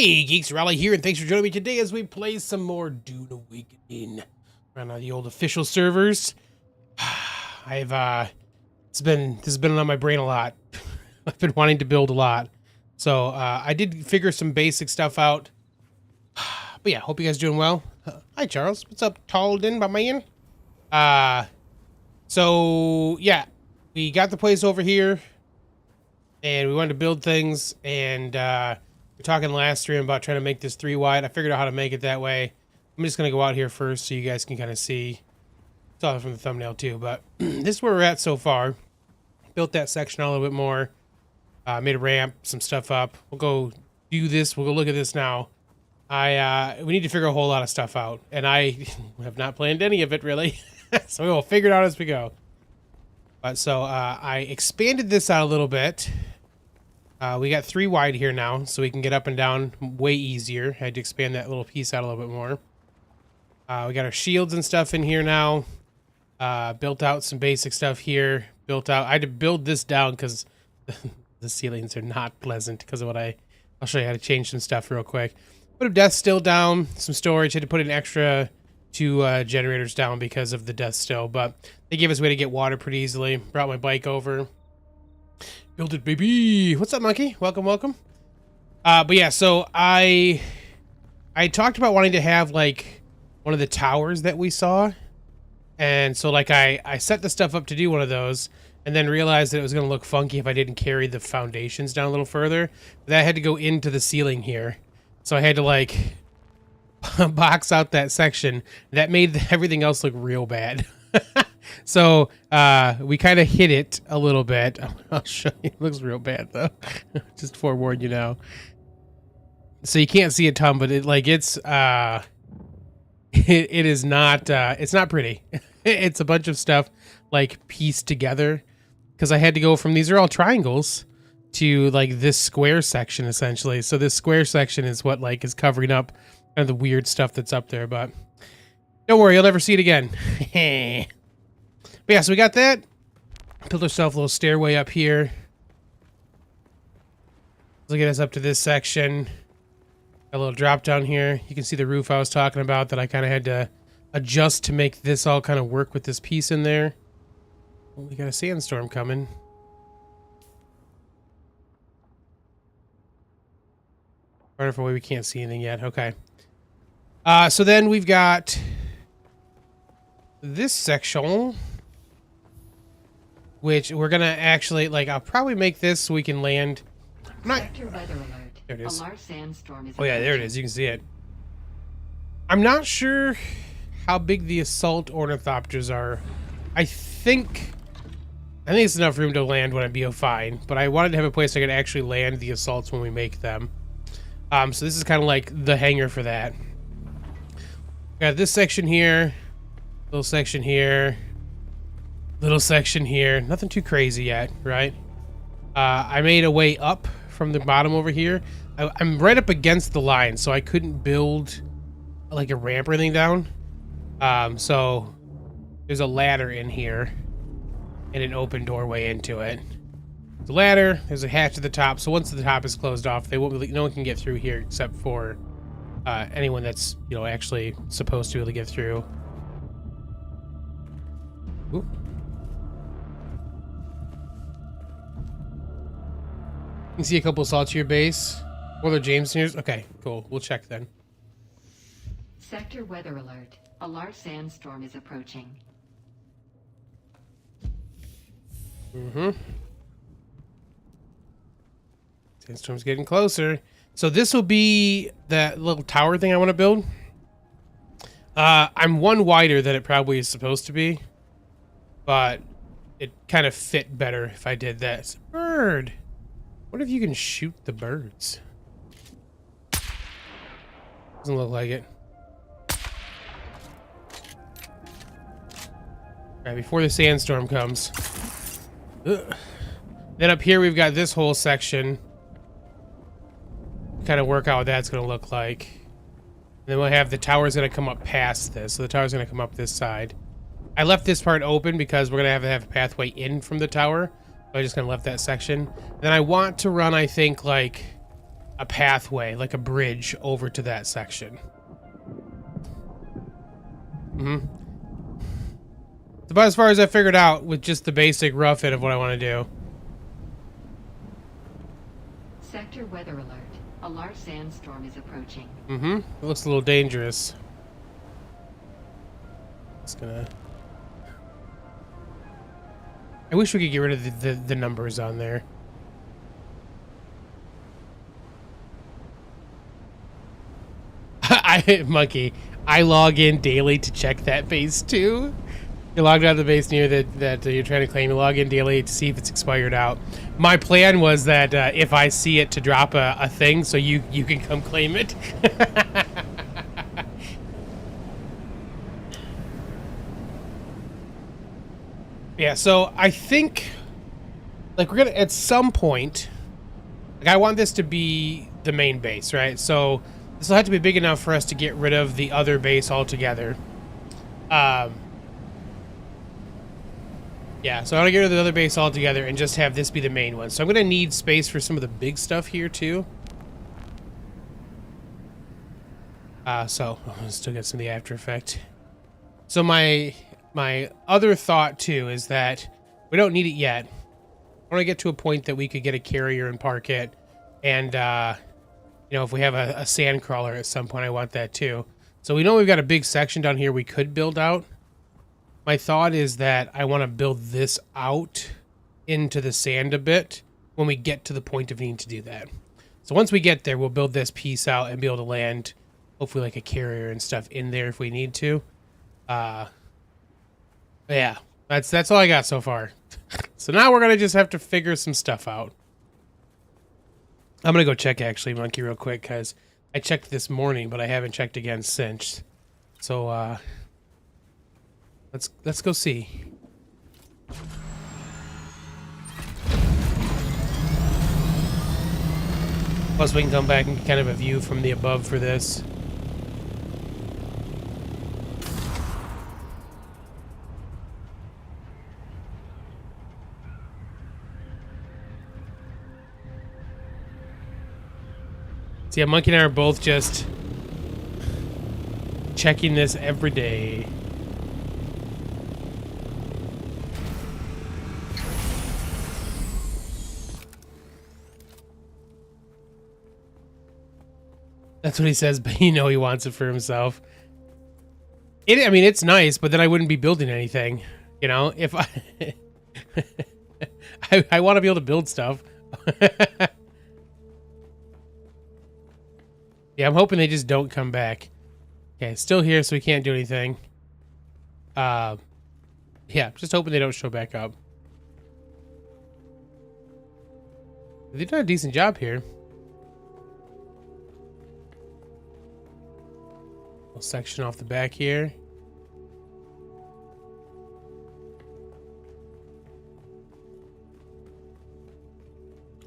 Hey, Geeks, Arahli here, and thanks for joining me today as we play some more Dune Awakening on the old official servers. This has been on my brain a lot. I've been wanting to build a lot. So, I did figure some basic stuff out. But yeah, hope you guys are doing well. Hi, Charles. What's up, Talden, my man? So, yeah, we got the place over here, and we wanted to build things, and, we're talking last stream about trying to make this 3 wide. I figured out how to make it that way. I'm just going to go out here first so you guys can kind of see. Saw it from the thumbnail too, but this is where we're at so far. Built that section a little bit more. Made a ramp, some stuff up. We'll go do this. We'll go look at this now. We need to figure a whole lot of stuff out, and I have not planned any of it really. So we'll figure it out as we go. But so I expanded this out a little bit. We got 3 wide here now, so we can get up and down way easier. I had to expand that little piece out a little bit more. We got our shields and stuff in here now. Built out some basic stuff here. I had to build this down because the ceilings are not pleasant because of what I'll show you how to change some stuff real quick. Put a death still down, some storage. Had to put an extra 2 generators down because of the death still, but they gave us a way to get water pretty easily. Brought my bike over. Build it, baby. What's up, monkey? Welcome, welcome. But yeah, so I talked about wanting to have like one of the towers that we saw, and so like I set the stuff up to do one of those, and then realized that it was going to look funky if I didn't carry the foundations down a little further. But that had to go into the ceiling here, so I had to like box out that section. That made everything else look real bad. So we kind of hit it a little bit. I'll show you. It looks real bad though. Just forewarn you now. So you can't see a ton, but it is not it's not pretty. It's a bunch of stuff like pieced together, because I had to go from, these are all triangles, to like this square section essentially. So this square section is what like is covering up kind of the weird stuff that's up there, but don't worry, you'll never see it again. But yeah, so we got that. Built ourselves a little stairway up here. Let's get us up to this section. Got a little drop down here. You can see the roof I was talking about that I kind of had to adjust to make this all kind of work with this piece in there. Oh, we got a sandstorm coming. Far enough away we can't see anything yet. Okay. So then we've got this section, which we're gonna actually, like, I'll probably make this so we can land. Sector weather alert. There it is. A large sandstorm is Oh yeah, there it is. You can see it. I'm not sure how big the assault ornithopters are. I think it's enough room to land when I be fine, but I wanted to have a place I could actually land the assaults when we make them. So this is kind of like the hangar for that. Got this section here, little section here, little section here. Nothing too crazy yet, right? I made a way up from the bottom over here. I'm right up against the line, so I couldn't build like a ramp or anything down. So there's a ladder in here and an open doorway into it. The ladder, there's a hatch at the top, so once the top is closed off, no one can get through here except for anyone that's, you know, actually supposed to be able to get through. Ooh. You can see a couple assaults to your base. Whether James here's okay, cool. We'll check then. Sector weather alert. A large sandstorm is approaching. Mm-hmm. Sandstorm's getting closer. So this will be that little tower thing I want to build. I'm 1 wider than it probably is supposed to be, but it kind of fit better if I did that. It's a bird. What if you can shoot the birds? Doesn't look like it. Alright, before the sandstorm comes. Ugh. Then up here we've got this whole section. Kind of work out what that's going to look like. And then we'll have the tower's going to come up past this. So the tower's going to come up this side. I left this part open because we're going to have a pathway in from the tower. So I'm just going to left that section. Then I want to run, I think, like a pathway, like a bridge over to that section. It's about as far as I figured out with just the basic rough end of what I want to do. Sector weather alert. A large sandstorm is approaching. It looks a little dangerous. It's gonna... I wish we could get rid of the numbers on there. Monkey, I log in daily to check that base too. You logged out of the base near that you're trying to claim. You log in daily to see if it's expired out. My plan was that if I see it, to drop a thing so you can come claim it. Yeah, so I think like we're gonna at some point, like I want this to be the main base, right? So this will have to be big enough for us to get rid of the other base altogether. Yeah, so I want to get rid of the other base altogether and just have this be the main one. So I'm going to need space for some of the big stuff here, too. So I'll still get some of the after effect. So my other thought, too, is that we don't need it yet. I want to get to a point that we could get a carrier and park it. And, you know, if we have a sand crawler at some point, I want that, too. So we know we've got a big section down here we could build out. My thought is that I want to build this out into the sand a bit when we get to the point of needing to do that. So once we get there, we'll build this piece out and be able to land, hopefully, like a carrier and stuff in there if we need to. Yeah, that's all I got so far. So now we're gonna just have to figure some stuff out. I'm gonna go check actually, Monkey, real quick, because I checked this morning, but I haven't checked again since. So let's go see. Plus we can come back and get kind of a view from the above for this. So yeah, Monkey and I are both just checking this every day. That's what he says, but you know he wants it for himself. I mean, it's nice, but then I wouldn't be building anything. You know, if I want to be able to build stuff. Yeah, I'm hoping they just don't come back. Okay, still here, so we can't do anything. Yeah, just hoping they don't show back up. They've done a decent job here. Little section off the back here.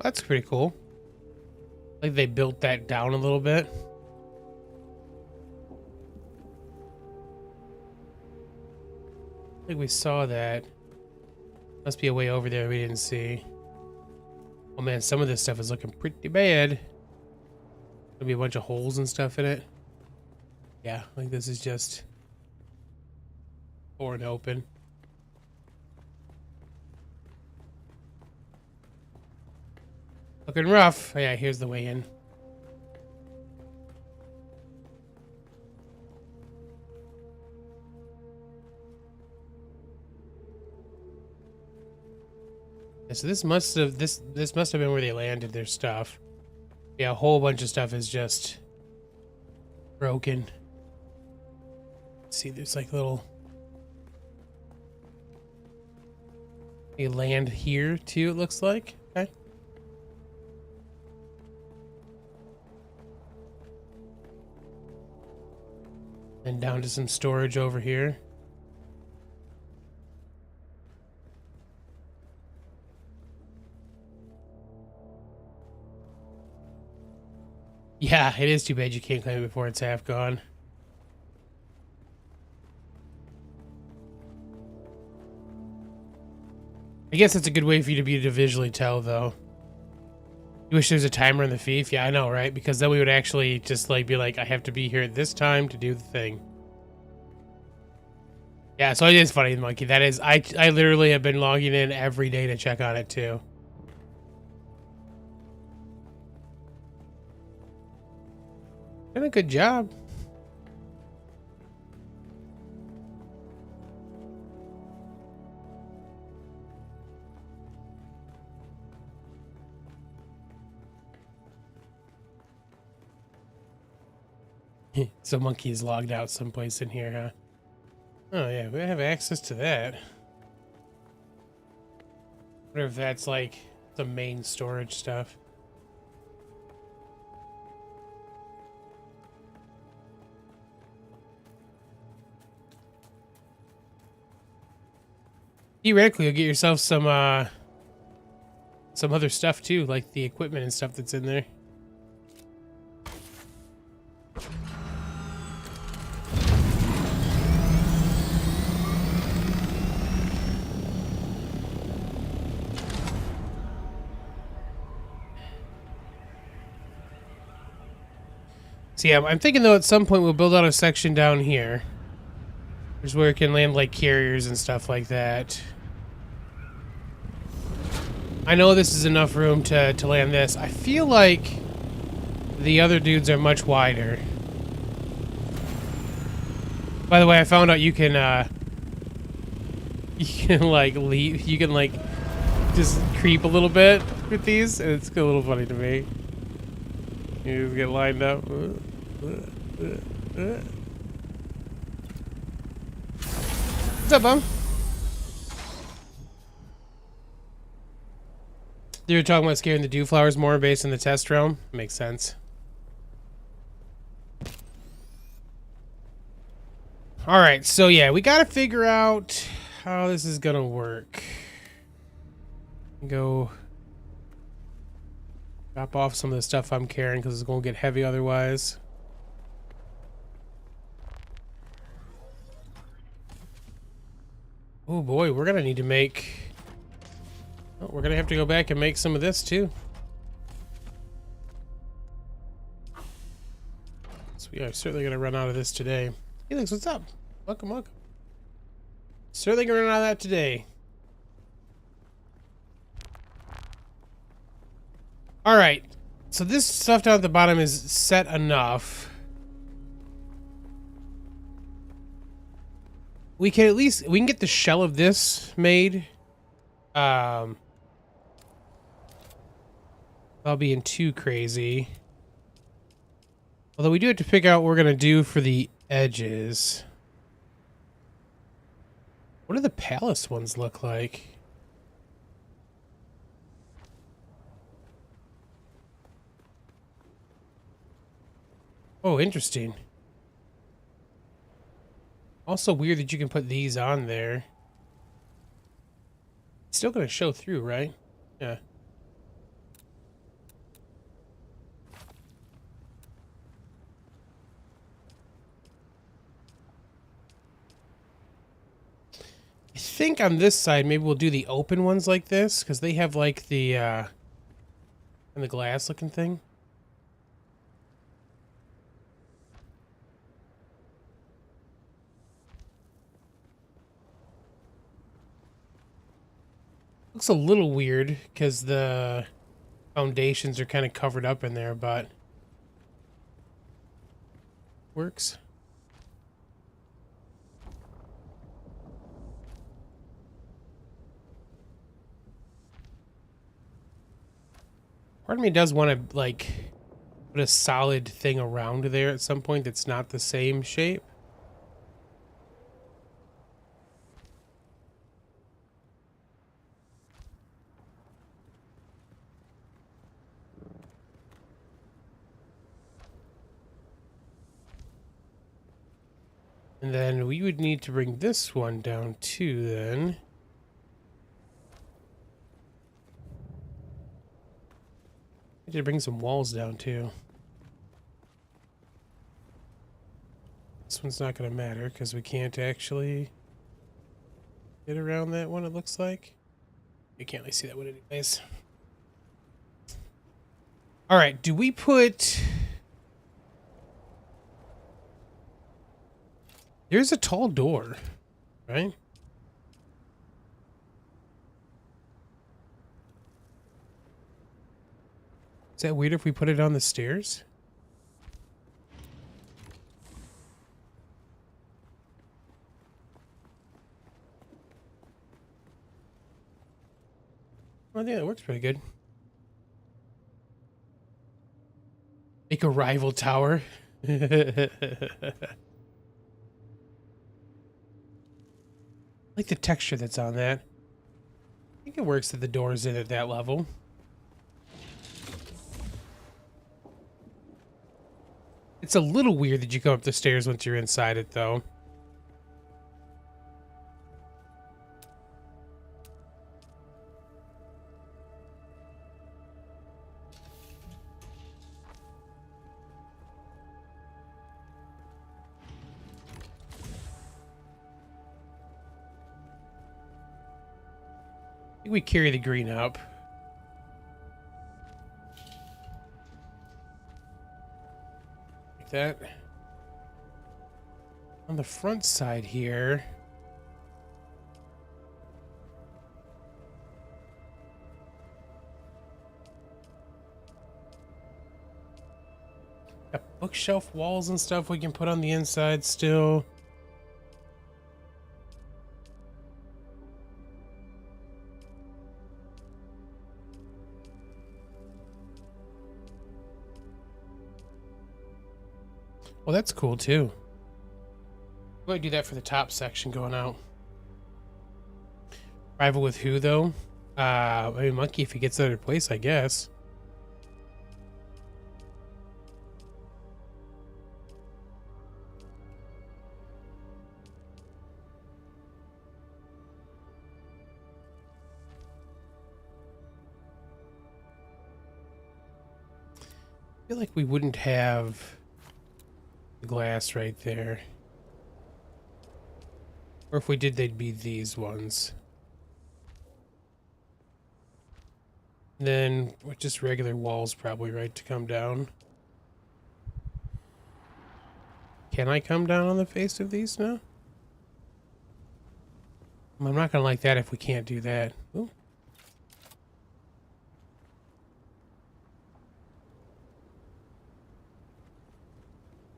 That's pretty cool. Like they built that down a little bit. I think we saw that. Must be a way over there we didn't see. Oh man, some of this stuff is looking pretty bad. There'll be a bunch of holes and stuff in it. Yeah, like this is just torn open. Looking rough. Oh, yeah, here's the way in. Yeah, so this must have been where they landed their stuff. Yeah, a whole bunch of stuff is just broken. Let's see, there's like little. They land here too, it looks like. Okay. And down to some storage over here. Yeah, it is too bad you can't claim it before it's half gone. I guess it's a good way for you to visually tell, though. You wish there was a timer on the thief? Yeah, I know, right? Because then we would actually just like be like, I have to be here at this time to do the thing. Yeah, so it is funny, Monkey. That is, I literally have been logging in every day to check on it too. Done a good job. So Monkey is logged out someplace in here, huh? Oh yeah, we have access to that. Wonder if that's like the main storage stuff. Theoretically, you'll get yourself some other stuff too, like the equipment and stuff that's in there. So yeah, I'm thinking though at some point we'll build out a section down here. There's where it can land like carriers and stuff like that. I know this is enough room to land this. I feel like the other dudes are much wider. By the way, I found out you can like leave, you can like just creep a little bit with these, and it's a little funny to me. You just get lined up. What's up, bum? You were talking about scaring the dew flowers more based on the test realm? Makes sense. Alright, so yeah, we gotta figure out how this is gonna work. Go drop off some of the stuff I'm carrying because it's gonna get heavy otherwise. Oh boy, we're gonna need to make... Oh, we're gonna have to go back and make some of this too. So we are certainly gonna run out of this today. Felix, what's up? Welcome, welcome. Certainly gonna run out of that today. Alright, so this stuff down at the bottom is set enough. We can at least, we can get the shell of this made. Without being too crazy. Although we do have to pick out what we're gonna do for the edges. What do the palace ones look like? Oh, interesting. Also weird that you can put these on there. It's still gonna show through, right? Yeah. I think on this side, maybe we'll do the open ones like this, because they have like the, and the glass looking thing. Looks a little weird, because the foundations are kind of covered up in there, but works. Part of me does want to, like, put a solid thing around there at some point that's not the same shape. And then we would need to bring this one down too, then. Need to bring some walls down too. This one's not going to matter because we can't actually get around that one, it looks like. You can't really see that one anyways. All right, do we put... There's a tall door, right? Is that weird if we put it on the stairs? Well, yeah, that works pretty good. Make a rival tower. I like the texture that's on that. I think it works that the door's in at that level. It's a little weird that you go up the stairs once you're inside it, though. I think we carry the green up. Like that. On the front side here... got bookshelf walls and stuff we can put on the inside still. Well, that's cool too. Go ahead and do that for the top section going out. Rival with who though? I mean, Monkey if he gets another place, I guess. I feel like we wouldn't have the glass right there. Or if we did, they'd be these ones. Then with just regular walls probably, right, to come down. Can I come down on the face of these now? I'm not gonna like that if we can't do that. Ooh.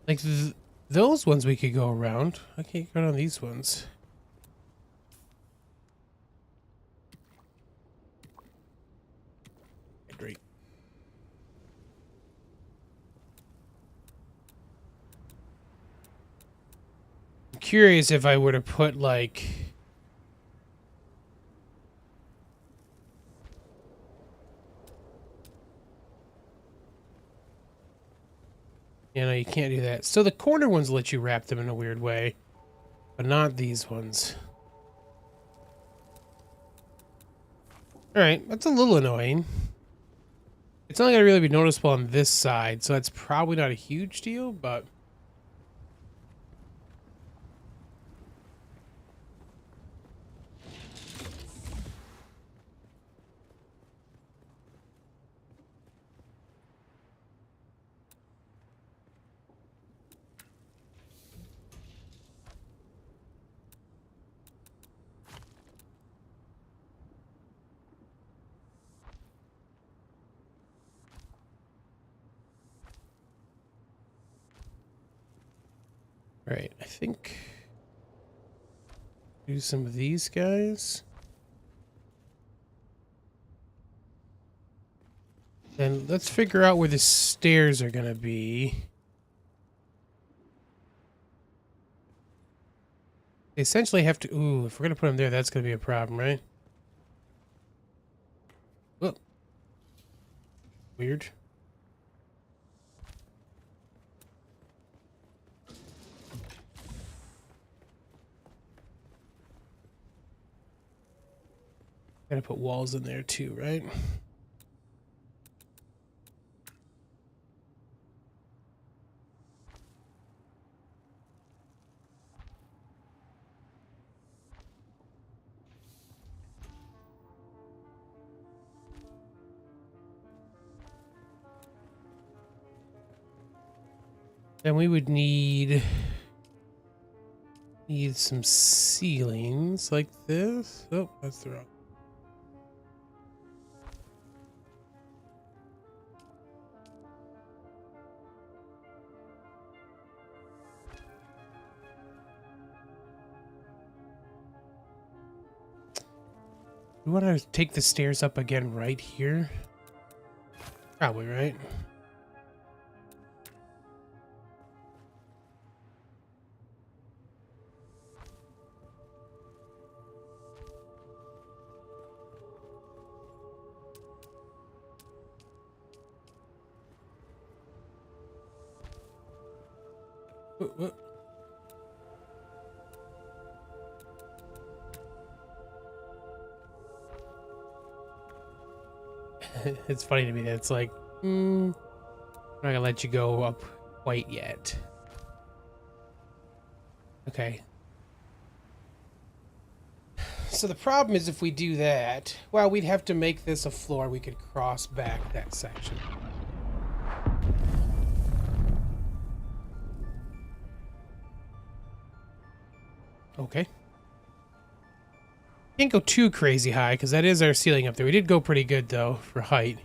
Like those ones we could go around. I can't go on these ones. Great. I'm curious if I were to put like... You know, you can't do that. So the corner ones let you wrap them in a weird way, but not these ones. Alright, that's a little annoying. It's not going to really be noticeable on this side, so that's probably not a huge deal, but... Right, I think... do some of these guys. Then let's figure out where the stairs are going to be. They essentially have to... Ooh, if we're going to put them there, that's going to be a problem, right? Whoop. Weird. Gotta put walls in there too, right? Then we would need some ceilings like this. Oh, that's the wrong. We want to take the stairs up again right here. Probably, right? What? It's funny to me that it's like, I'm not gonna let you go up quite yet. Okay. So the problem is if we do that, well, we'd have to make this a floor we could cross back that section. Okay. Can't go too crazy high because that is our ceiling up there. We did go pretty good though for height.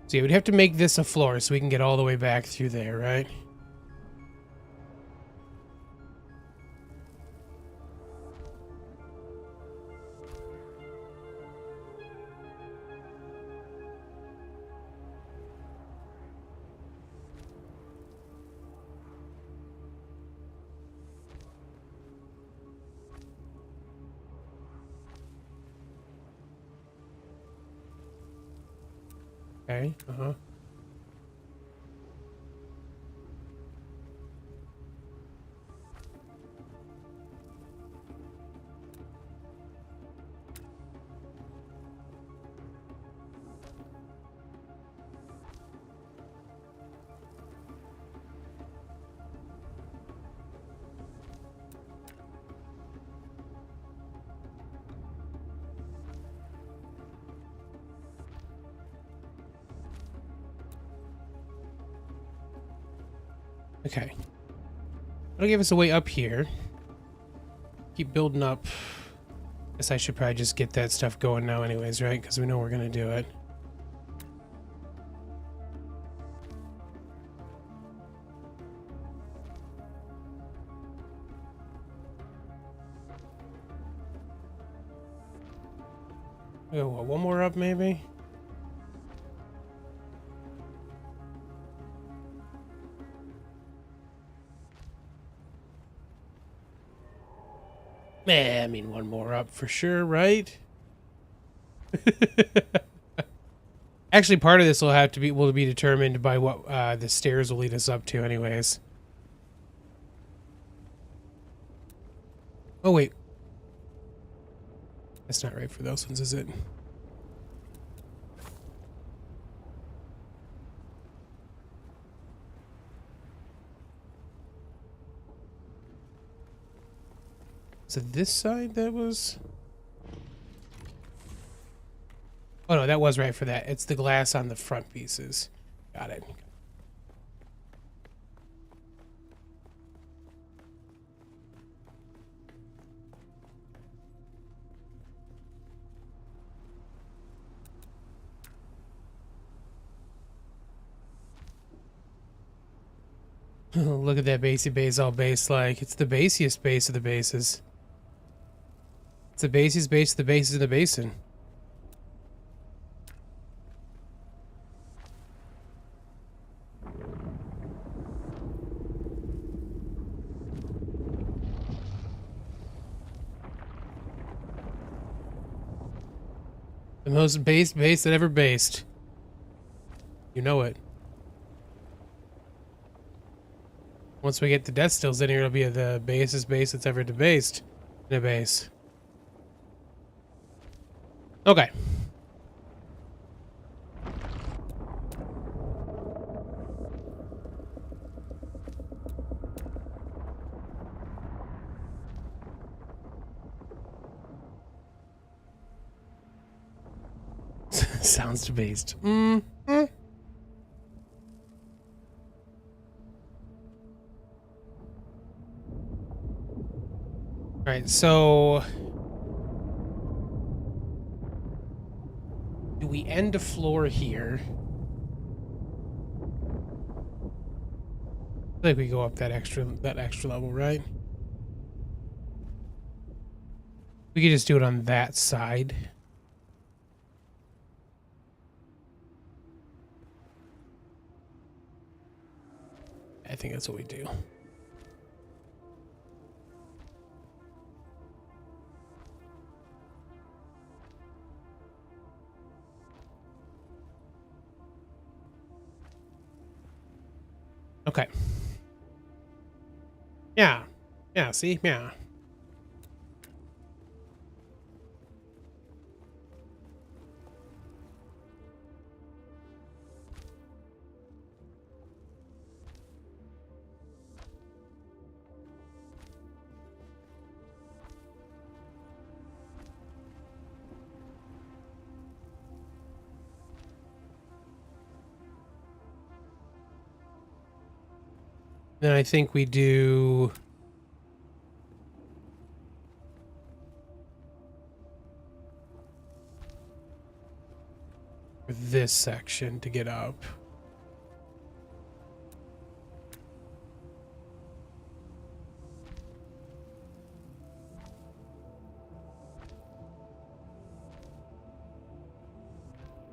So yeah, we'd have to make this a floor so we can get all the way back through there, right? Okay, uh-huh. Okay. That'll give us a way up here. Keep building up. Guess I should probably just get that stuff going now anyways, right? Because we know we're gonna do it. Oh, what, one more up maybe? I mean, one more up for sure, right? Actually, part of this will be determined by what the stairs will lead us up to, anyways. Oh wait, that's not right for those ones, is it? Is it this side that was? Oh no, that was right for that. It's the glass on the front pieces. Got it. Look at that basey base all base like. It's the basiest base of the bases. It's the basiest base of the bases of the basin. The most based base that ever based. You know it. Once we get the death stills in here, it'll be the basest base that's ever debased in a base. Okay. Sounds debased. All right, so do we end a floor here? I think we go up that extra level, right? We could just do it on that side. I think that's what we do. Okay. Yeah. Yeah, see? Yeah. Then I think we do this section to get up.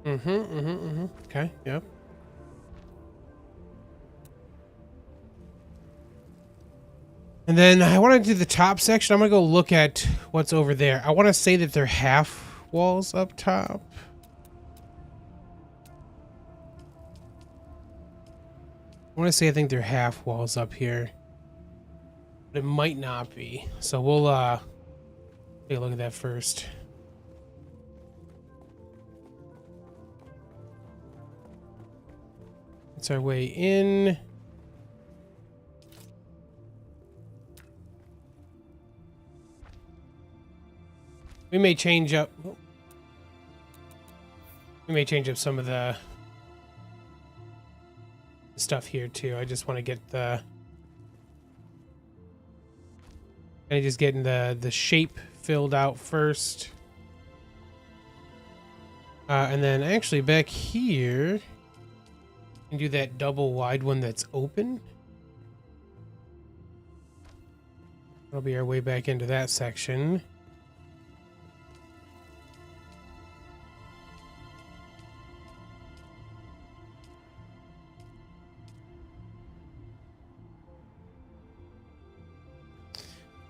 Okay, yep. And then I want to do the top section. I'm going to go look at what's over there. I want to say that they're half walls up top. I want to say I think they're half walls up here. But it might not be. So we'll take a look at that first. It's our way in. We may change up. We may change up some of the stuff here too. I just want to get the. Kind of just getting the shape filled out first. And then actually back here, you can do that double wide one that's open. That'll be our way back into that section.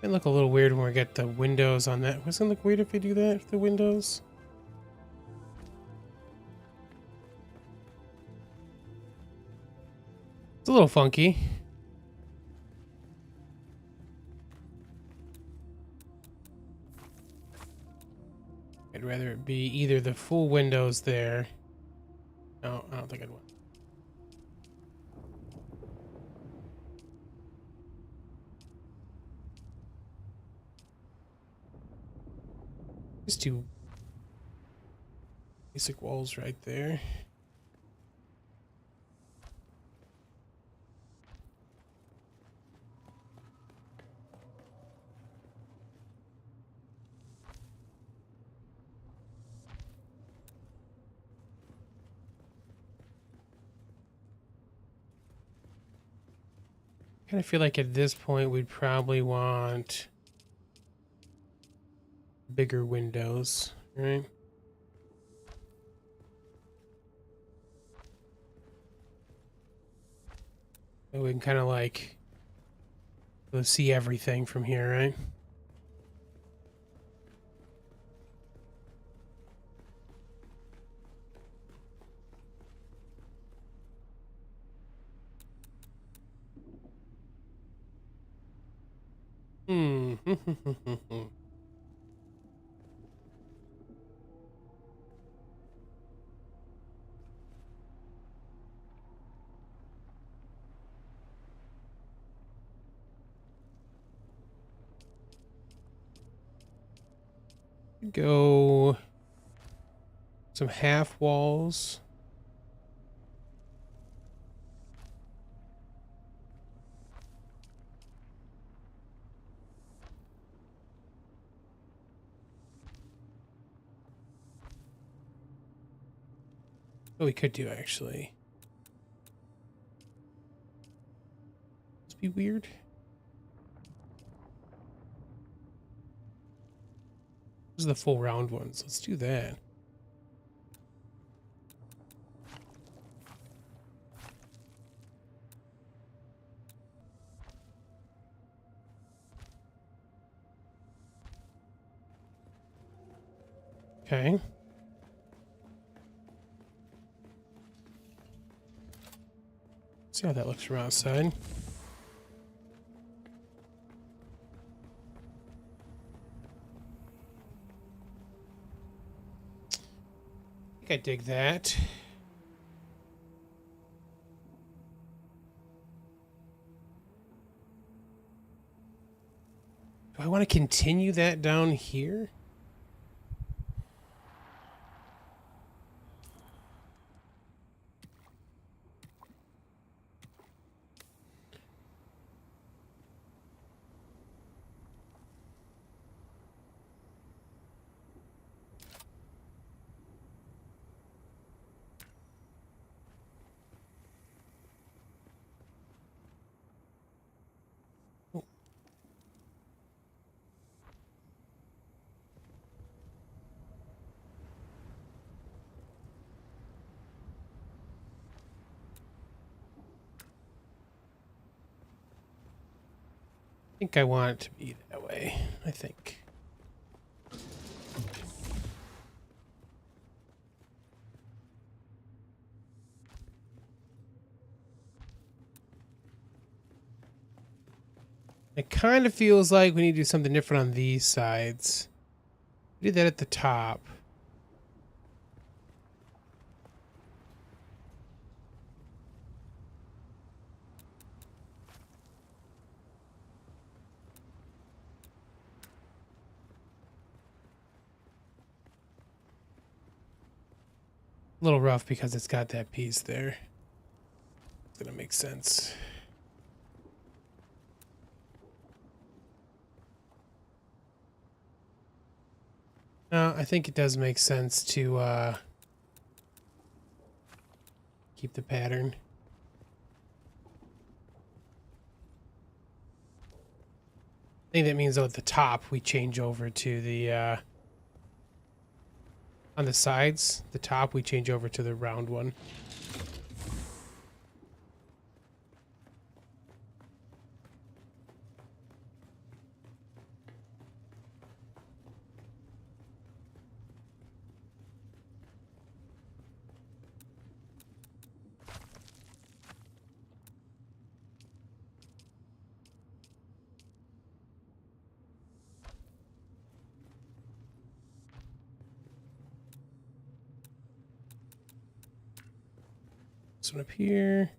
It look a little weird when we get the windows on that. Doesn't it look weird if we do that, the windows? It's a little funky. I'd rather it be either the full windows there. No, I don't think I'd want. Just two basic walls right there. Kind of feel like at this point we'd probably want bigger windows, right? So we can kind of like see everything from here, right? Go Some half walls. What we could do actually. Must be weird. Those are the full round ones. Let's do that. Okay. See how that looks from outside. I think I dig that. Do I want to continue that down here? I think I want it to be that way. I think. It kind of feels like we need to do something different on these sides. Do that at the top. A little rough because it's got that piece there. It's gonna make sense. No, I think it does make sense to keep the pattern. I think that means though at the top we change over to the on the sides, the top we change over to the round one. This one up here.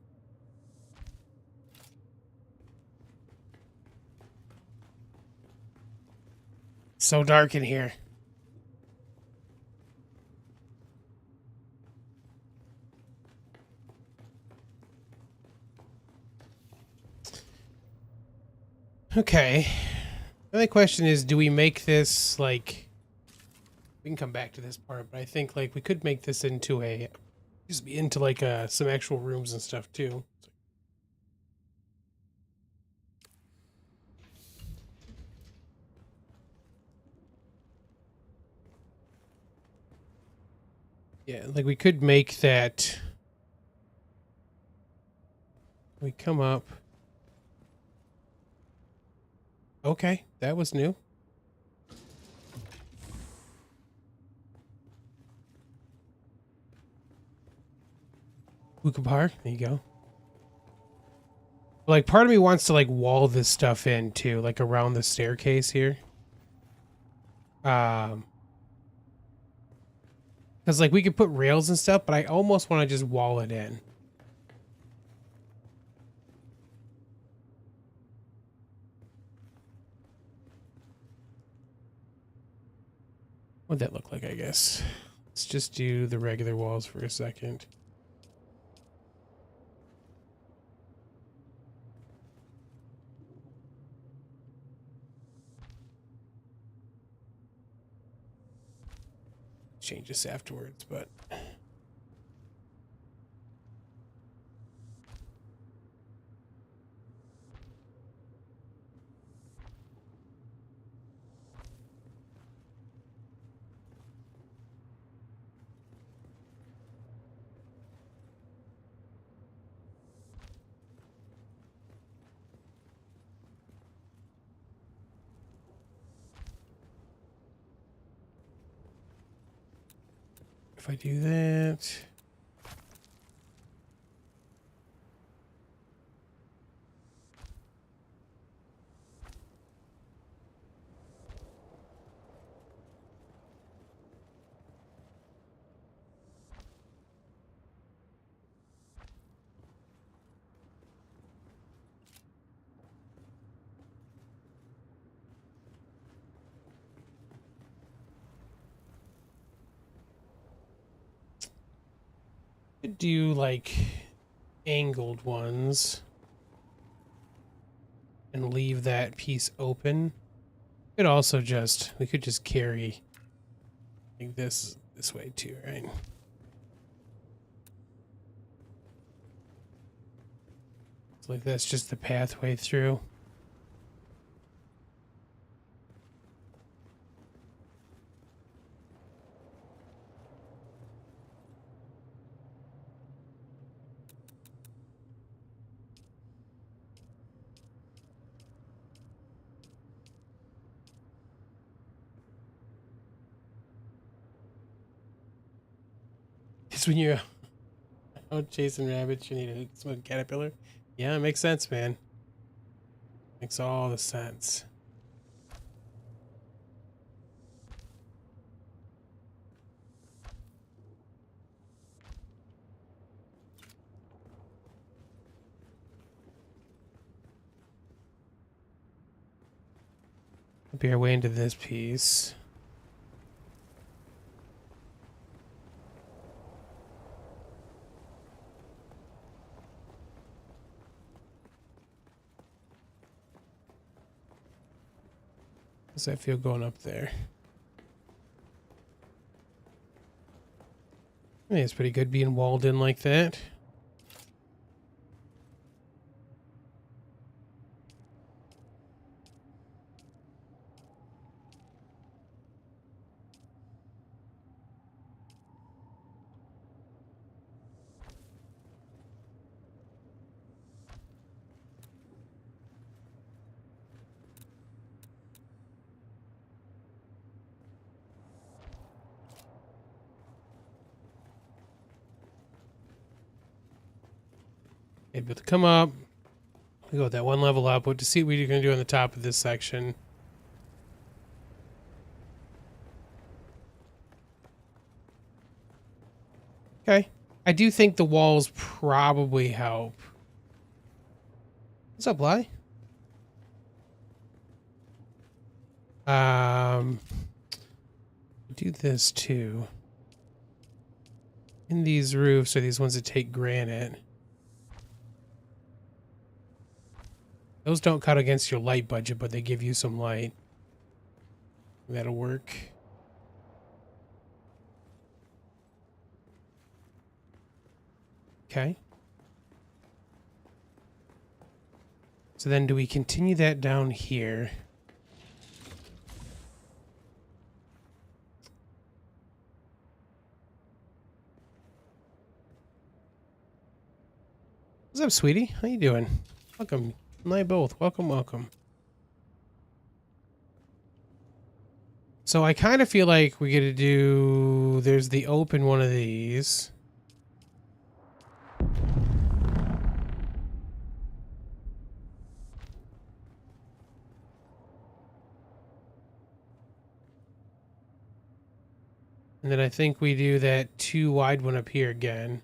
So dark in here. Okay. The only question is, do we make this like... We can come back to this part, but I think like we could make this into a... Just be into like some actual rooms and stuff too. Yeah, like we could make that. We come up. Okay, that was new. Ukapar, there you go. Like part of me wants to like wall this stuff in too, like around the staircase here. Because like we could put rails and stuff, but I almost want to just wall it in. What'd that look like, I guess? Let's just do the regular walls for a second. Change this afterwards, but if I do that, could do like angled ones and leave that piece open. Could also just, we could just carry like this way too, right? So like that's just the pathway through. It's when you're out chasing rabbits, you need a smoke caterpillar. Yeah, it makes sense, man. Makes all the sense. Be our way into this piece. How's that feel going up there? I think it's pretty good being walled in like that. Able to come up. We go that one level up. What to see what you're going to do on the top of this section. Okay. I do think the walls probably help. What's up, Bly? Do this too. In these roofs are these ones that take granite. Those don't cut against your light budget, but they give you some light. That'll work. Okay. So then do we continue that down here? What's up, sweetie? How you doing? Welcome. And I both. Welcome, welcome. So I kind of feel like we got to do... There's the open one of these. And then I think we do that 2 wide one up here again.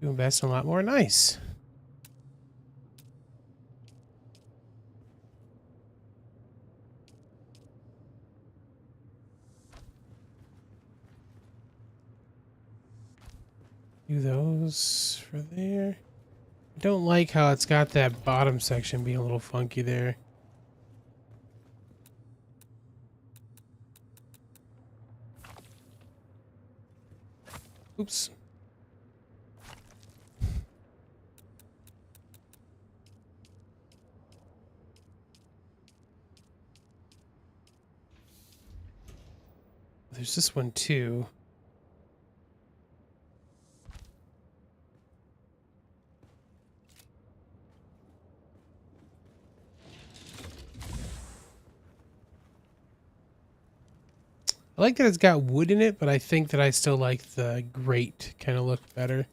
You invest in a lot more. Nice. Do those for there. I don't like how it's got that bottom section being a little funky there. Oops. There's this one too. I like that it's got wood in it, but I think that I still like the grate kind of look better.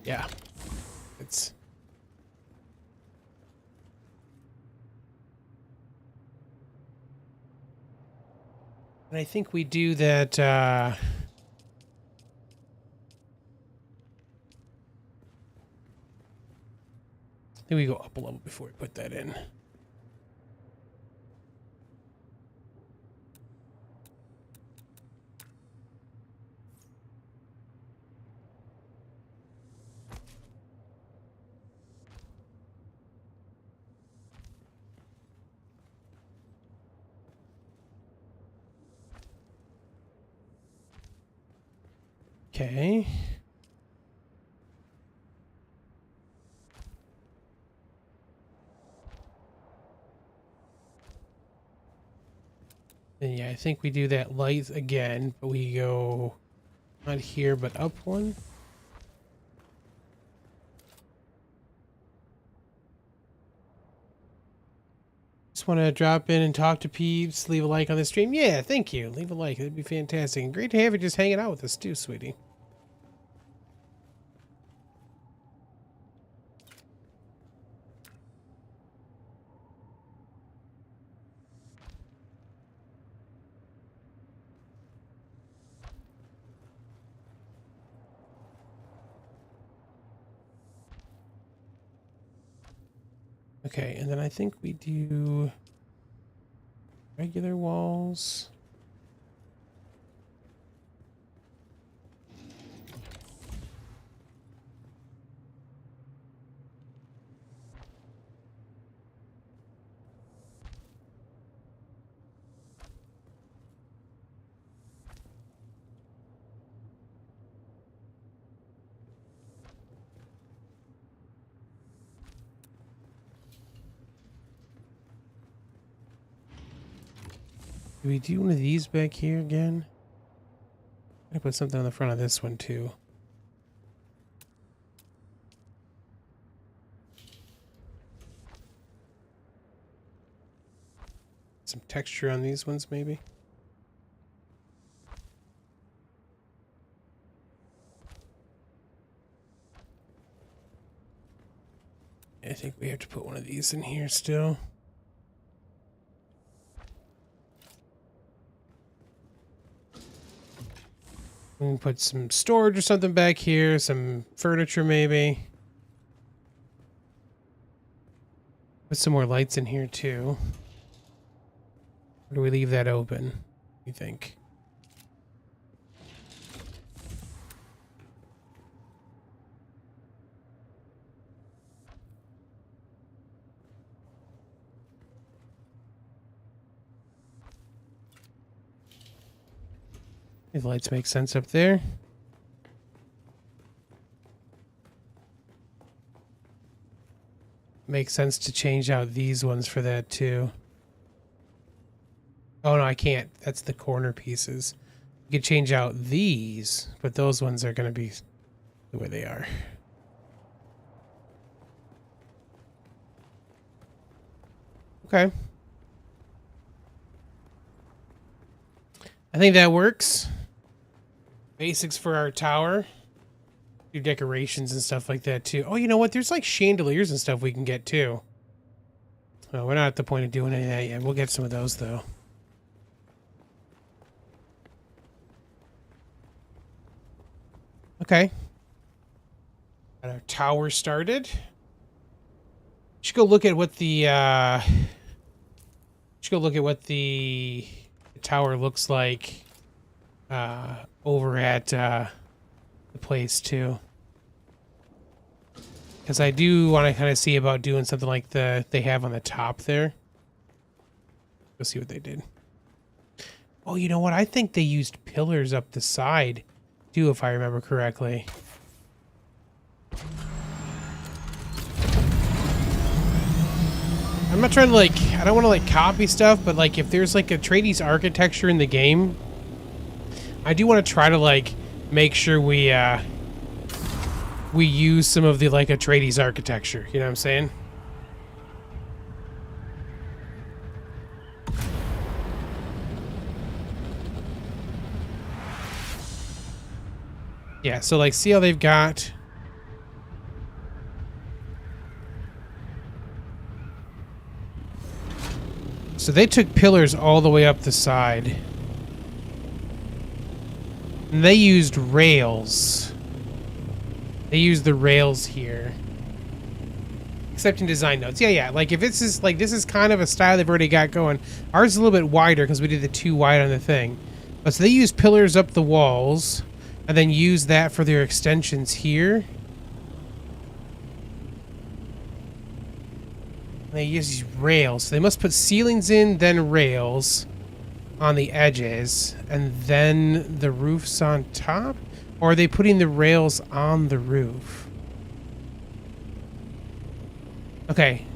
Yeah. It's and I think we do that I think we go up a level before we put that in. Okay. And yeah, I think we do that light again, but we go not here, but up one. Just want to drop in and talk to peeps, leave a like on the stream. Yeah, thank you. Leave a like. That'd be fantastic. And great to have you just hanging out with us too, sweetie. Okay, and then I think we do regular walls. Do we do one of these back here again? I put something on the front of this one too. Some texture on these ones, maybe. I think we have to put one of these in here still. We can put some storage or something back here, some furniture maybe. Put some more lights in here too. Or do we leave that open, you think? These lights make sense up there. Makes sense to change out these ones for that too. Oh no, I can't. That's the corner pieces. We could change out these, but those ones are going to be the way they are. Okay. I think that works. Basics for our tower. Do decorations and stuff like that too. Oh, you know what? There's like chandeliers and stuff we can get too. Oh, we're not at the point of doing any of that yet. We'll get some of those though. Okay. Got our tower started. Should go look at what the tower looks like over at the place too. Because I do want to kind of see about doing something like they have on the top there. Go see what they did. Oh, you know what? I think they used pillars up the side too, if I remember correctly. I'm not trying to I don't want to copy stuff, but if there's a Atreides architecture in the game, I do want to try to make sure we use some of the Atreides architecture. You know what I'm saying? Yeah, so see how they've got. So they took pillars all the way up the side. And they used rails. They used the rails here. Except in design notes. Yeah. If this is kind of a style they've already got going. Ours is a little bit wider because we did the too wide on the thing. But so they used pillars up the walls and then used that for their extensions here. They use these rails. So they must put ceilings in, then rails on the edges, and then the roof's on top? Or are they putting the rails on the roof? Okay.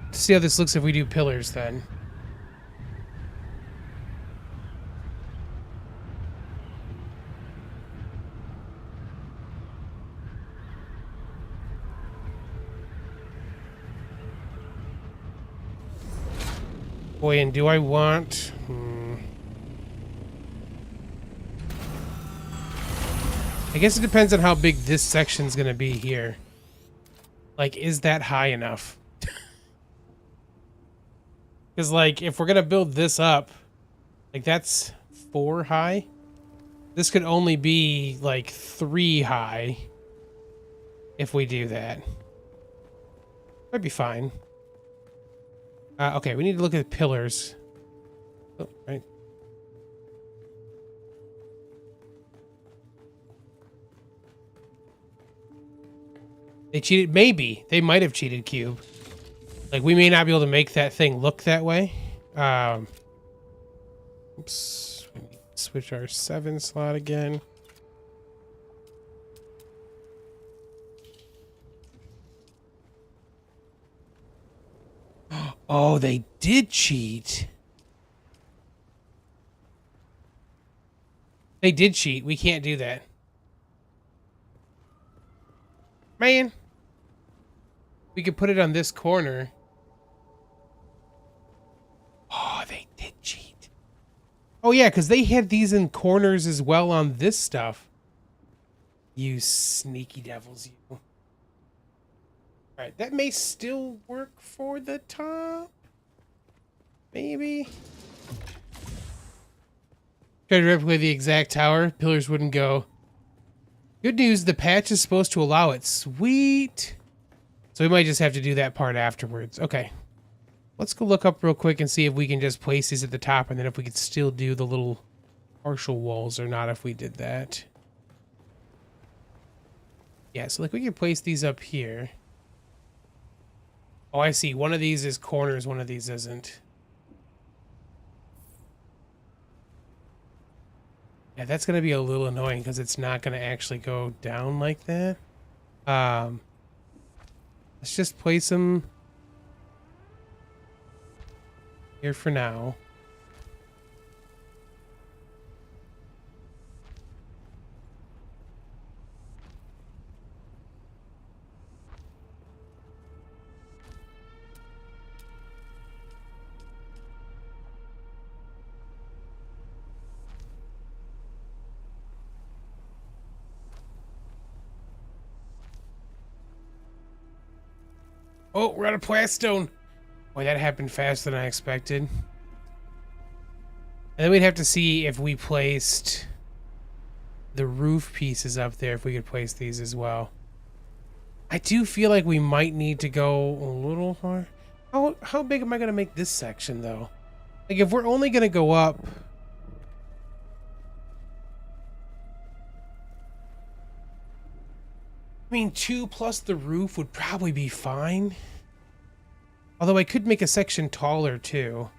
Let's see how this looks if we do pillars then. Boy, and do I want... I guess it depends on how big this section's gonna be here. Is that high enough? Because, if we're gonna build this up, that's 4 high. This could only be, 3 high. If we do that. Might be fine. Okay, we need to look at the pillars. Oh, right. They cheated? Maybe. They might have cheated Cube. We may not be able to make that thing look that way. Oops. We need to switch our 7 slot again. Oh, they did cheat. They did cheat. We can't do that. Man. We could put it on this corner. Oh, they did cheat. Oh, yeah, because they had these in corners as well on this stuff. You sneaky devils, you. Alright, that may still work for the top. Maybe. Try to replicate the exact tower. Pillars wouldn't go. Good news, the patch is supposed to allow it. Sweet. So we might just have to do that part afterwards. Okay. Let's go look up real quick and see if we can just place these at the top, and then if we could still do the little partial walls or not if we did that. Yeah, so we can place these up here. Oh, I see. One of these is corners, one of these isn't. Yeah, that's going to be a little annoying because it's not going to actually go down like that. Let's just place them. here for now. Oh, we're out of plastone. Boy, that happened faster than I expected. And then we'd have to see if we placed the roof pieces up there, if we could place these as well. I do feel like we might need to go a little far. How big am I going to make this section, though? Like, if we're only going to go up... I mean, 2 plus the roof would probably be fine. Although I could make a section taller, too.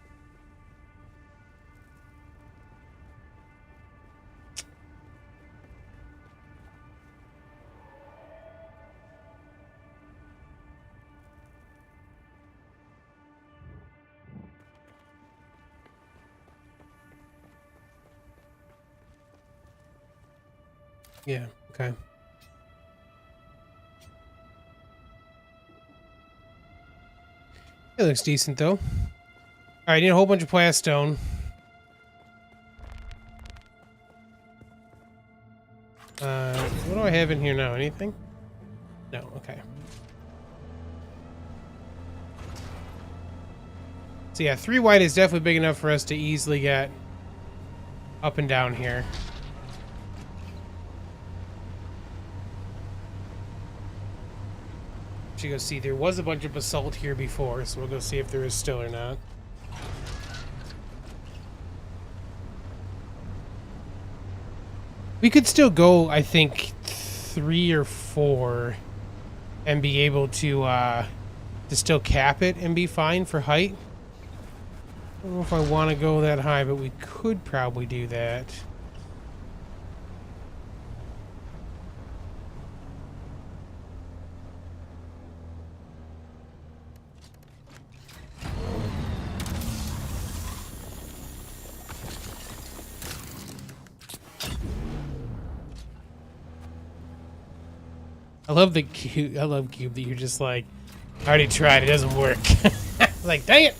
Yeah, okay. It looks decent, though. Alright, need a whole bunch of plastone. What do I have in here now? Anything? No, okay. So yeah, 3 wide is definitely big enough for us to easily get up and down here. Should go see. There was a bunch of basalt here before, so we'll go see if there is still or not. We could still go, I think, 3 or 4 and be able to still cap it and be fine for height. I don't know if I want to go that high, but we could probably do that. I love cube that you're just like, I already tried, it doesn't work. Like, dang it!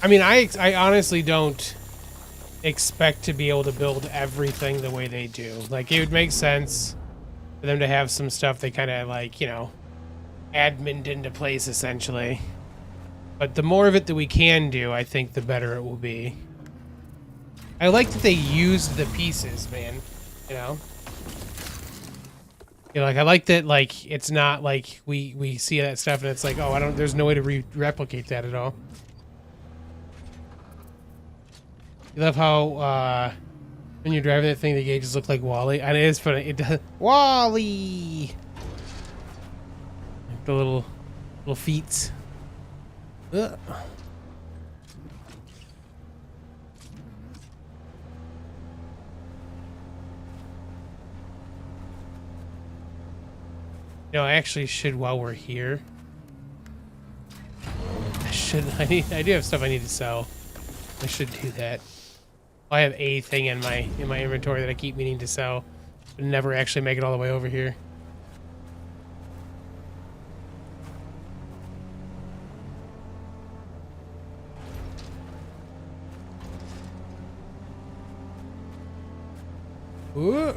I mean, I honestly don't expect to be able to build everything the way they do. Like, it would make sense for them to have some stuff they kind of, like, you know, admined into place, essentially. But the more of it that we can do, I think the better it will be. I like that they used the pieces, man. You know? You know, like, I like that, like, it's not like we see that stuff and it's like, oh, there's no way to replicate that at all. You love how, when you're driving that thing, the gauges look like Wally. And it is funny. It does. Wally! The little feet. Ugh. You know, I actually should, while we're here, I do have stuff I need to sell. I should do that. I have a thing in my inventory that I keep meaning to sell, but never actually make it all the way over here. Ooh.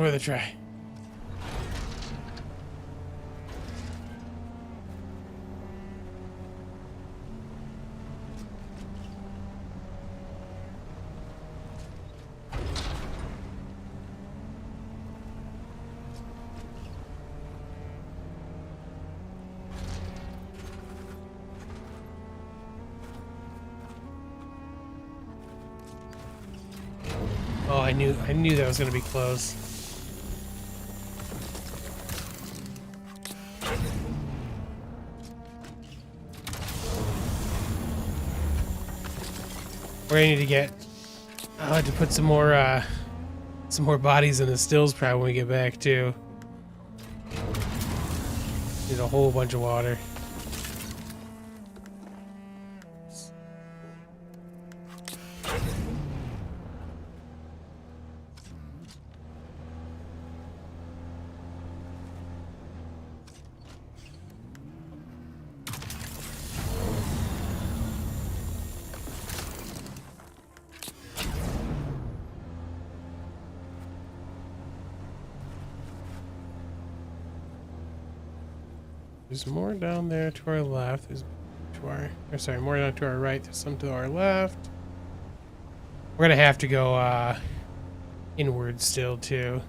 Worth a try. knew that was gonna be close. We're gonna need to get to put some more bodies in the stills probably when we get back too. Need a whole bunch of water. There's more down there to our left. There's more down to our right. There's some to our left. We're gonna have to go inward still too.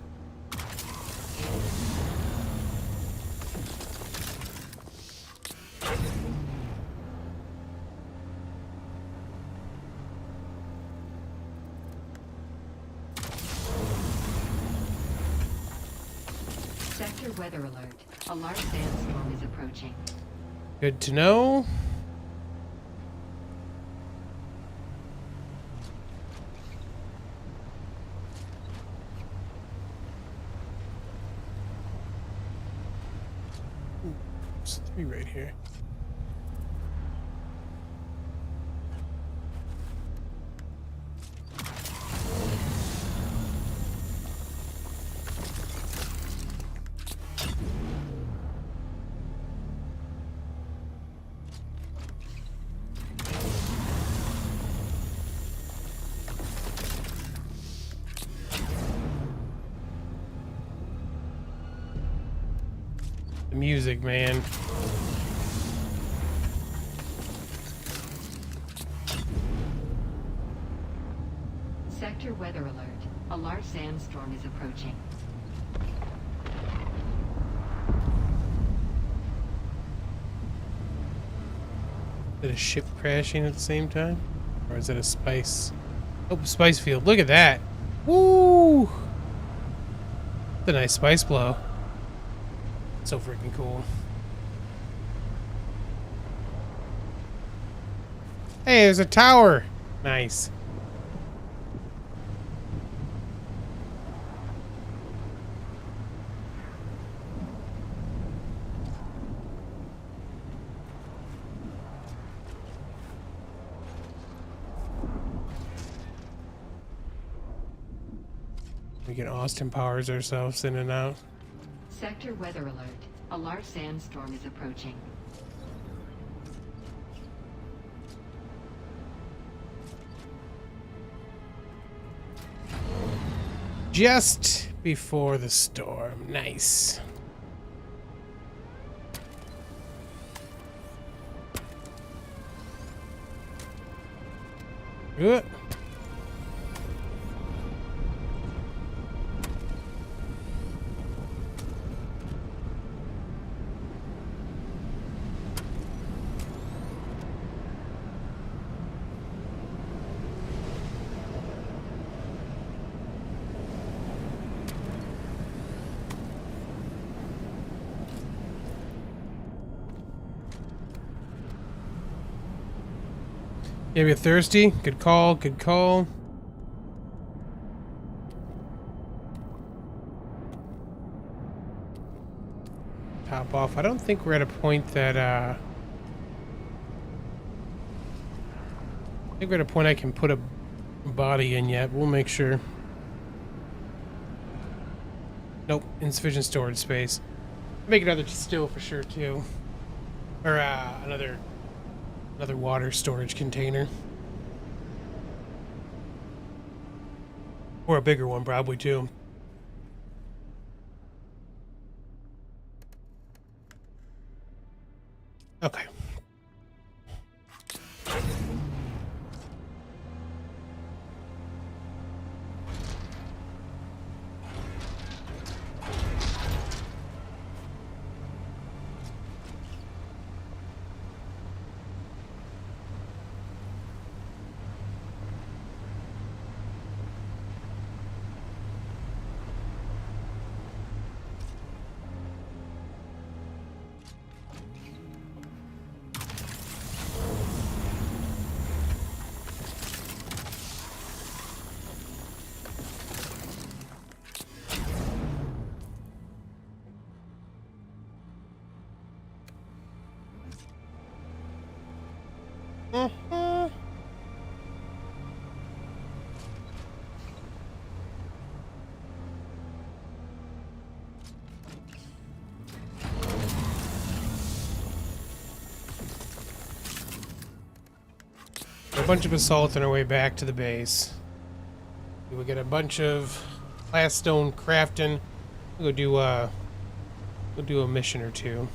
Sector weather alert. A large sandstorm is approaching. Good to know. Ooh, there's 3 right here. The music, man. Sector weather alert. A large sandstorm is approaching. Is it a ship crashing at the same time? Or is it a spice? Oh, spice field. Look at that. Woo! It's a nice spice blow. So freaking cool. Hey, there's a tower. Nice. We can Austin Powers ourselves in and out. Sector weather alert. A large sandstorm is approaching. Just before the storm. Nice. Good. Maybe you're thirsty. Good call. Good call. Top off. I don't think we're at a point that I think we're at a point I can put a body in yet. We'll make sure. Nope. Insufficient storage space. Make another still for sure too. Or another water storage container. Or a bigger one probably too. Okay. bunch of basalt on our way back to the base. We'll get a bunch of glass stone crafting. We'll go do a mission or two.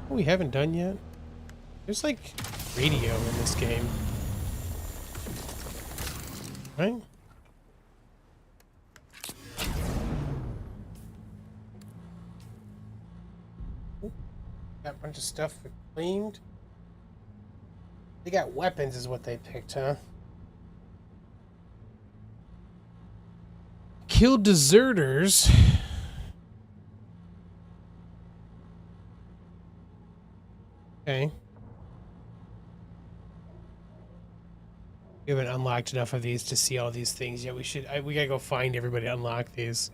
What we haven't done yet? There's like radio in this game. Right? Got a bunch of stuff cleaned. They got weapons is what they picked, huh? Kill deserters. Okay. We haven't unlocked enough of these to see all these things yet. We gotta go find everybody to unlock these.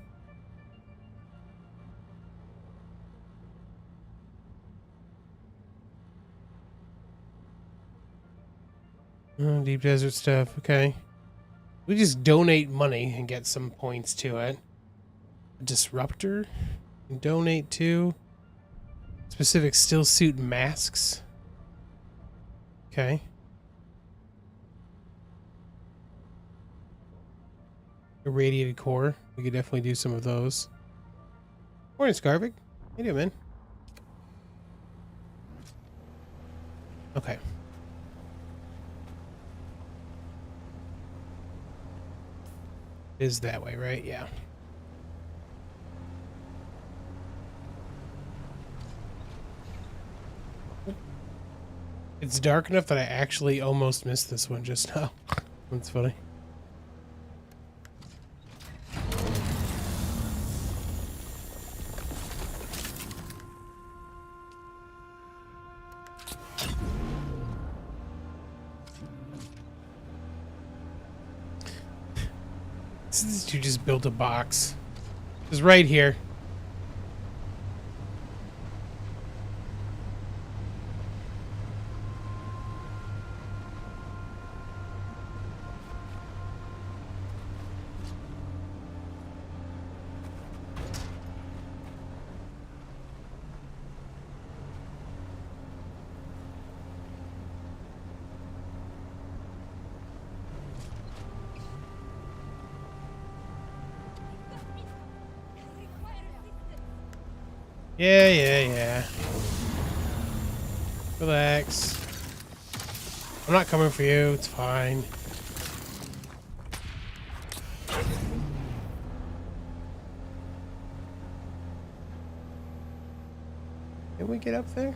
Oh, deep desert stuff, okay. We just donate money and get some points to it. A disruptor? Donate to. Specific still suit masks. Okay. Irradiated core. We could definitely do some of those. Morning, Scarvik. How you doing, man? Okay. It is that way, right? Yeah. It's dark enough that I actually almost missed this one just now. That's funny. You just built a box. It's right here. Yeah. Relax. I'm not coming for you. It's fine. Can we get up there?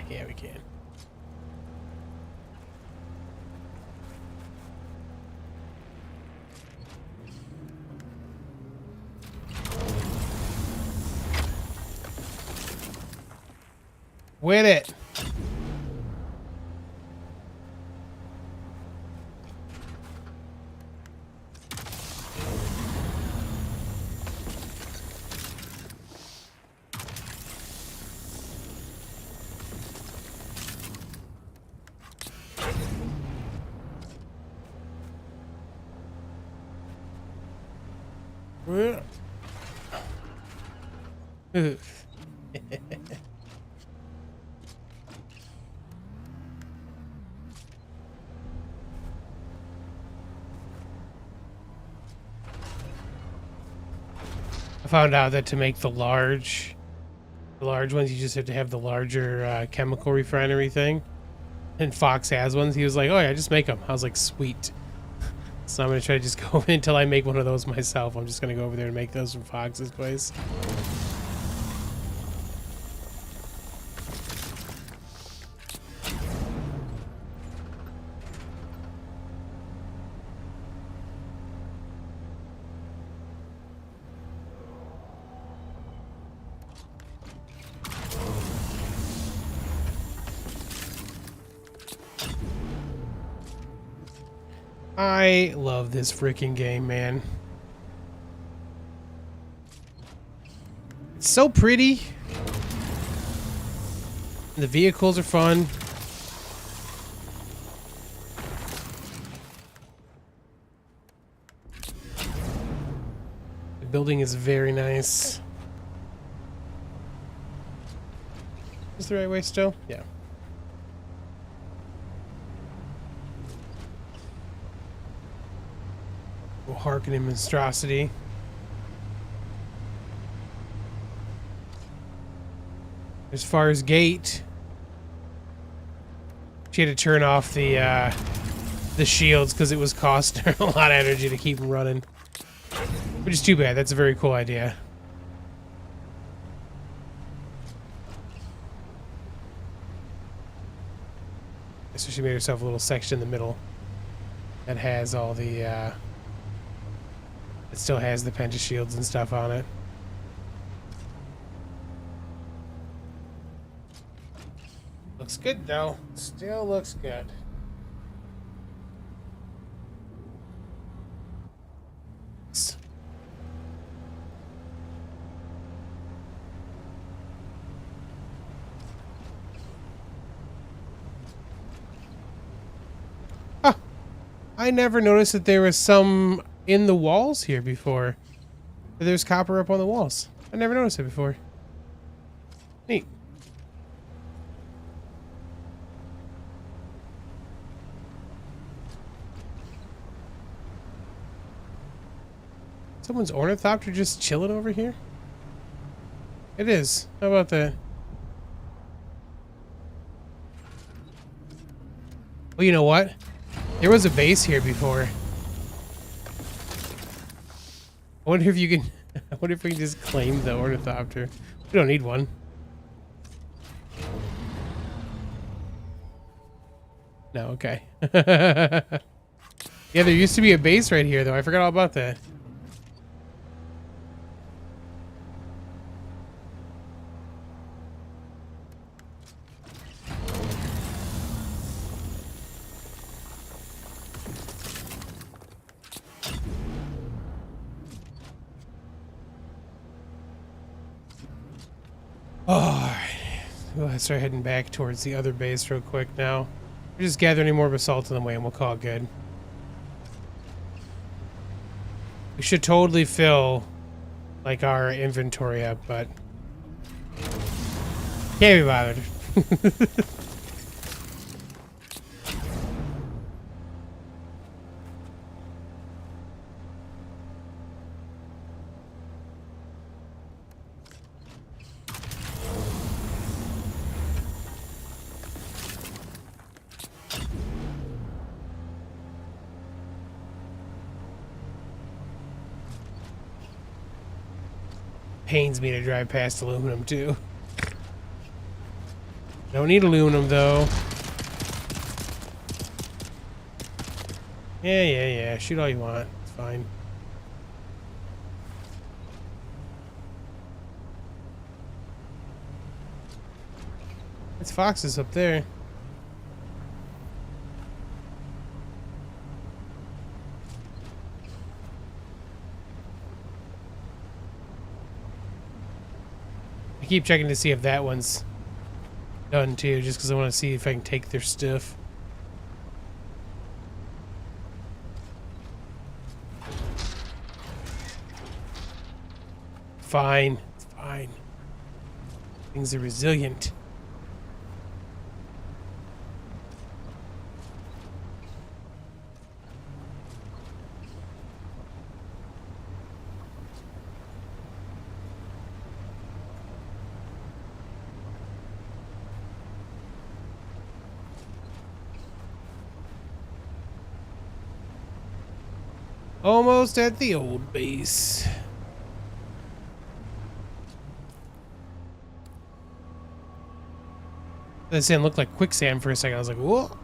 Yeah, we can. With it. I found out that to make the large ones, you just have to have the larger chemical refinery thing. And Fox has ones. He was like, "Oh yeah, just make them." I was like, "Sweet." So I'm gonna try to just go until I make one of those myself. I'm just gonna go over there and make those from Fox's place. I love this freaking game, man. It's so pretty. The vehicles are fun. The building is very nice. Is this the right way still? Yeah. We'll hearken in monstrosity. As far as gate, she had to turn off the shields because it was costing her a lot of energy to keep them running. Which is too bad. That's a very cool idea. So she made herself a little section in the middle that has all the it still has the penta shields and stuff on it. Looks good though. Still looks good. Huh. I never noticed that there was some in the walls here before. There's copper up on the walls. I never noticed it before. Neat. Someone's ornithopter just chilling over here? It is. How about that? Well, you know what? There was a base here before. I wonder if you can... I wonder if we can just claim the ornithopter. We don't need one. No, okay. Yeah, there used to be a base right here, though. I forgot all about that. Oh, let's start heading back towards the other base real quick now. We're just gathering any more basalt in the way and we'll call it good. We should totally fill, like, our inventory up, but... can't be bothered. Pains me to drive past aluminum too. Don't need aluminum though. Yeah. Shoot all you want. It's fine. It's foxes up there. Keep checking to see if that one's done too, just because I want to see if I can take their stuff. Fine. It's fine. Things are resilient. Almost at the old base. That sand looked like quicksand for a second. I was like, whoa.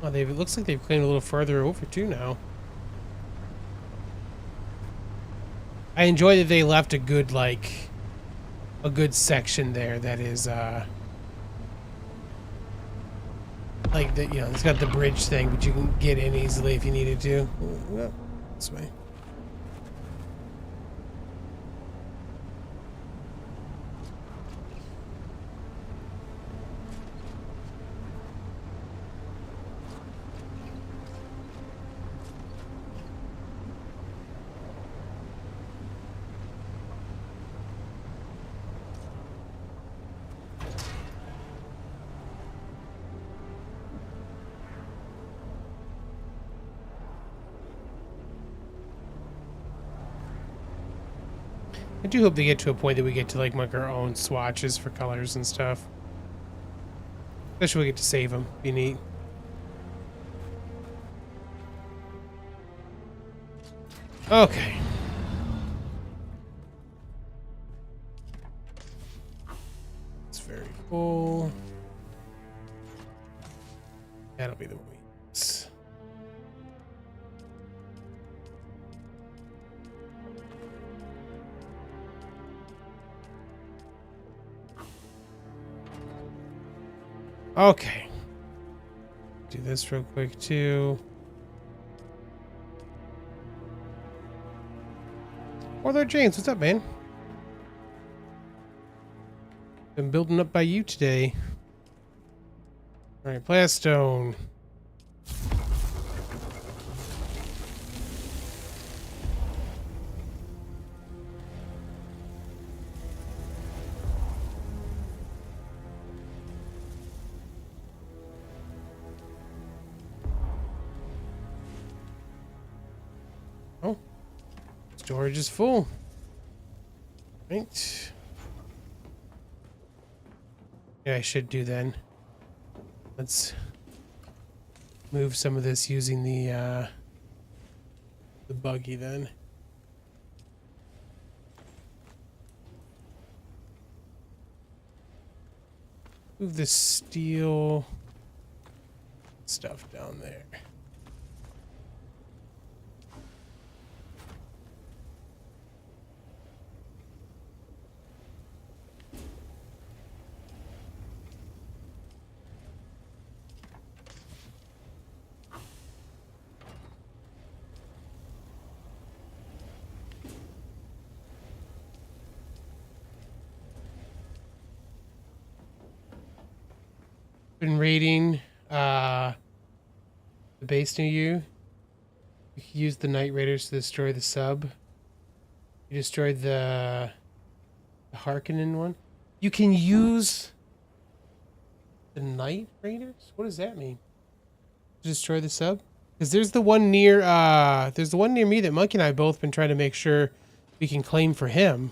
Oh, it looks like they've claimed a little further over too now. I enjoy that they left a good, like, a good section there that is, like like the, you know, it's got the bridge thing, but you can get in easily if you needed to. Well, this way. I do hope they get to a point that we get to like make our own swatches for colors and stuff. Especially when we get to save them. Be neat. Okay. It's very full. That'll be the one we use. Okay. Do this real quick too. Oh, there, James. What's up, man? Been building up by you today. All right, Blaststone. Oh, storage is full. Right. Yeah, I should do then. Let's move some of this using the buggy then. Move the steel stuff down there. Been raiding the base near you. You can use the Night Raiders to destroy the sub. You destroyed the Harkonnen one. You can use the Night Raiders? What does that mean? To destroy the sub? Because there's the one near me that Monkey and I have both been trying to make sure we can claim for him.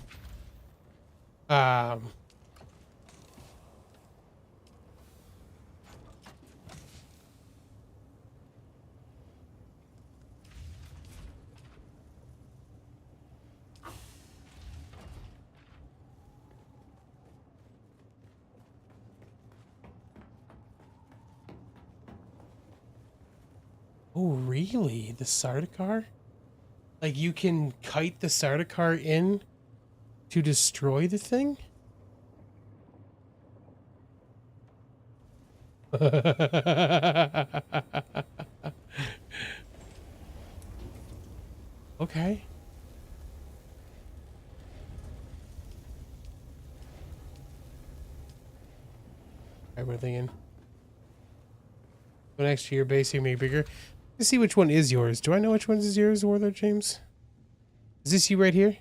Oh, really? The Sardaukar? Like, you can kite the Sardaukar in to destroy the thing? Okay. Alright, we're thinking. Go next to your base, you make bigger. Let's see which one is yours. Do I know which one is yours, Warlord James? Is this you right here?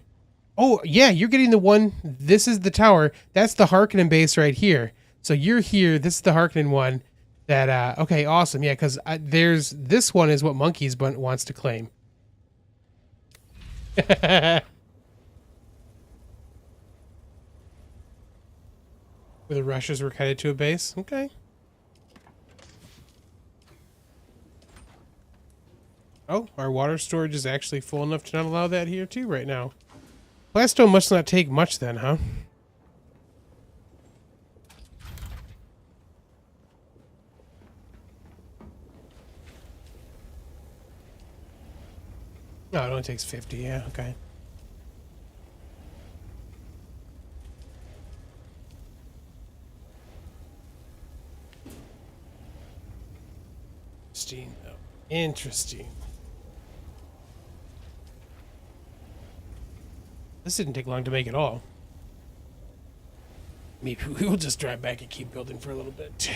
Oh, yeah, you're getting the one. This is the tower. That's the Harkonnen base right here. So you're here. This is the Harkonnen one. That, okay, awesome. Yeah, because there's, this one is what Monkeys wants to claim. Where the Russians were headed to a base. Okay. Oh, our water storage is actually full enough to not allow that here too right now. Blaststone must not take much then, huh? No, it only takes 50, yeah, okay. Interesting. Oh, interesting. This didn't take long to make at all. Maybe we will just drive back and keep building for a little bit.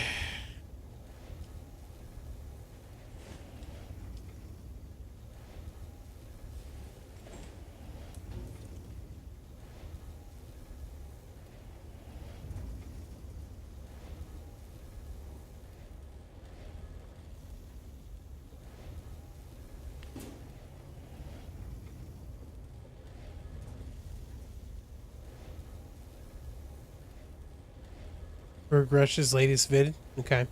Rush's latest vid. Okay.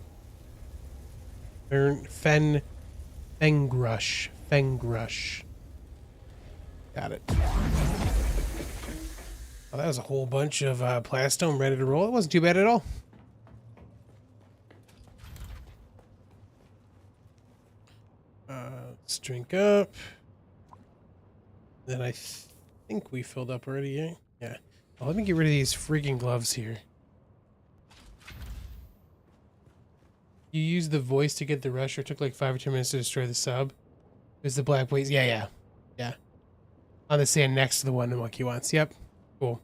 Fengrush. Fengrush. Got it. Oh, that was a whole bunch of plastone ready to roll. It wasn't too bad at all. Let's drink up. Then I think we filled up already. Eh? Yeah. Oh, let me get rid of these freaking gloves here. You used the voice to get the rush, or it took like 5 or 10 minutes to destroy the sub. There's the black waste. Yeah. On the sand next to the one the monkey wants. Yep. Cool.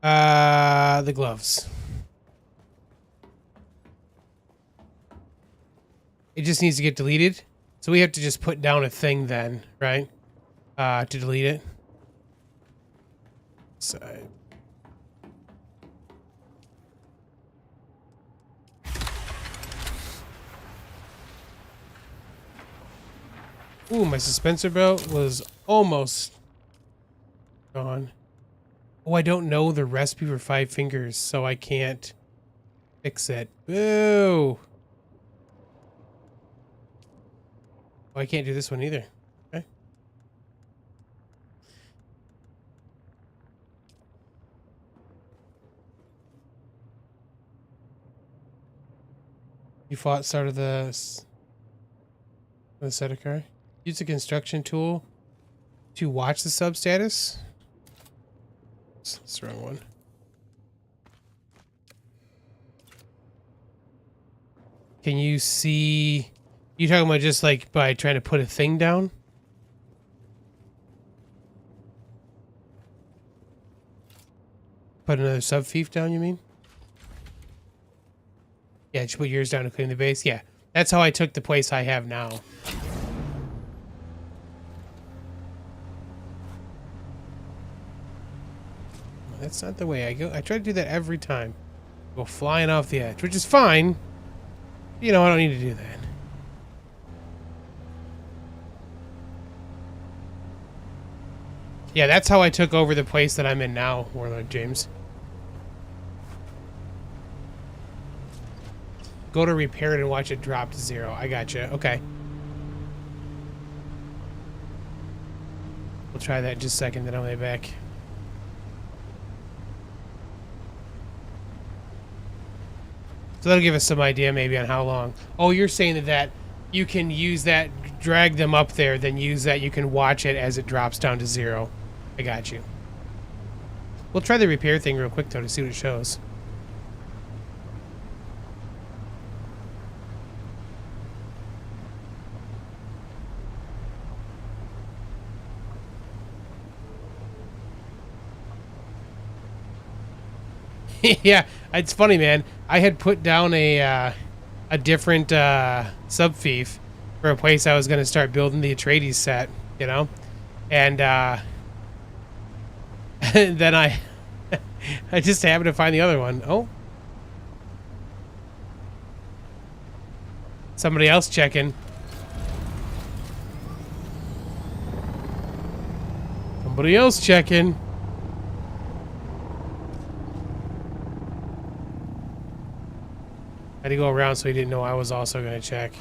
The gloves. It just needs to get deleted. So we have to just put down a thing then, right? To delete it. Side. Ooh, my suspensor belt was almost gone. Oh, I don't know the recipe for 5 fingers, so I can't fix it. Boo! Oh, I can't do this one either. Okay. You fought start of the set of car. Use a construction tool to watch the sub status. That's the wrong one. Can you see? You talking about just like by trying to put a thing down? Put another sub fief down, you mean? Yeah, just put yours down to clean the base. Yeah, that's how I took the place I have now. That's not the way I go. I try to do that every time. Go flying off the edge, which is fine. You know, I don't need to do that. Yeah, that's how I took over the place that I'm in now, Warlord James. Go to repair it and watch it drop to 0. I gotcha. Okay. We'll try that in just a second, then I'll be back. So that'll give us some idea maybe on how long. Oh, you're saying that you can use that, drag them up there, then use that. You can watch it as it drops down to 0. I got you. We'll try the repair thing real quick, though, to see what it shows. Yeah, it's funny, man. I had put down a different sub fief for a place I was going to start building the Atreides set, you know, and then I just happened to find the other one. Oh, somebody else checking. Somebody else checking. I had to go around so he didn't know I was also going to check.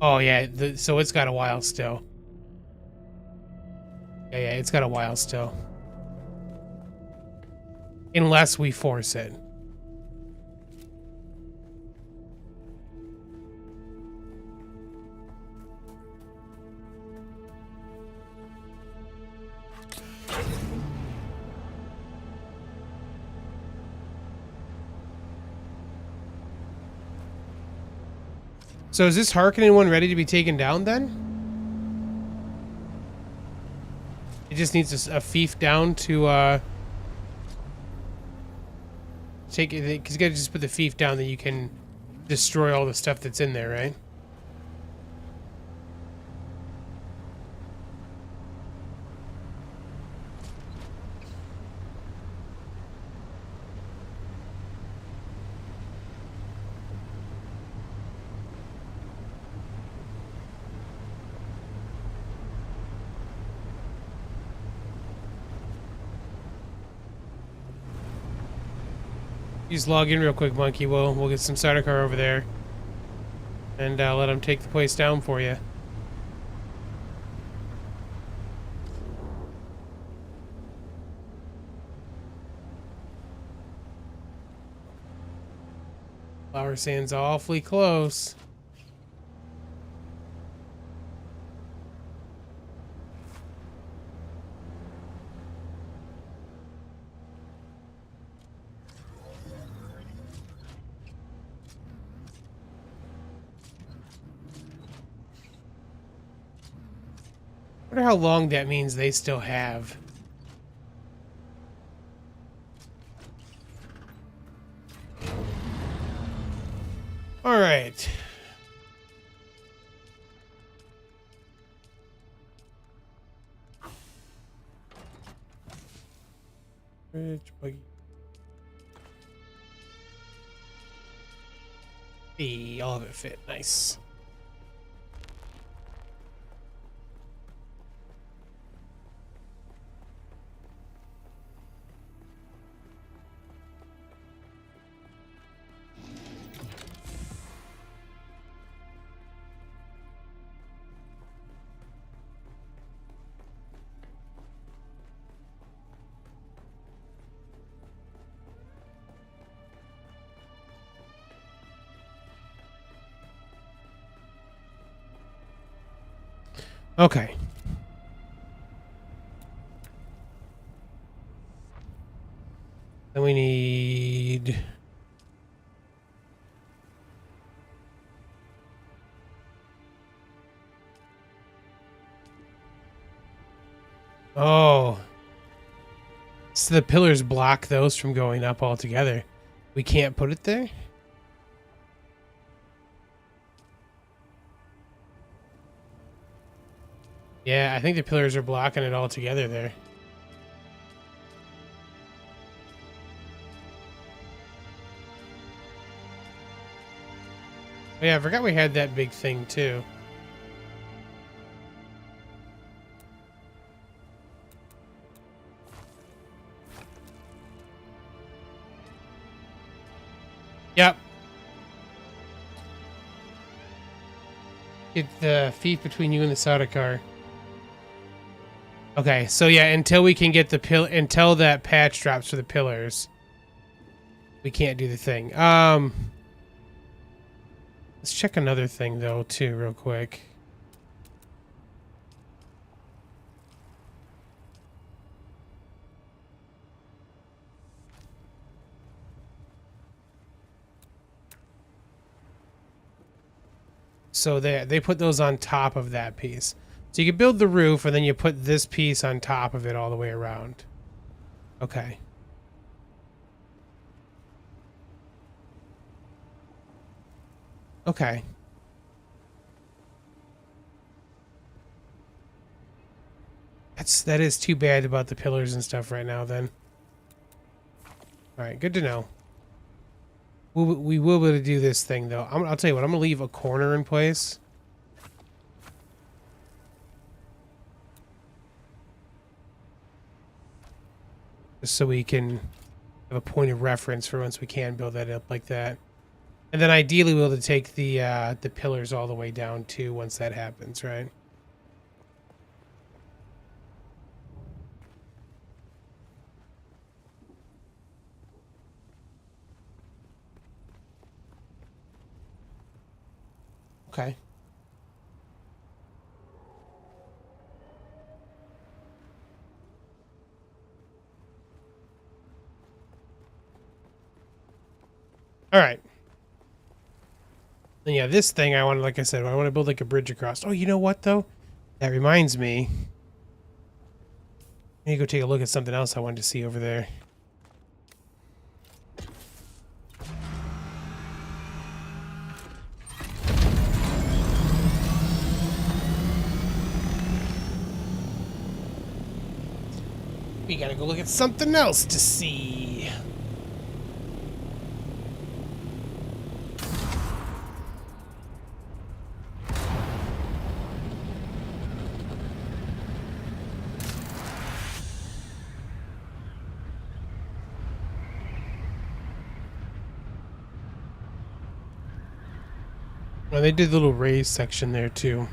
Oh, yeah, so it's got a while still. Yeah, it's got a while still. Unless we force it. So is this Harkonnen one ready to be taken down then? It just needs a fief down to take it, because you gotta just put the fief down, then you can destroy all the stuff that's in there, right? You just log in real quick, Monkey. We'll get some Sardaukar over there, and let him take the place down for you. Flower Sand's awfully close. I wonder how long that means they still have. All right. Bridge, buggy. Hey, all of it fit. Nice. Okay. Then we need... Oh. So the pillars block those from going up altogether. We can't put it there? Yeah, I think the pillars are blocking it all together there. Oh yeah, I forgot we had that big thing too. Yep. Get the feet between you and the Sardaukar. Okay, so yeah, until we can get the until that patch drops for the pillars, we can't do the thing. Let's check another thing though too, real quick. So they put those on top of that piece. So you can build the roof, and then you put this piece on top of it all the way around. Okay. Okay. That is too bad about the pillars and stuff right now then. Alright, good to know. We will be able to do this thing though. I'll tell you what, I'm gonna leave a corner in place. Just so we can have a point of reference for once we can build that up like that. And then ideally we'll be able to take the pillars all the way down too once that happens, right? Okay. All right. And yeah, this thing I want, like I said, I want to build like a bridge across. Oh, you know what though? That reminds me. I need to go take a look at something else I wanted to see over there. We gotta go look at something else to see. Oh, they did the little raised section there too.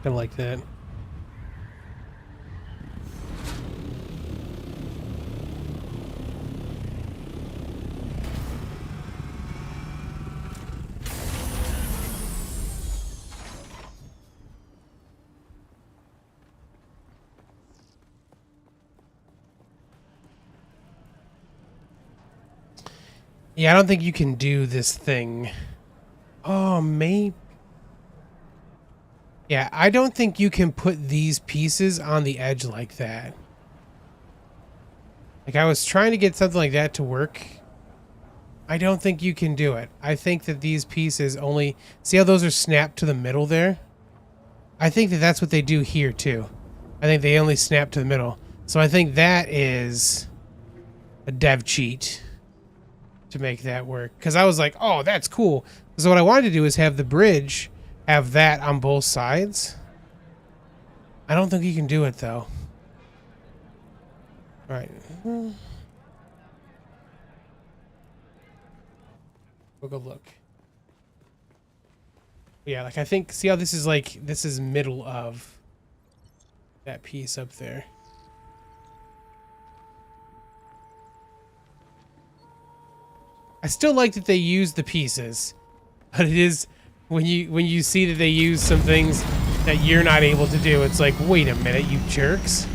I like that. Yeah, I don't think you can do this thing. Oh, maybe. Yeah, I don't think you can put these pieces on the edge like that. Like, I was trying to get something like that to work. I don't think you can do it. I think that these pieces only... See how those are snapped to the middle there? I think that that's what they do here, too. I think they only snap to the middle. So I think that is a dev cheat to make that work. Because I was like, oh, that's cool. So what I wanted to do is have the bridge have that on both sides. I don't think you can do it, though. All right. We'll go look. Yeah, like I think, see how this is like, this is middle of that piece up there. I still like that they use the pieces, but it is when you see that they use some things that you're not able to do, it's like, wait a minute, you jerks.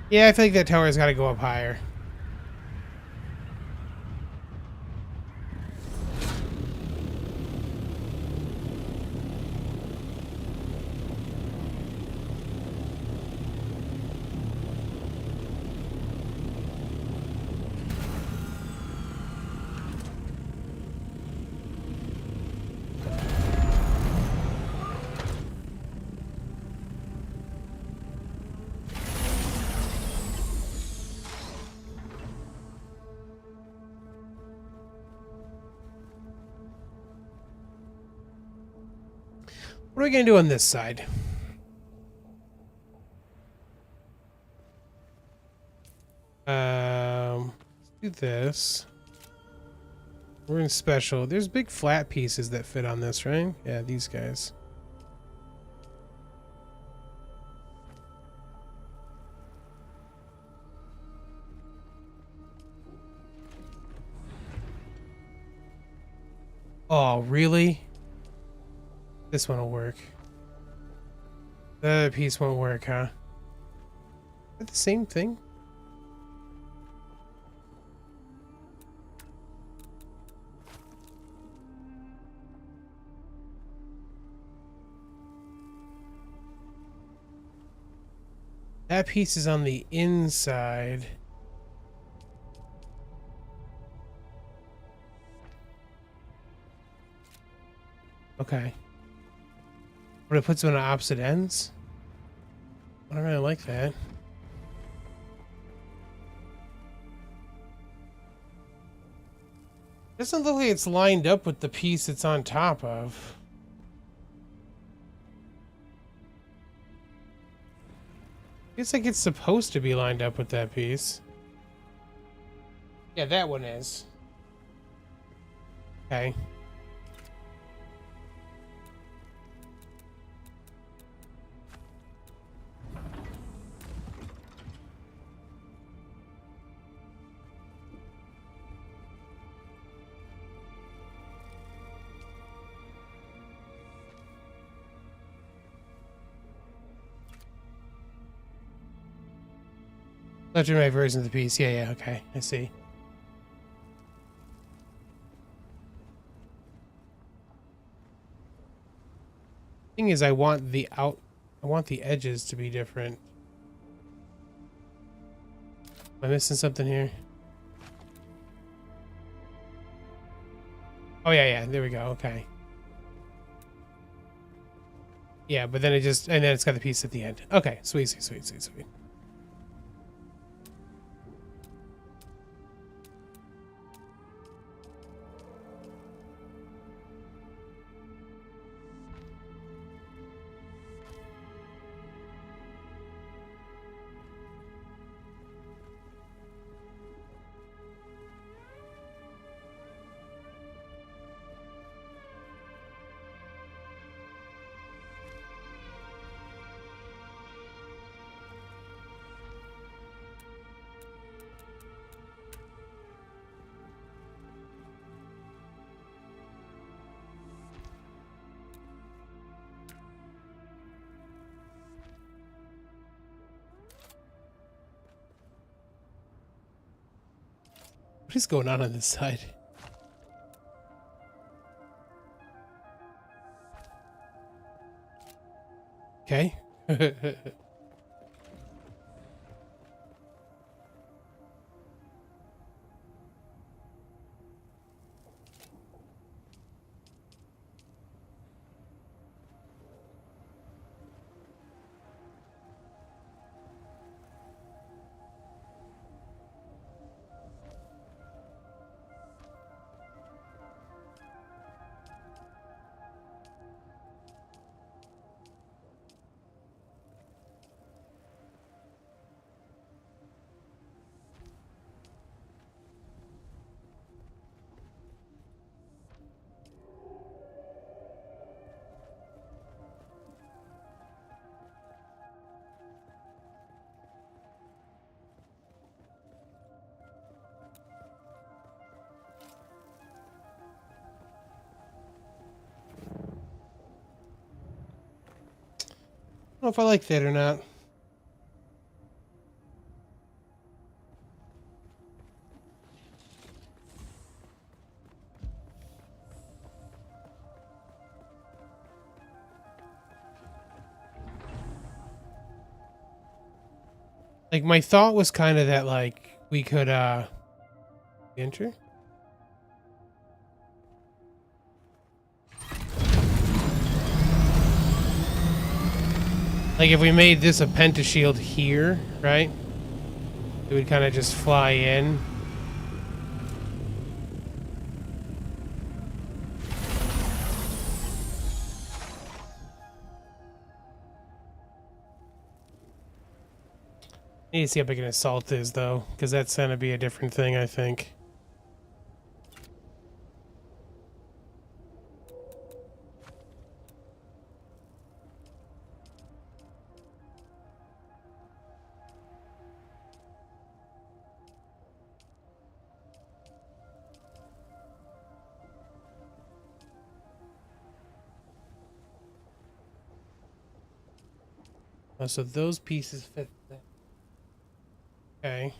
Yeah, I feel like that tower's got to go up higher. What are we going to do on this side? Let's do this. We're in special. There's big flat pieces that fit on this, right? Yeah, these guys. Oh, really? This one will work. The other piece won't work, huh? Is that the same thing? That piece is on the inside. Okay. But it puts them on opposite ends? I don't really like that. Doesn't look like it's lined up with the piece it's on top of. It's like it's supposed to be lined up with that piece. Yeah, that one is. Okay. Legendary version of the piece. Yeah, yeah, okay. I see. Thing is, I want the edges to be different. Am I missing something here? Oh yeah, yeah, there we go, okay. Yeah, but then and then it's got the piece at the end. Okay, sweet, sweet, sweet, sweet, sweet. What is going on this side? Okay. I don't know if I like that or not. Like, my thought was kind of that, like, we could, enter? Like, if we made this a pentashield here, right? It would kind of just fly in. I need to see how big an assault is, though, because that's going to be a different thing, I think. Oh, so those pieces fit there. Okay.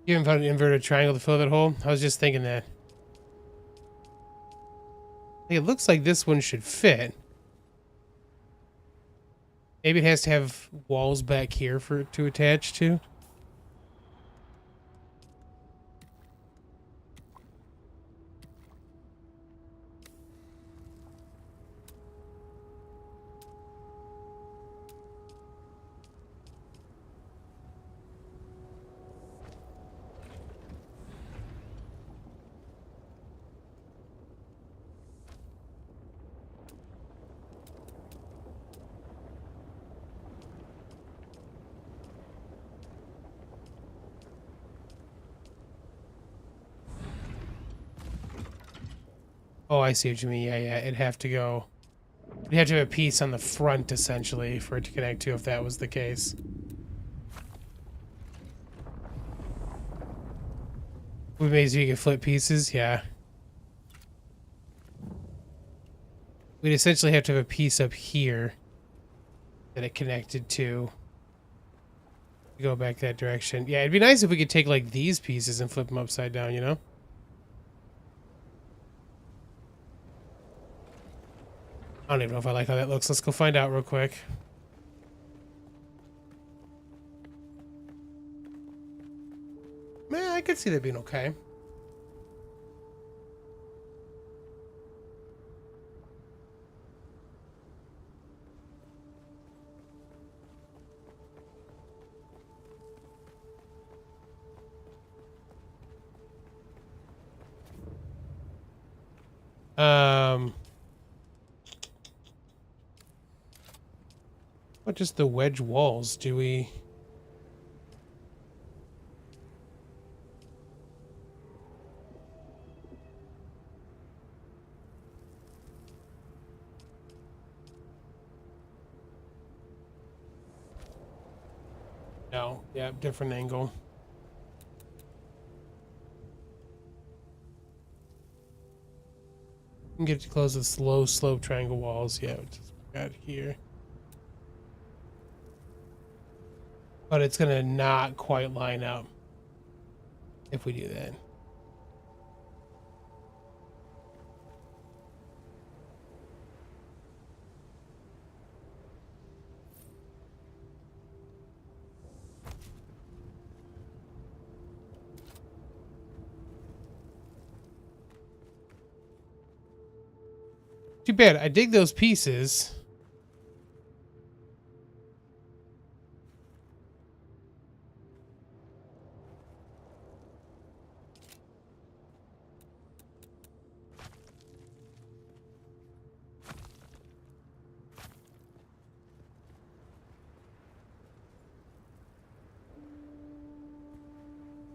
You haven't found an inverted triangle to fill that hole? I was just thinking that. It looks like this one should fit. Maybe it has to have walls back here for it to attach to. Oh, I see what you mean. Yeah, yeah. It'd have to go. You'd have to have a piece on the front, essentially, for it to connect to if that was the case. We made so you can flip pieces? Yeah. We'd essentially have to have a piece up here that it connected to go back that direction. Yeah, it'd be nice if we could take, like, these pieces and flip them upside down, you know? I don't even know if I like how that looks. Let's go find out real quick. Man, I could see that being okay. What just the wedge walls? Do we... No. Yeah, different angle. You can get it to close with slow slope triangle walls. Yeah, which is what we got here. But it's gonna not quite line up if we do that. Too bad. I dig those pieces.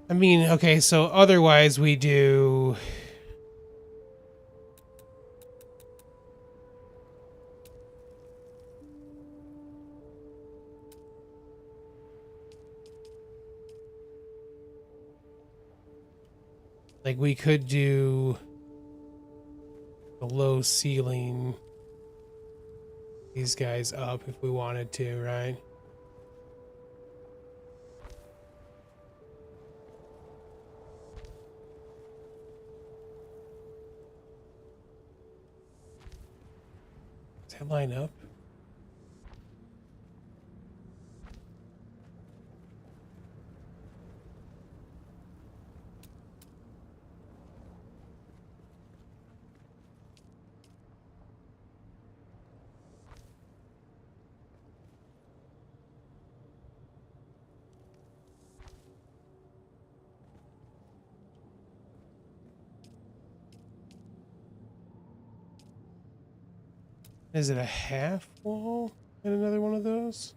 I mean, okay, so otherwise we do... Like, we could do the low ceiling, these guys up if we wanted to, right? Does that line up? Is it a half wall and another one of those?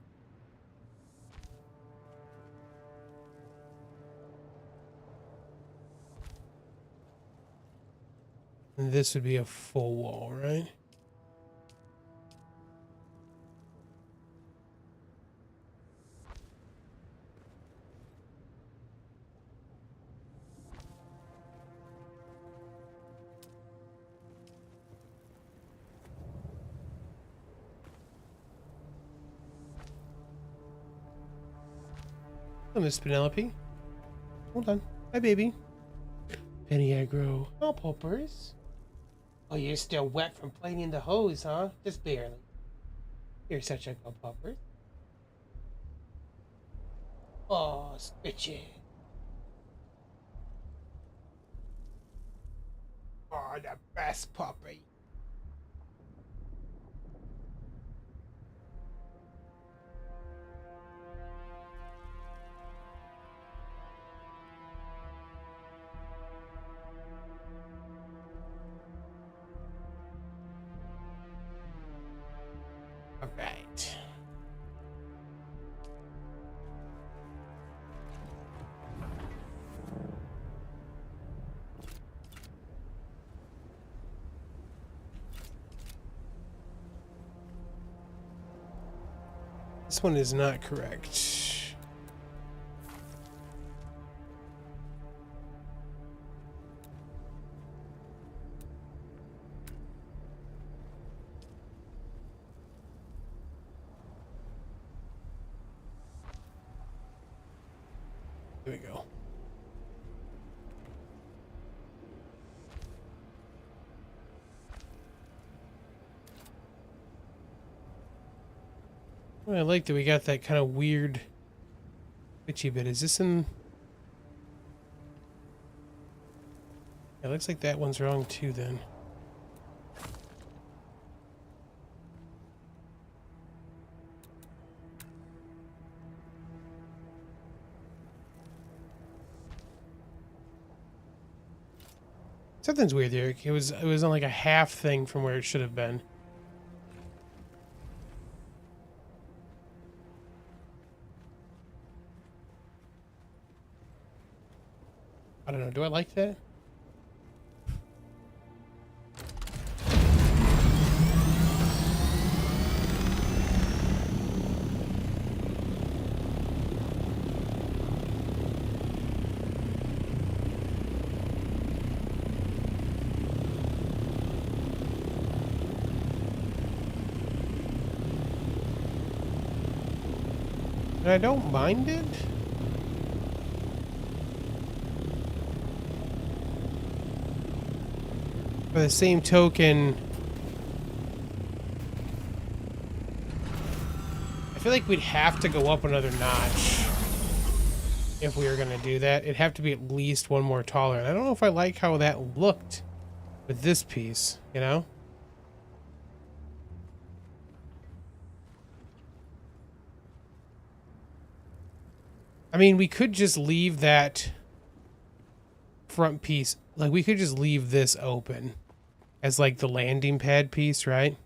And this would be a full wall, right? Oh, Miss Penelope. Hold on. Hi, baby. Penny aggro. Oh, poppers. Oh, you're still wet from playing in the hose, huh? Just barely. You're such a good pupper. Oh, Spitchy. Oh, the best puppy. All right. This one is not correct. Here we go. Well, I like that we got that kind of weird twitchy bit. Is this in... It looks like that one's wrong too then. Something's weird there. It was on like a half thing from where it should have been. I don't know. Do I like that? And I don't mind it. By the same token, I feel like we'd have to go up another notch if we were going to do that. It'd have to be at least one more taller. And I don't know if I like how that looked with this piece, you know? I mean, we could just leave that front piece, like we could just leave this open as like the landing pad piece, right?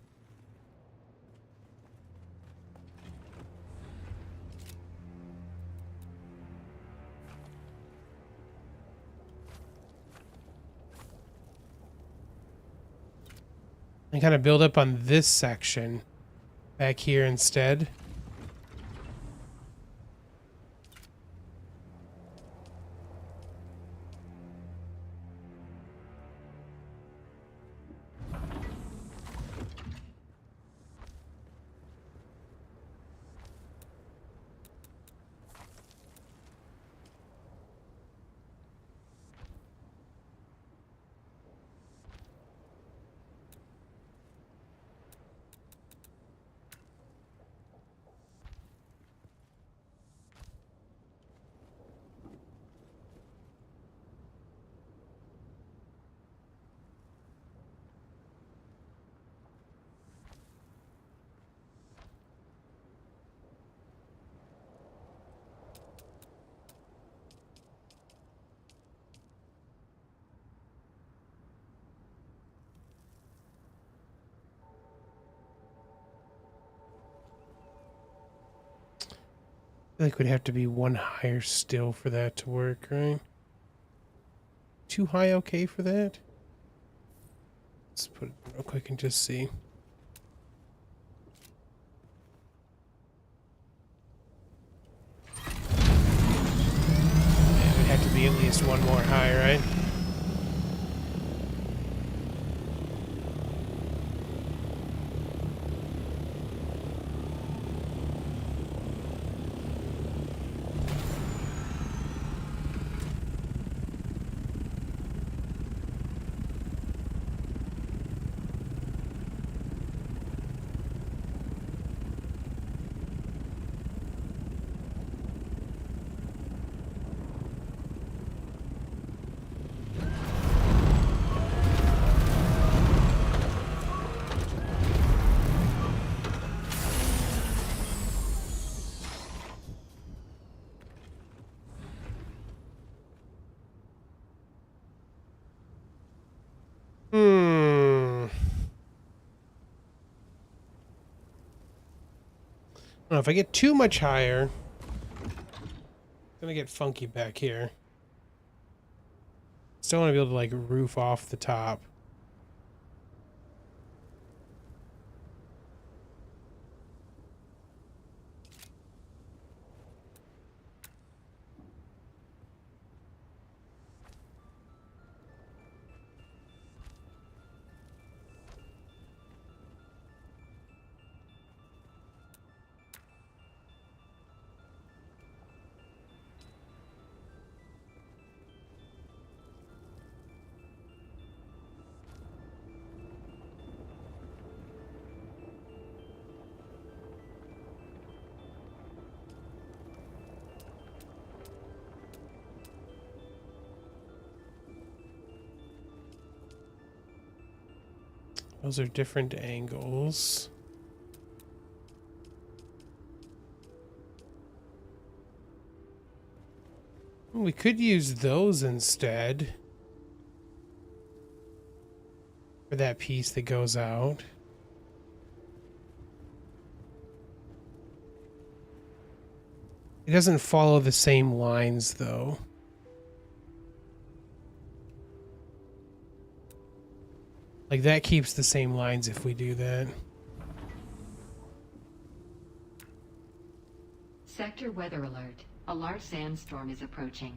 And kind of build up on this section back here instead. I feel like we'd have to be one higher still for that to work, right? Too high okay for that? Let's put it real quick and just see. Yeah, it'd have to be at least one more high, right? Well, if I get too much higher, it's gonna get funky back here. Still want to be able to like roof off the top. Those are different angles. We could use those instead. For that piece that goes out. It doesn't follow the same lines though. Like that keeps the same lines if we do that. Sector weather alert. A large sandstorm is approaching.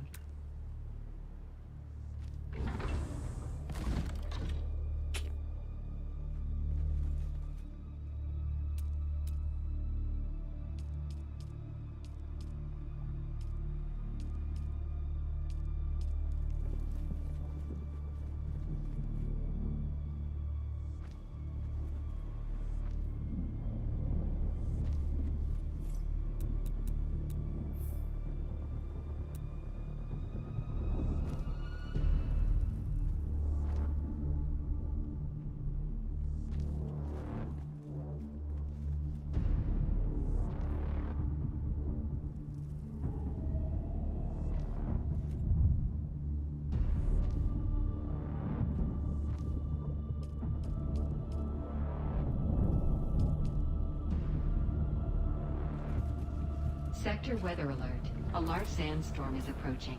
Sector weather alert. A large sandstorm is approaching.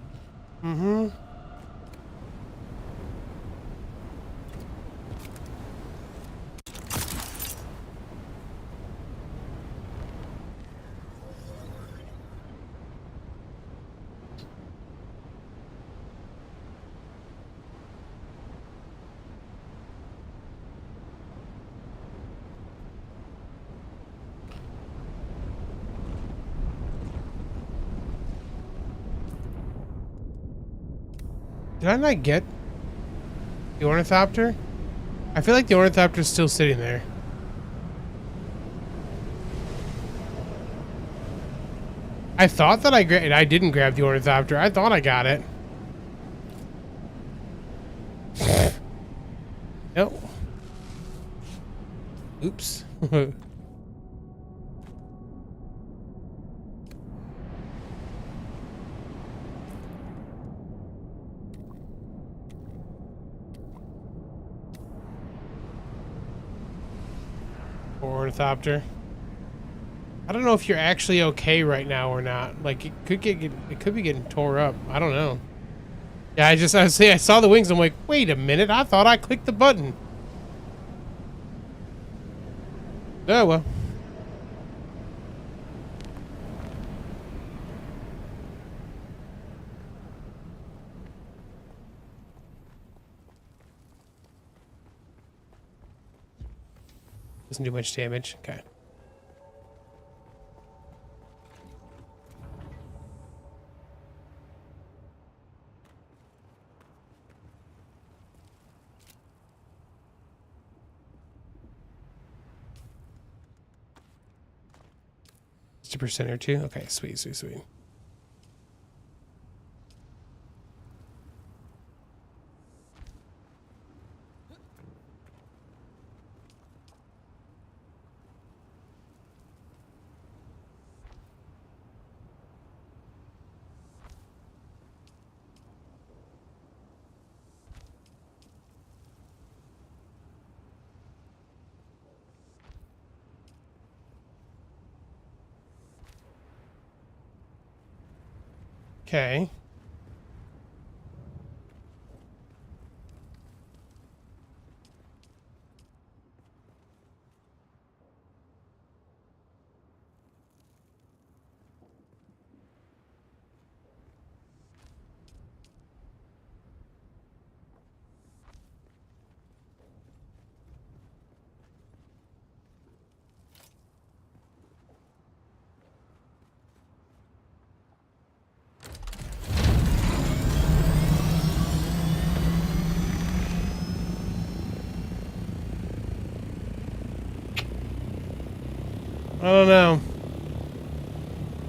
Mm-hmm. Did I not get the ornithopter? I feel like the ornithopter is still sitting there. I thought that I didn't grab the ornithopter. I thought I got it. Nope. Oops. Ornithopter. I don't know if you're actually okay right now or not. Like it could be getting tore up. I don't know. Yeah, I saw the wings. I'm like, wait a minute. I thought I clicked the button. Oh well. Doesn't do much damage. Okay. Just a percent or two. Okay, sweet, sweet, sweet. Okay. I don't know.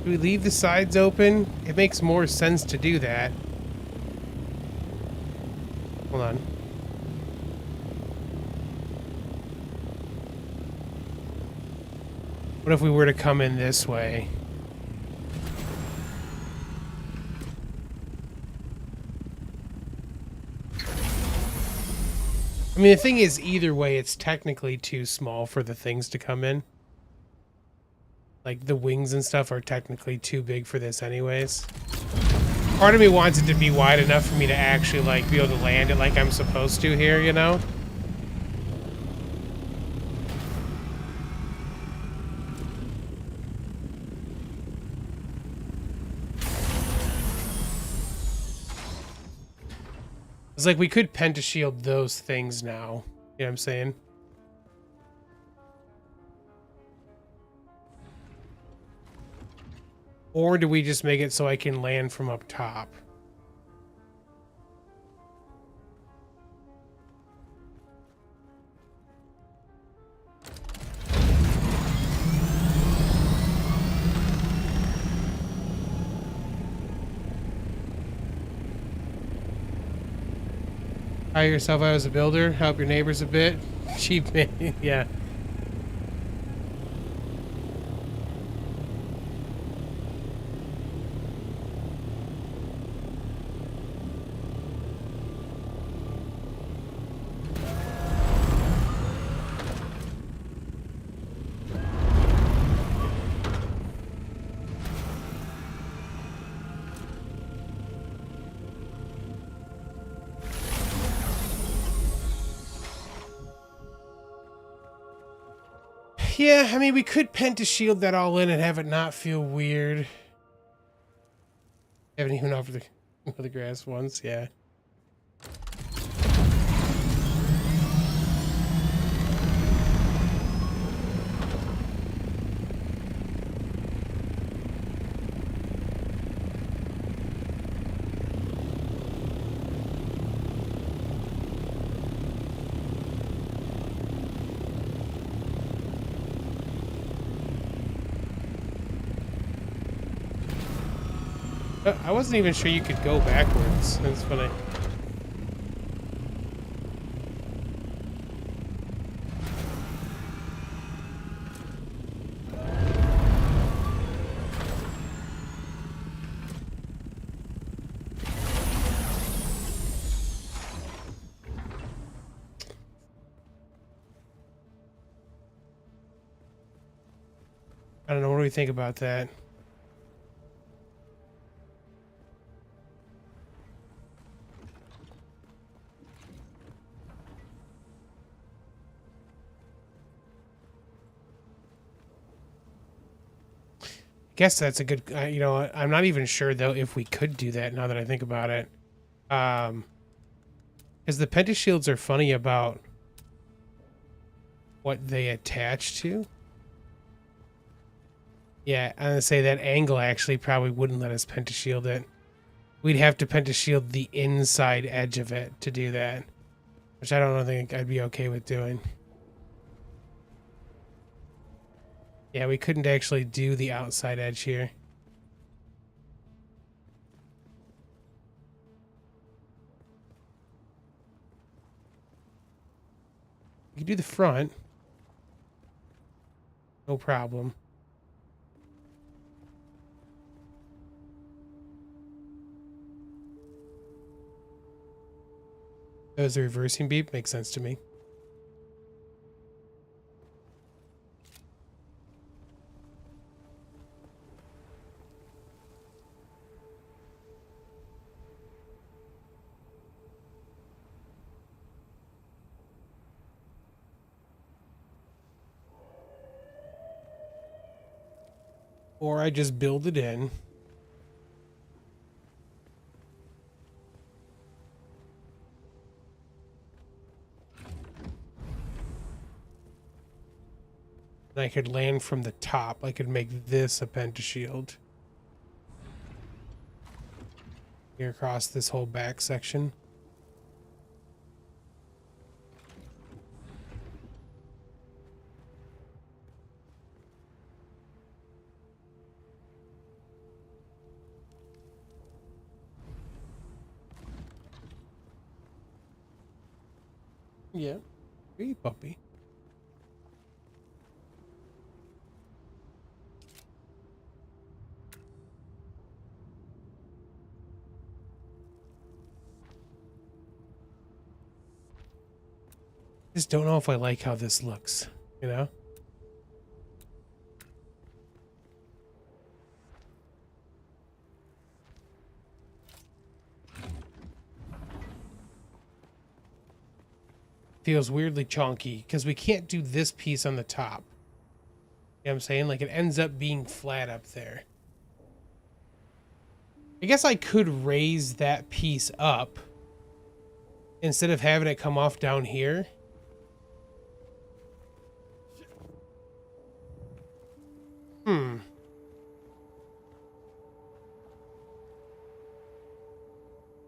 Do we leave the sides open? It makes more sense to do that. Hold on. What if we were to come in this way? I mean, the thing is, either way, it's technically too small for the things to come in. Like, the wings and stuff are technically too big for this anyways. Part of me wants it to be wide enough for me to actually, like, be able to land it like I'm supposed to here, you know? It's like we could pentashield those things now. You know what I'm saying? Or do we just make it so I can land from up top? Hire yourself out as a builder, help your neighbors a bit. Cheap man, yeah. Yeah, I mean, we could pentashield that all in and have it not feel weird. Haven't even offered the grass once, yeah. I wasn't even sure you could go backwards. That's funny. I don't know, what do we think about that? Guess that's a good, you know, I'm not even sure though if we could do that now that I think about it. Because the pentashields are funny about what they attach to. Yeah, I'm gonna say that angle actually probably wouldn't let us pentashield it. We'd have to pentashield the inside edge of it to do that, which I don't think I'd be okay with doing. Yeah, we couldn't actually do the outside edge here. We could do the front. No problem. That was a reversing beep. Makes sense to me. Or I just build it in. And I could land from the top. I could make this a pentashield. Here across this whole back section. Yeah. Hey, puppy. Just don't know if I like how this looks, you know? Feels weirdly chonky because we can't do this piece on the top. You know what I'm saying? Like it ends up being flat up there. I guess I could raise that piece up instead of having it come off down here.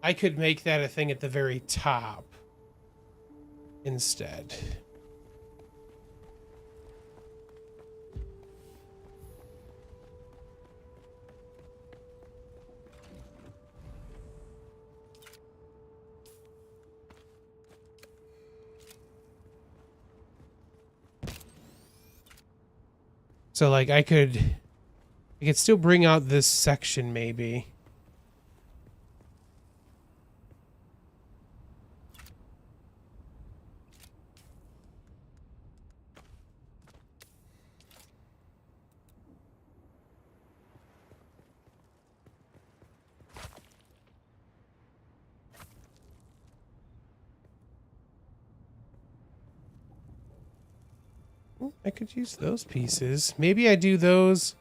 I could make that a thing at the very top instead. So like I could still bring out this section maybe. I could use those pieces. Maybe I do those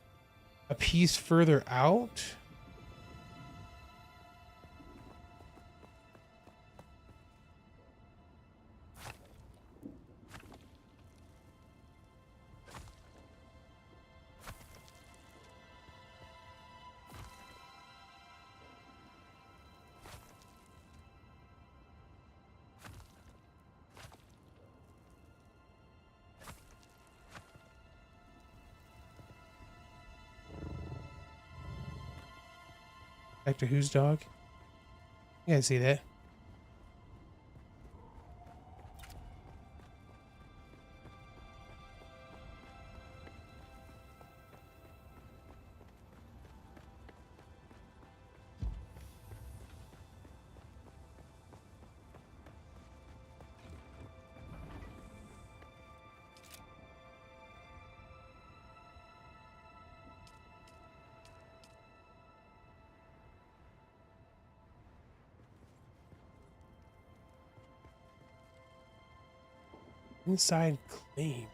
a piece further out. Back to whose dog? You guys see that? Inside claim.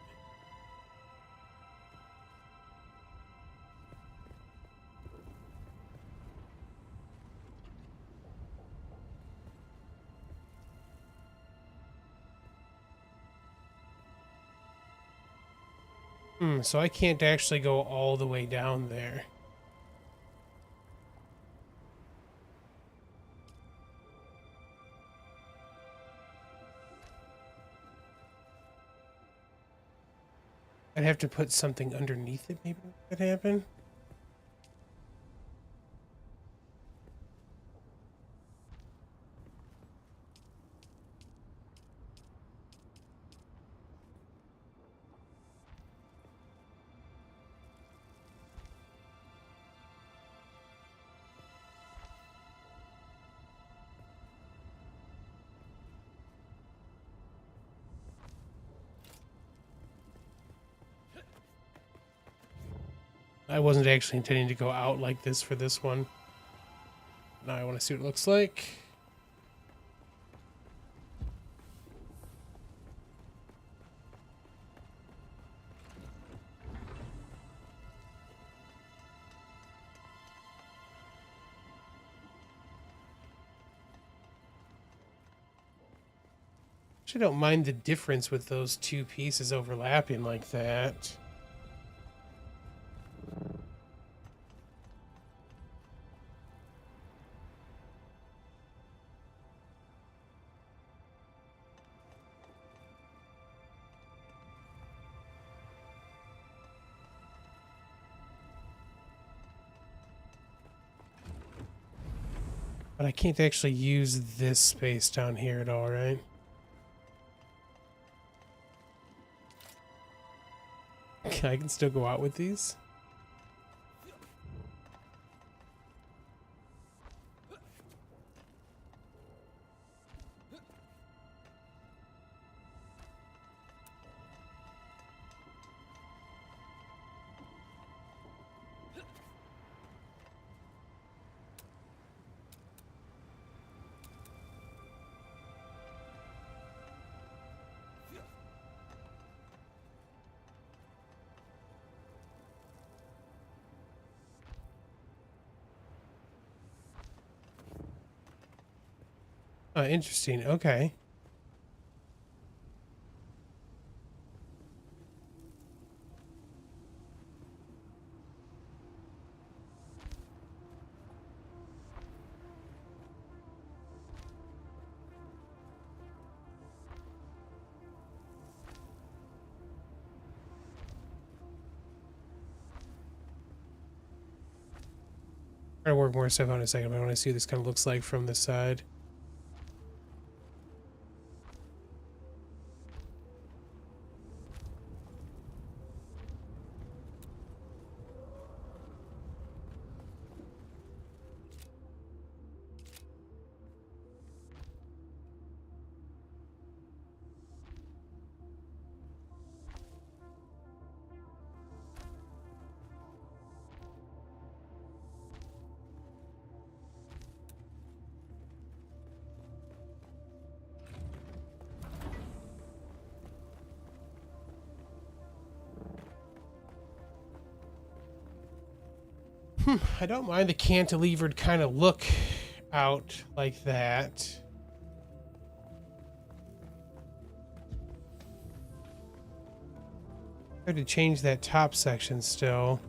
So I can't actually go all the way down there. I'd have to put something underneath it, maybe that could happen. I wasn't actually intending to go out like this for this one. Now I want to see what it looks like. Actually, don't mind the difference with those two pieces overlapping like that. But I can't actually use this space down here at all, right? Okay, I can still go out with these. Oh, interesting. Okay. Try to work more stuff out in a second, but I want to see what this kind of looks like from the side. I don't mind the cantilevered kind of look out like that. I had to change that top section still.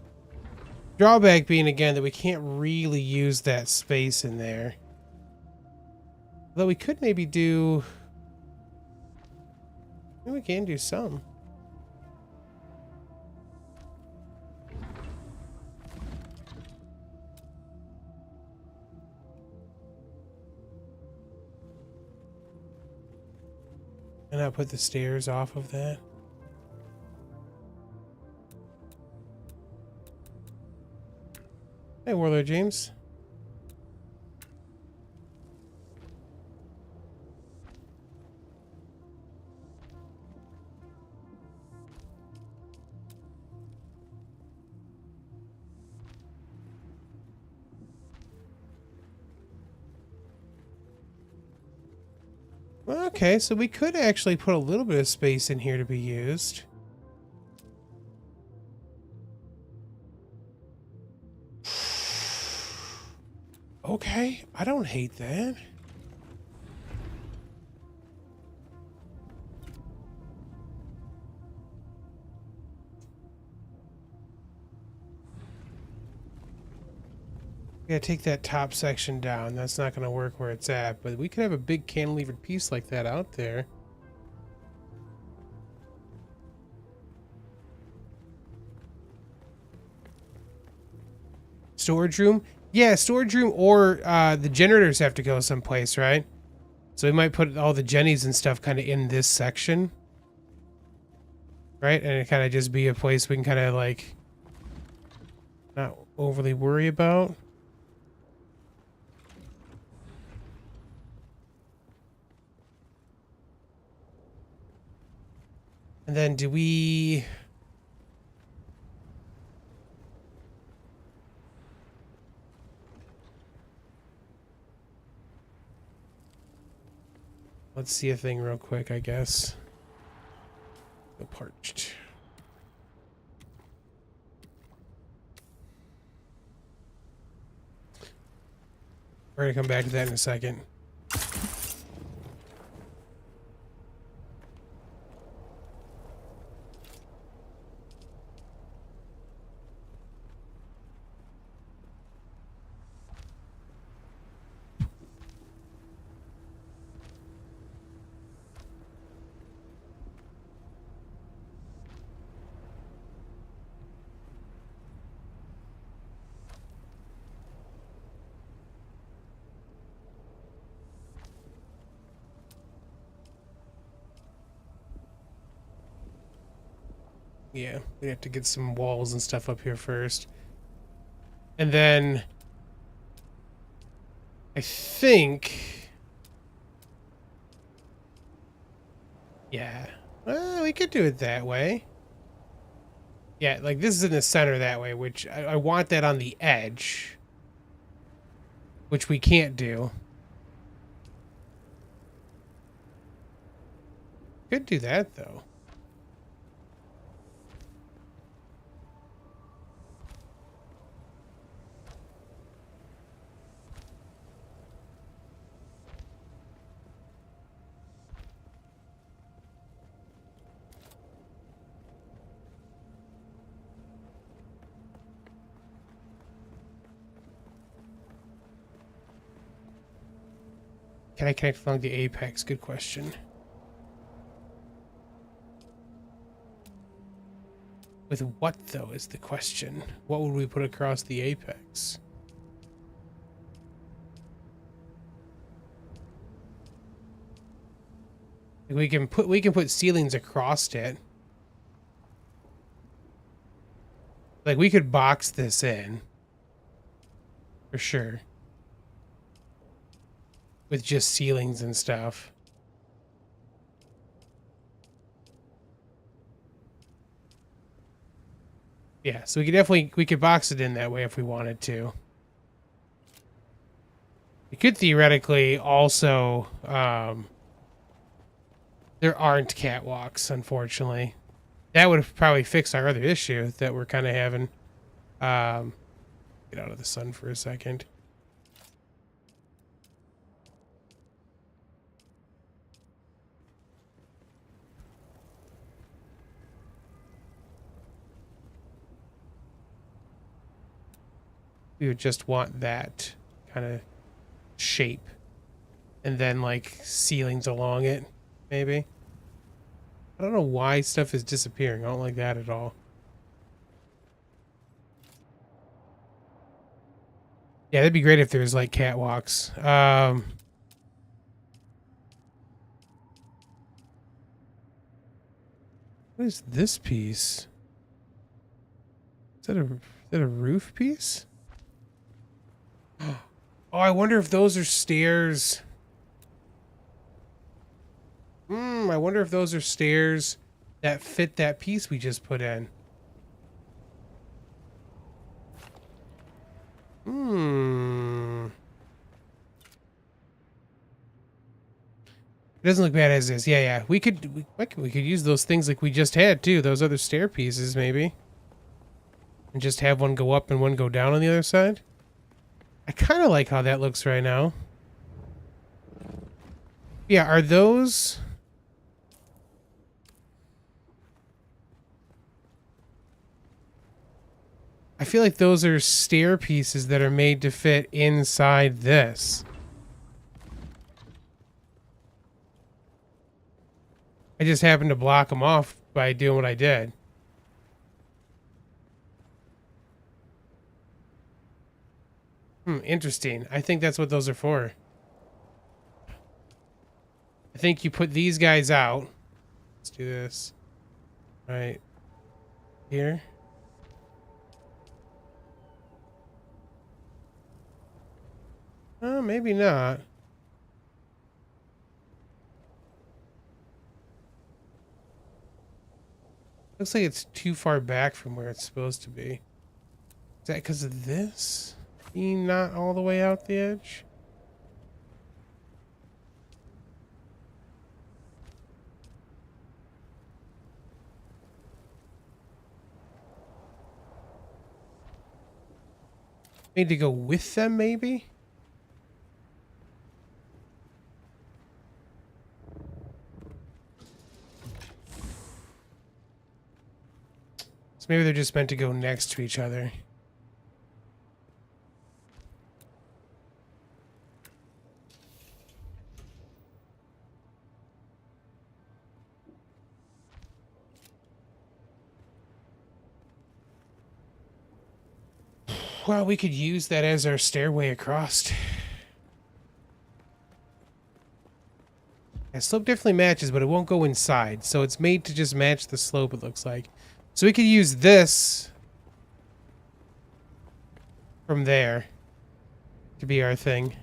Drawback being again that we can't really use that space in there. Although we could maybe do... Maybe we can do some. And I'll put the stairs off of that. Hey, Warlord James. Okay, so we could actually put a little bit of space in here to be used. Okay, I don't hate that. Gotta take that top section down. That's not gonna work where it's at, but we could have a big cantilevered piece like that out there. Storage room? Yeah, storage room, or the generators have to go someplace, right? So we might put all the jennies and stuff kind of in this section. Right? And it kind of just be a place we can kind of like not overly worry about. And then do we... Let's see a thing real quick, I guess. The parched. We're gonna come back to that in a second. Yeah, we have to get some walls and stuff up here first. And then I think, yeah, well, we could do it that way. Yeah, like this is in the center that way, which I want that on the edge, which we can't do. Could do that though. Can I connect along the apex? Good question. With what, though, is the question. What would we put across the apex? We can put ceilings across it. Like, we could box this in. For sure. With just ceilings and stuff. Yeah, so we could box it in that way if we wanted to. We could theoretically also, there aren't catwalks, unfortunately. That would probably fix our other issue that we're kind of having. Get out of the sun for a second. We would just want that kind of shape. And then, like, ceilings along it, maybe. I don't know why stuff is disappearing. I don't like that at all. Yeah, that'd be great if there's, like, catwalks. What is this piece? Is that a roof piece? Oh, I wonder if those are stairs. I wonder if those are stairs that fit that piece we just put in. It doesn't look bad as is. Yeah. We could use those things like we just had too. Those other stair pieces maybe. And just have one go up and one go down on the other side. I kind of like how that looks right now. Yeah, are those... I feel like those are stair pieces that are made to fit inside this. I just happened to block them off by doing what I did. Interesting. I think that's what those are for. I think you put these guys out. Let's do this. Right here. Maybe not. Looks like it's too far back from where it's supposed to be. Is that because of this being not all the way out the edge? Need to go with them, maybe? So maybe they're just meant to go next to each other. Well, we could use that as our stairway across. Yeah, slope definitely matches, but it won't go inside. So it's made to just match the slope, it looks like. So we could use this from there to be our thing.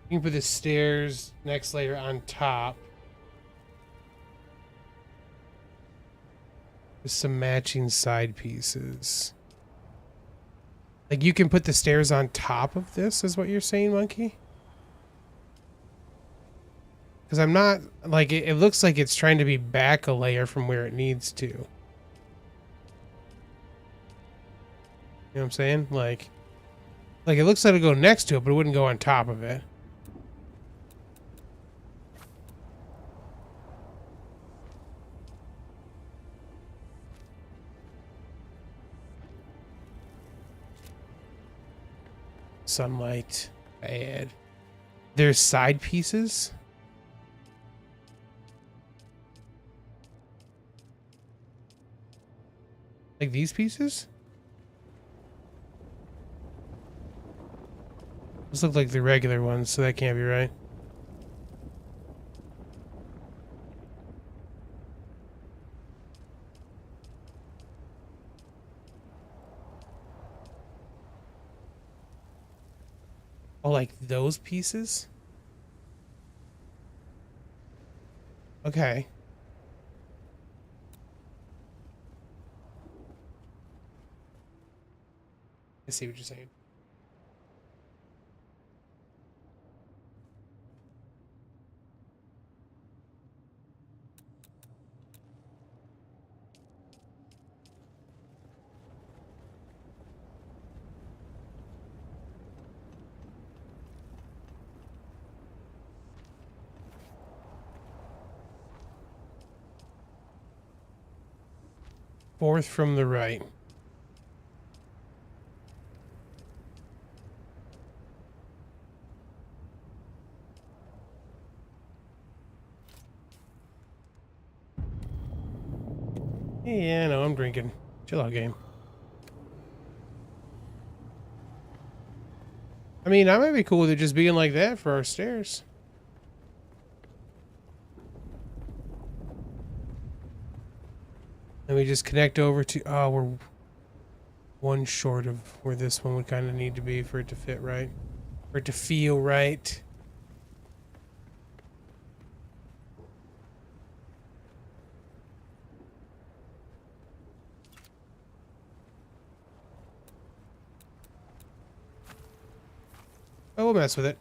You can put the stairs next layer on top. With some matching side pieces. Like you can put the stairs on top of this, is what you're saying, Monkey? Because I'm not, like, it looks like it's trying to be back a layer from where it needs to. You know what I'm saying? Like it looks like it'll go next to it, but it wouldn't go on top of it. Sunlight. Bad. There's side pieces. Like these pieces? Those look like the regular ones, so that can't be right. Oh, like those pieces? Okay. I see what you're saying. Fourth from the right. Yeah, no, I'm drinking. Chill out, game. I mean, I might be cool with it just being like that for our stairs. And we just connect over to... Oh, we're one short of where this one would kind of need to be for it to fit right. For it to feel right. Oh, we'll mess with it.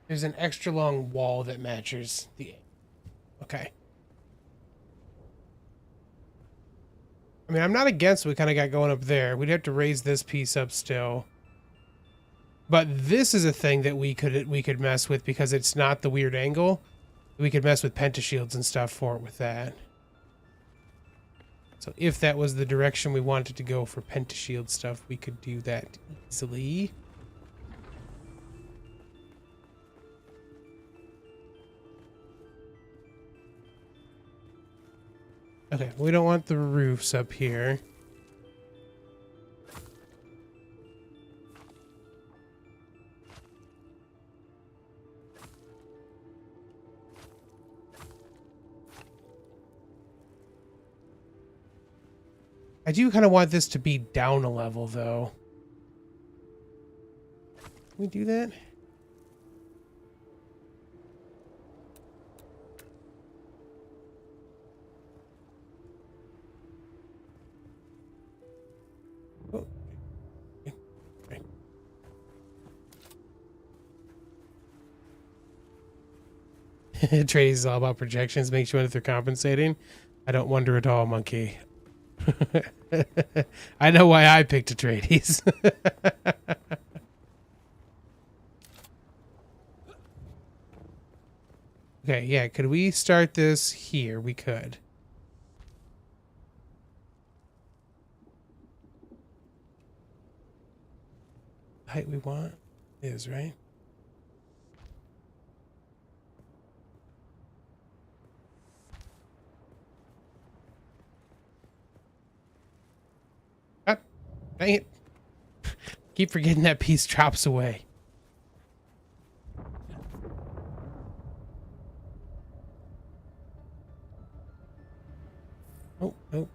There's an extra long wall that matches the... Okay. I mean, I'm not against what we kind of got going up there. We'd have to raise this piece up still. But this is a thing that we could mess with because it's not the weird angle. We could mess with pentashields and stuff for it with that. So if that was the direction we wanted to go for pentashield stuff, we could do that easily. Okay, we don't want the roofs up here. I do kind of want this to be down a level, though. Can we do that? Oh. Okay. Trading is all about projections. Makes you wonder if they're compensating. I don't wonder at all, monkey. I know why I picked Atreides. Okay, yeah, could we start this here? We could. The height we want is, right? Ah, dang it. Keep forgetting that piece drops away. Oh, oh.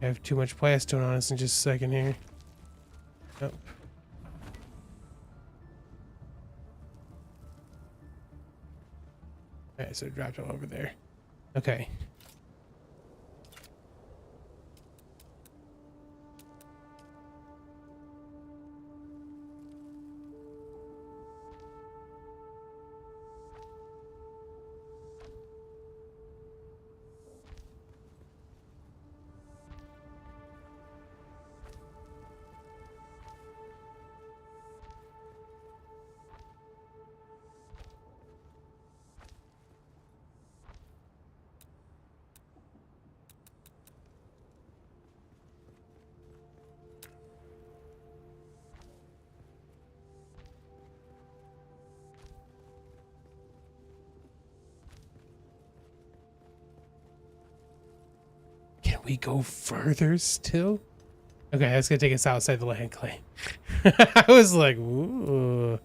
I have too much plastone on us in just a second here. Nope. Alright, so it dropped all over there. Okay. Can we go further still? Okay, that's gonna take us outside the land claim. I was like, ooh.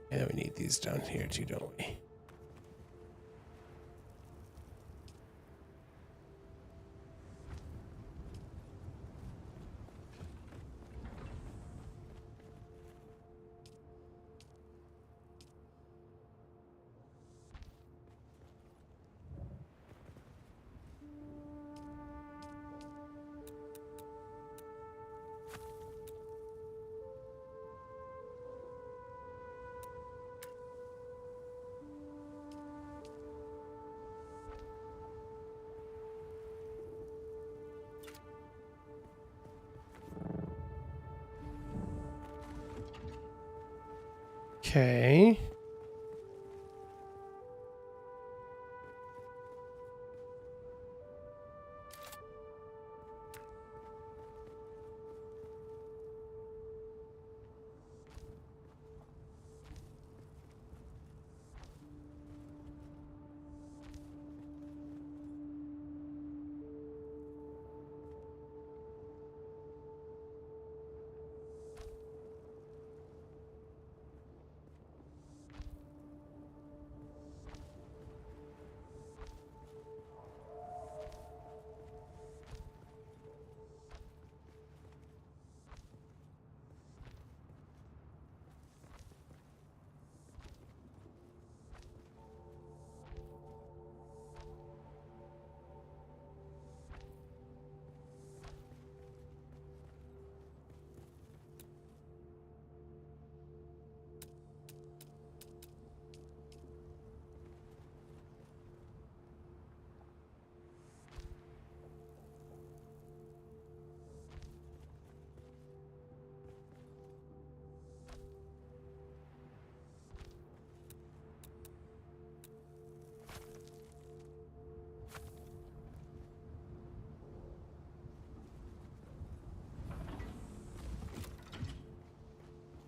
Yeah, we need these down here too, don't we? Okay.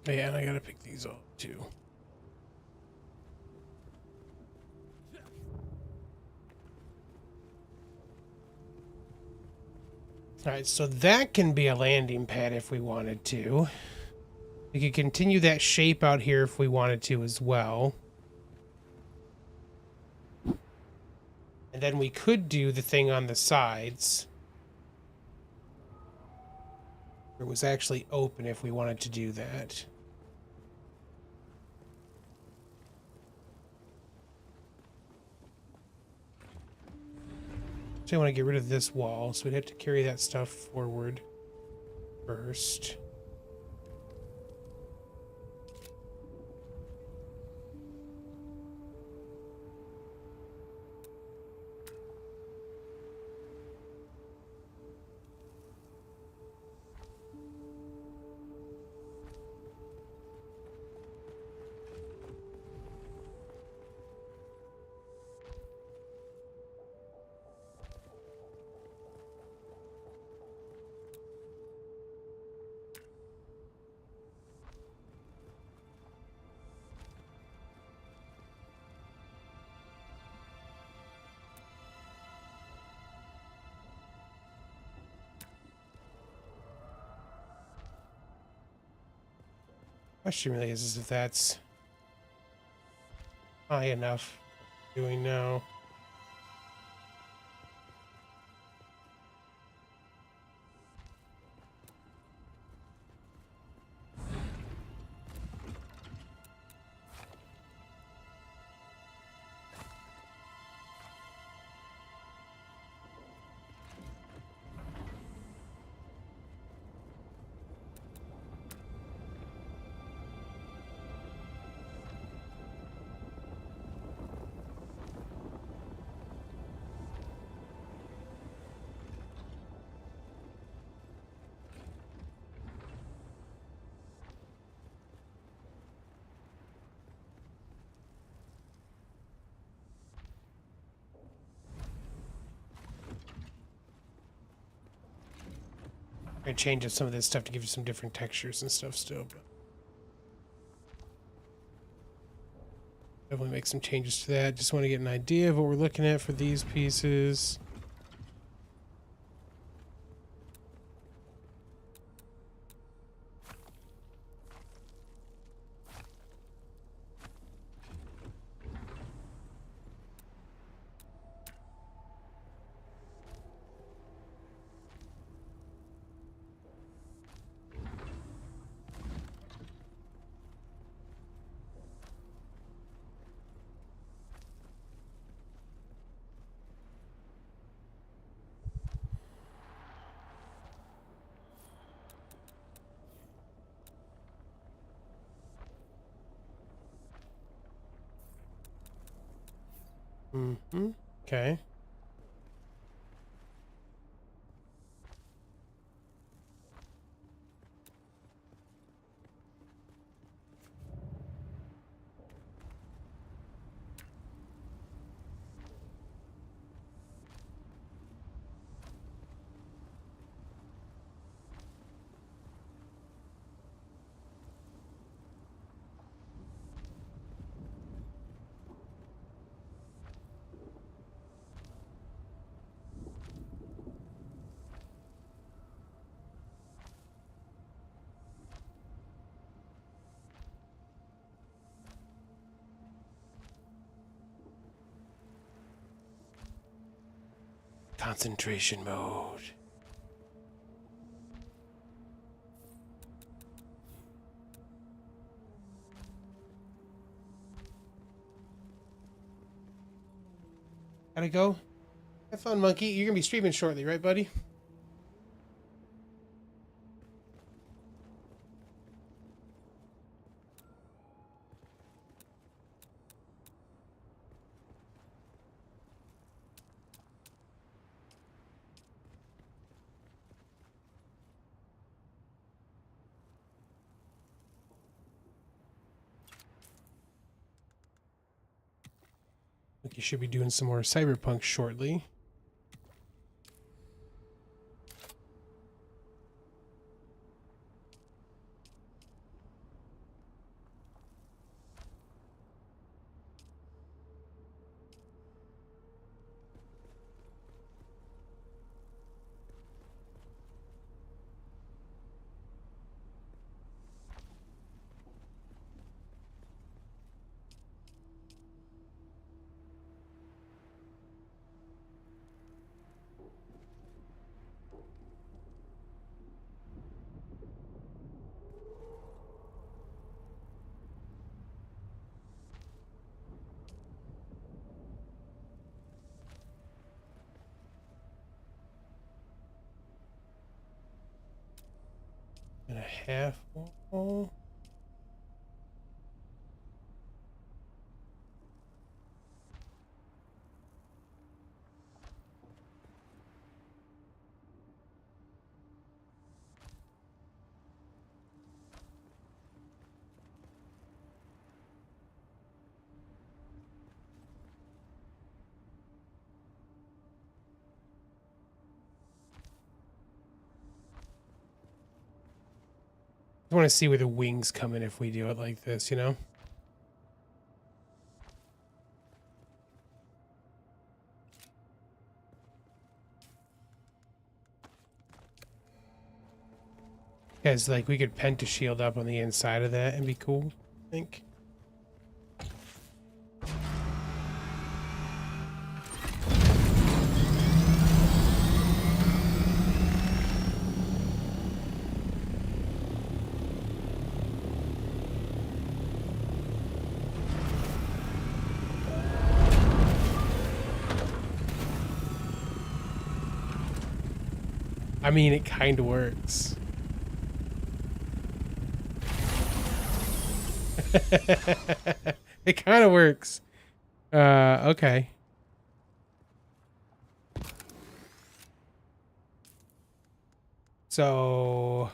Yeah, and I gotta pick these up too. Alright, so that can be a landing pad if we wanted to. We could continue that shape out here if we wanted to as well. And then we could do the thing on the sides. It was actually open if we wanted to do that. So I want to get rid of this wall, so we'd have to carry that stuff forward first. Question really is if that's high enough. Doing now. I changed some of this stuff to give you some different textures and stuff still, but definitely make some changes to that. Just want to get an idea of what we're looking at for these pieces. Mm-hmm. Okay. Concentration mode. Gotta go. Have fun, monkey. You're gonna be streaming shortly, right, buddy? Think you should be doing some more cyberpunk shortly. And a half wall. I want to see where the wings come in if we do it like this, you know? Because, like, we could penta shield up on the inside of that and be cool, I think. I mean, it kind of works. It kind of works. Okay. So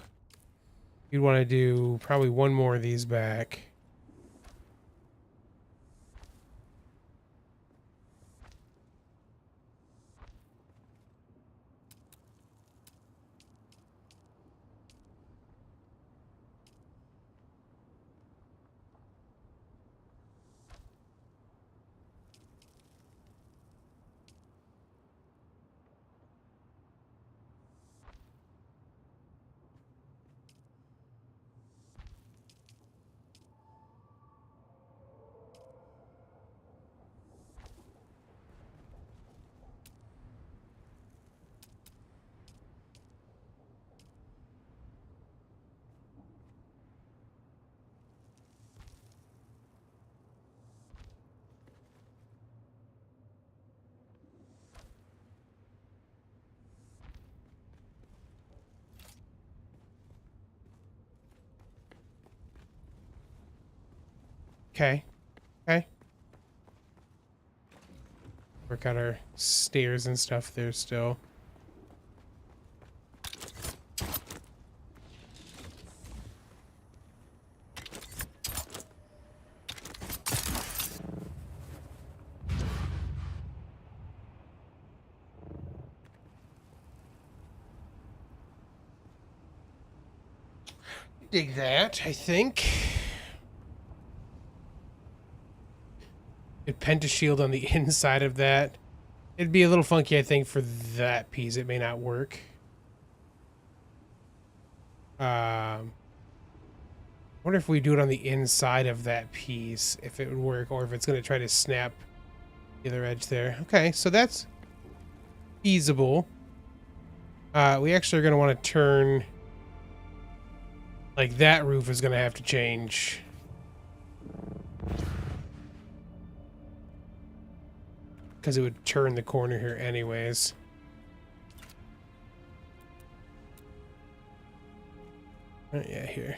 you'd want to do probably one more of these back. Okay. Okay. Work out our stairs and stuff there still. Dig that, I think. It penta shield on the inside of that. It'd be a little funky, I think, for that piece. It may not work. Wonder if we do it on the inside of that piece, if it would work, or if it's going to try to snap the other edge there. Okay, so that's feasible. We actually are going to want to turn... Like, that roof is going to have to change. Because it would turn the corner here anyways. Yeah, here.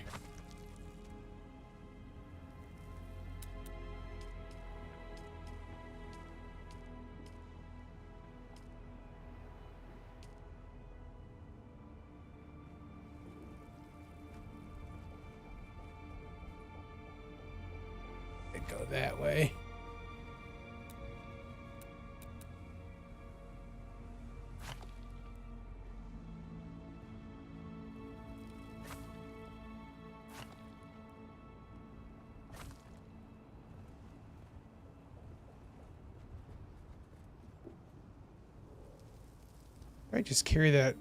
It'd go that way. I just carry that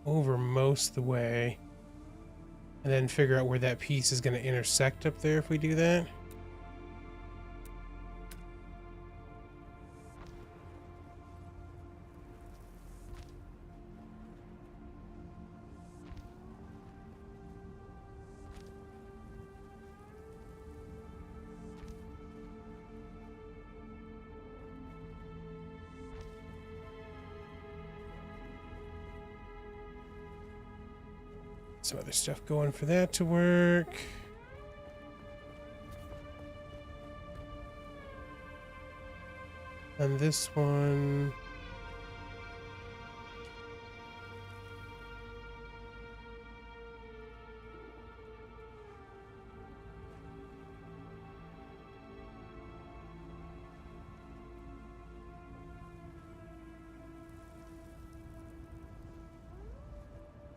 over most of the way and then figure out where that piece is going to intersect up there if we do that. Some other stuff going for that to work. And this one.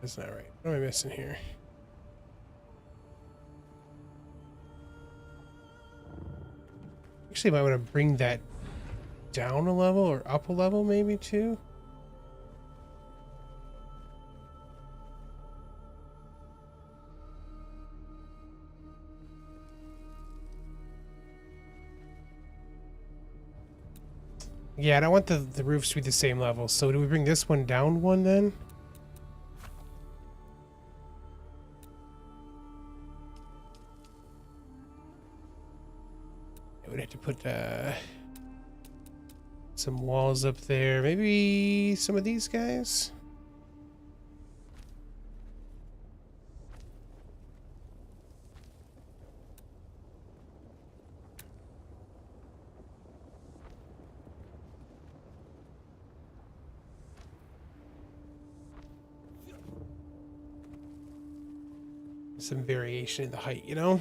That's not right. What am I missing here? Actually, I might want to bring that down a level or up a level maybe too. Yeah, I don't want the roofs to be the same level. So do we bring this one down one then? I would have to put some walls up there. Maybe some of these guys? Some variation in the height, you know?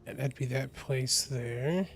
And that'd be that place there.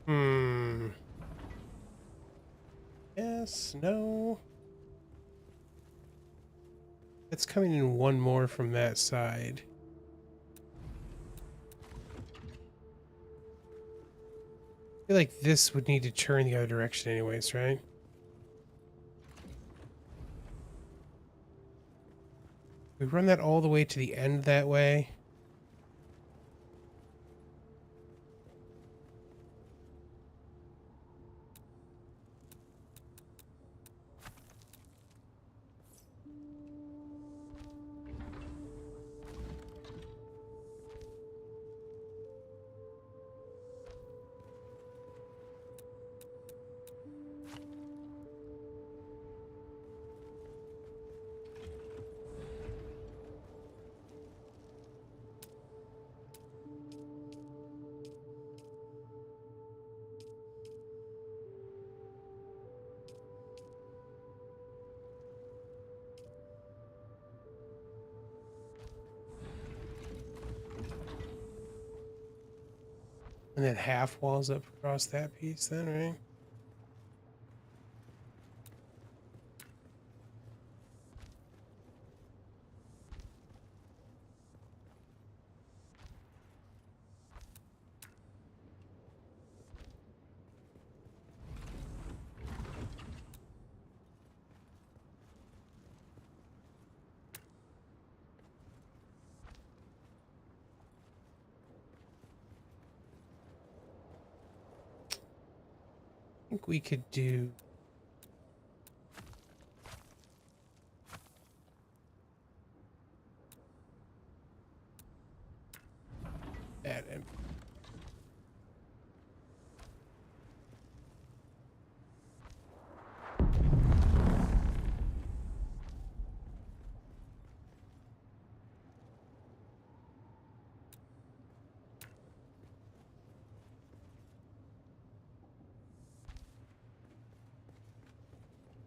Hmm. Yes, no. It's coming in one more from that side. I feel like this would need to turn the other direction anyways, right? We run that all the way to the end that way. And then half walls up across that piece then, right? I think we could do that. And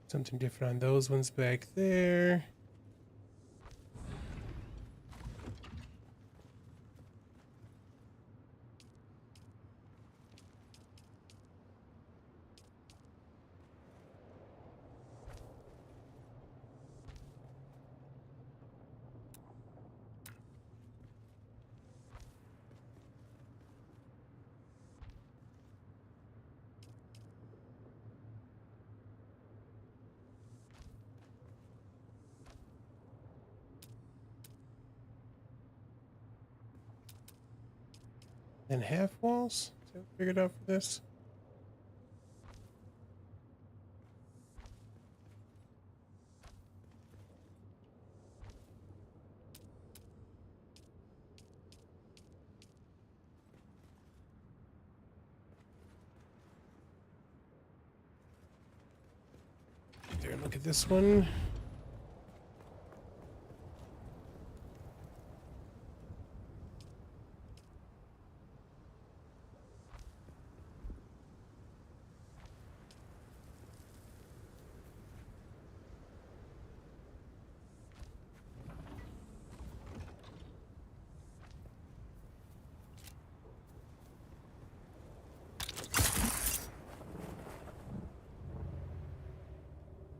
something different on those ones back there. And half walls? Is that what we figured out for this? gonna look at this one.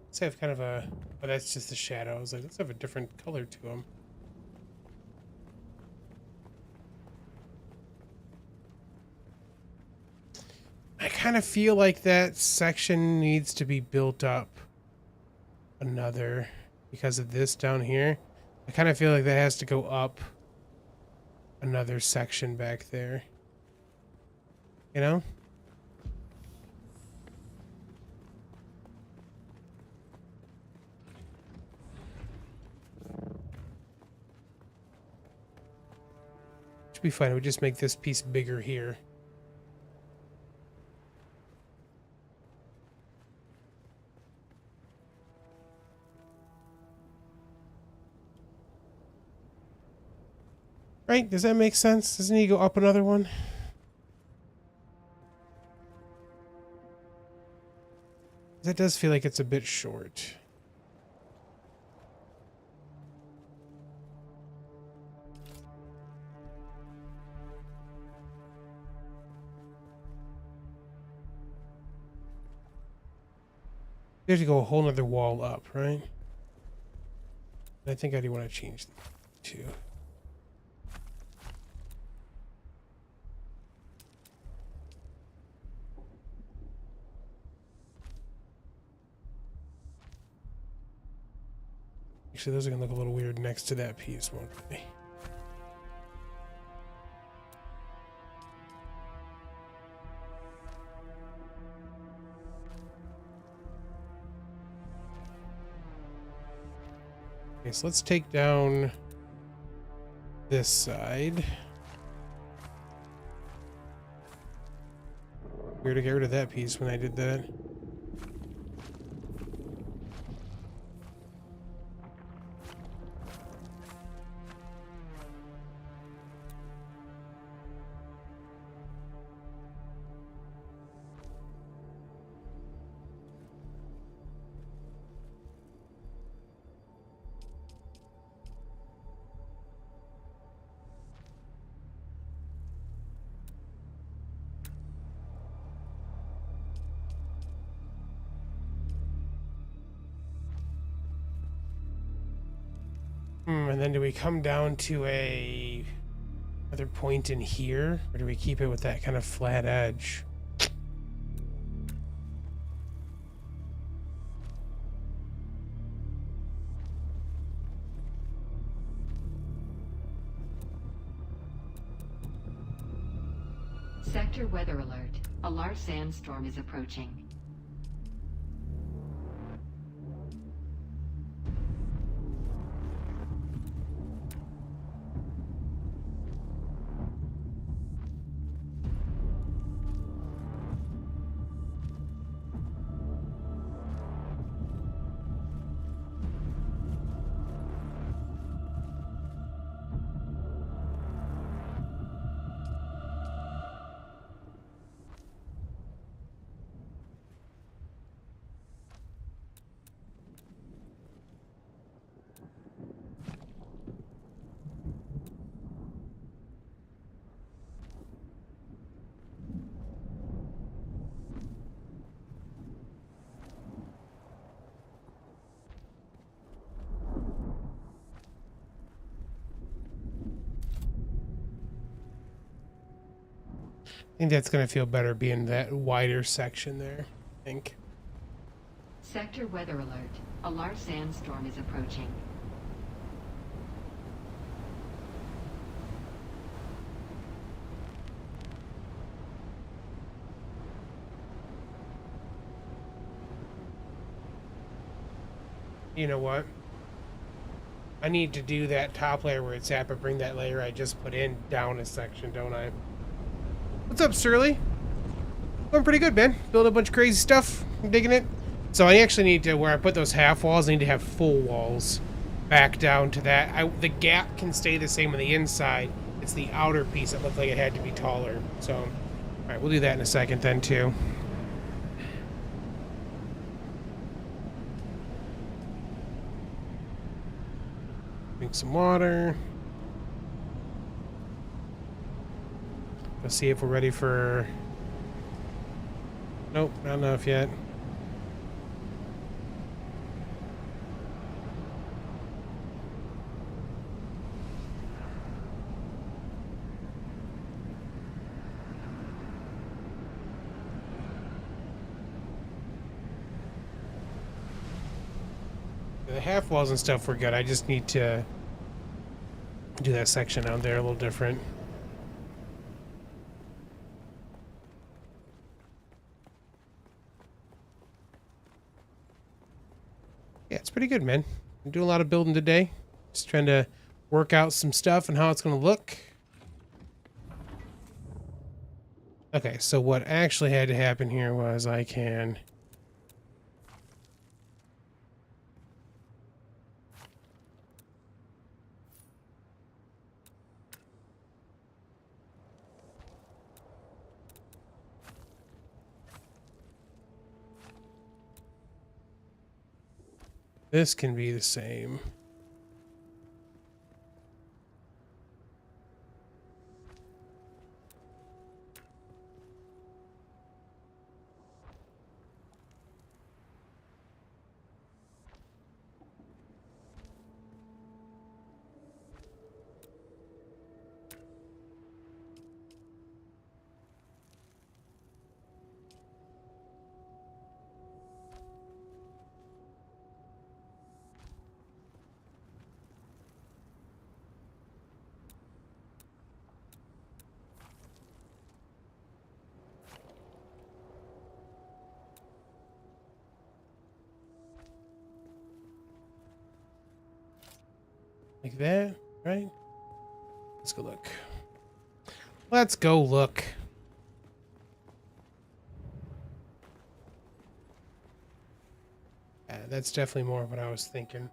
Let's have kind of a... Oh, that's just the shadow. I was like, let's have a different color to them. I kind of feel like that section needs to be built up another because of this down here. I kind of feel like that has to go up another section back there. You know? Should be fine. We just make this piece bigger here. Right? Does that make sense? Doesn't he go up another one? That does feel like it's a bit short. You have to go a whole nother wall up, right? I think I do want to change that too. Actually, those are going to look a little weird next to that piece, won't they? Okay, so let's take down this side. Weird to get rid of that piece when I did that. And then do we come down to another point in here, or do we keep it with that kind of flat edge? Sector weather alert. A large sandstorm is approaching. I think that's going to feel better being that wider section there, I think. Sector weather alert. A large sandstorm is approaching. You know what? I need to do that top layer where it's at, but bring that layer I just put in down a section, don't I? What's up, Surly? Going pretty good, man. Building a bunch of crazy stuff. I'm digging it. So I actually need to, where I put those half walls, I need to have full walls back down to that. The gap can stay the same on the inside. It's the outer piece that looked like it had to be taller. So, all right, we'll do that in a second then too. Drink some water. Let's see if we're ready for... Nope, not enough yet. The half walls and stuff were good. I just need to do that section out there a little different. Yeah, it's pretty good, man. I'm doing a lot of building today. Just trying to work out some stuff and how it's going to look. Okay, so what actually had to happen here was I can... This can be the same. Like that, right? Let's go look. Let's go look. Yeah, that's definitely more of what I was thinking.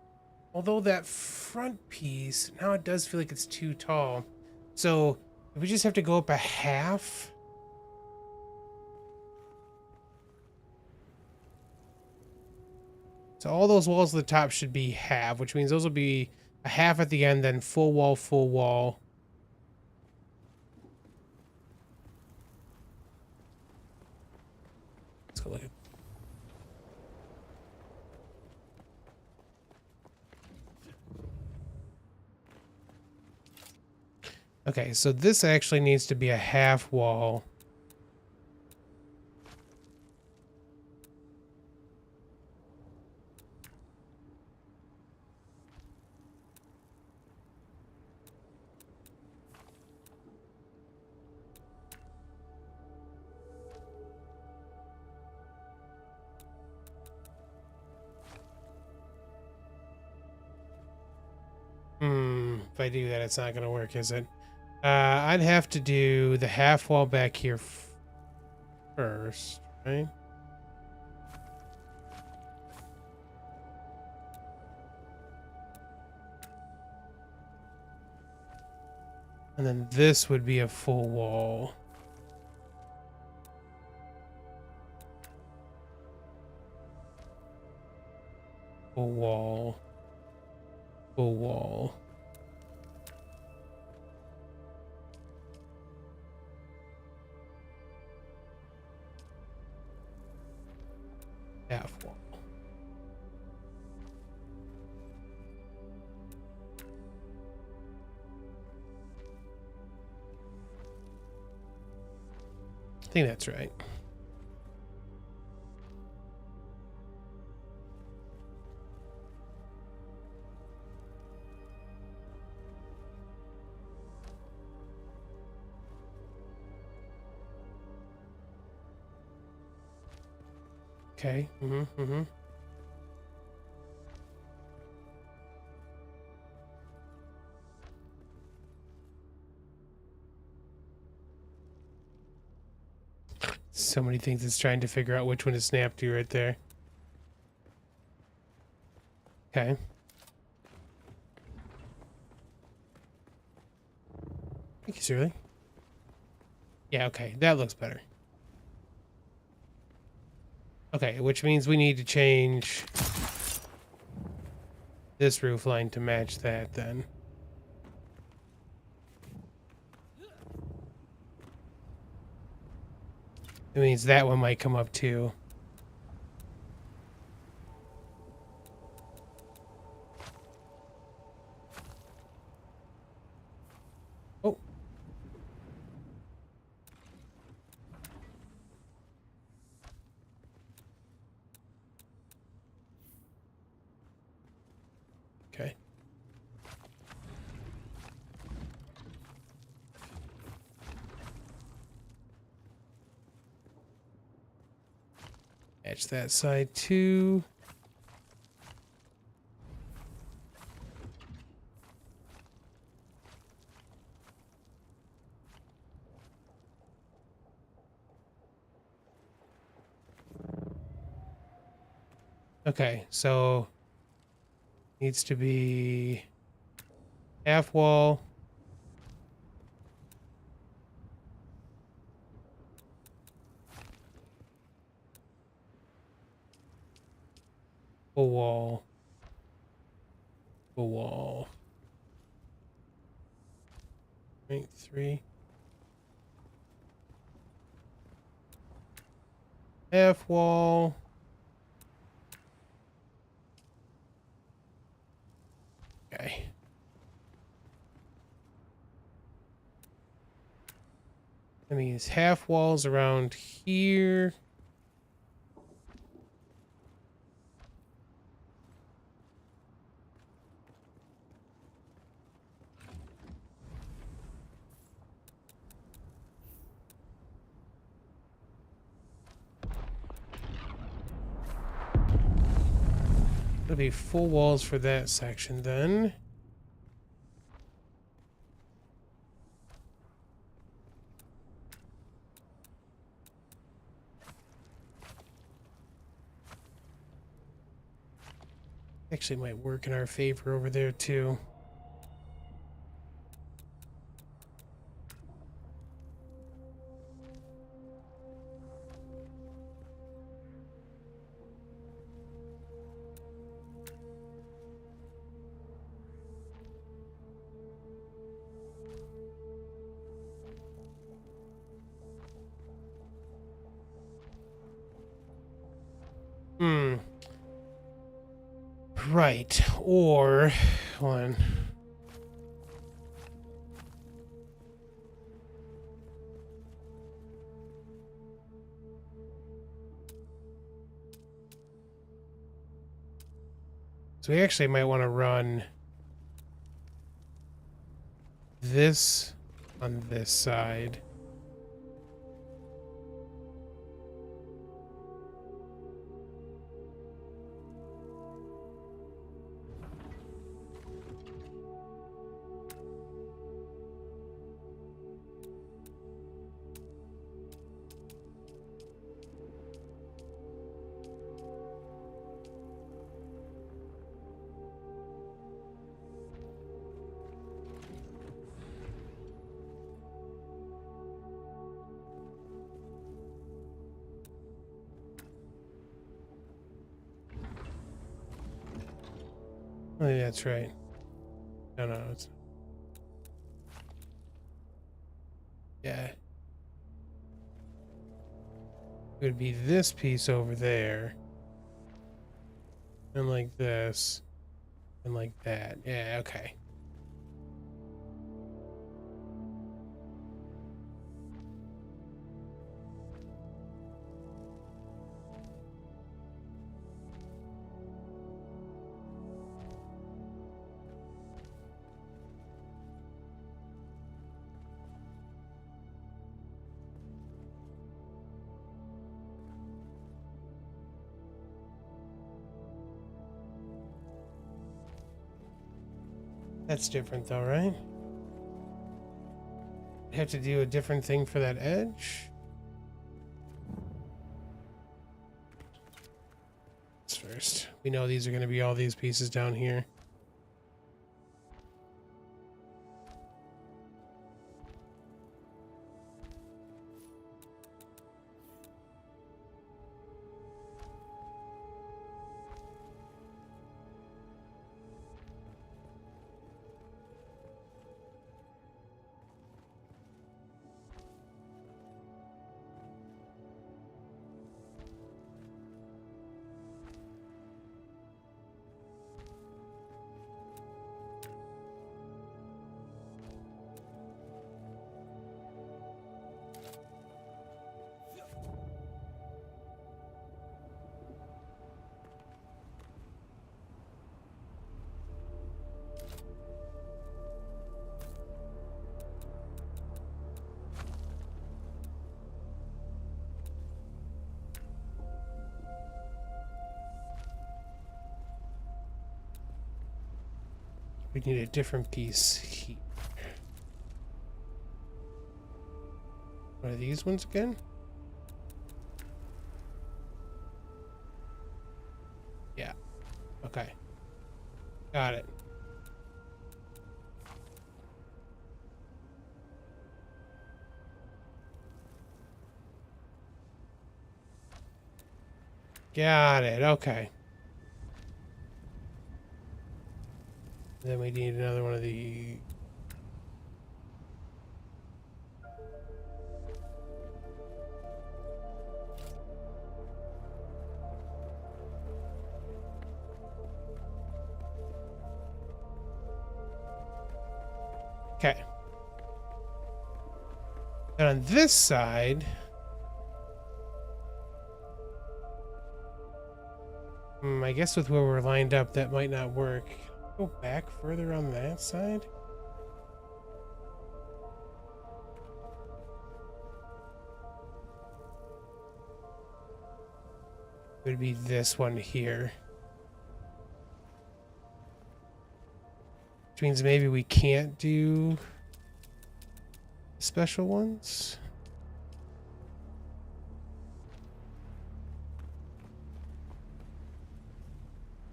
Although that front piece, now it does feel like it's too tall. So we just have to go up a half. So all those walls at the top should be half, which means those will be a half at the end, then full wall, full wall. Let's go look at... Okay, so this actually needs to be a half wall. If I do that, it's not going to work, is it? I'd have to do the half wall back here first, right? And then this would be a full wall. Full wall. Full wall. Half wall. I think that's right. Okay. So many things it's trying to figure out which one to snap to right there. Okay. Thank you, Shirley. Yeah, okay. That looks better. Okay, which means we need to change this roof line to match that then. It means that one might come up too. Oh. Okay. Match that side too. Okay, so needs to be half wall. Full wall. Full wall. 0.3. Half wall. Okay. That means half walls around here. That'll be full walls for that section then. Actually might work in our favor over there too. Hmm. Right. Or one. So we actually might want to run this on this side. Oh, yeah, that's right. No, no, it's... Yeah. It would be this piece over there. And like this. And like that. Yeah, okay. That's different though, right? Have to do a different thing for that edge? That's right. first. We know these are going to be all these pieces down here. We need a different piece here. What are these ones again? Yeah. Okay. Got it. Got it. Okay. Then we need another one of the... Okay. And on this side... I guess with where we're lined up, that might not work. Go back further on that side? It would be this one here. Which means maybe we can't do special ones.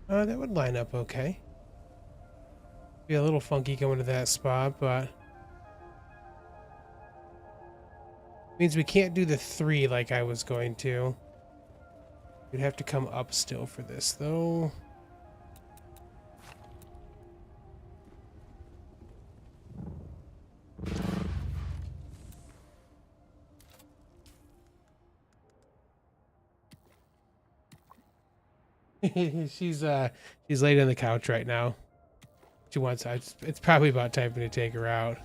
That would line up okay. Be a little funky going to that spot, but means we can't do the 3 like I was going to. We'd have to come up still for this, though. she's laid on the couch right now. She wants out. It's probably about time for me to take her out.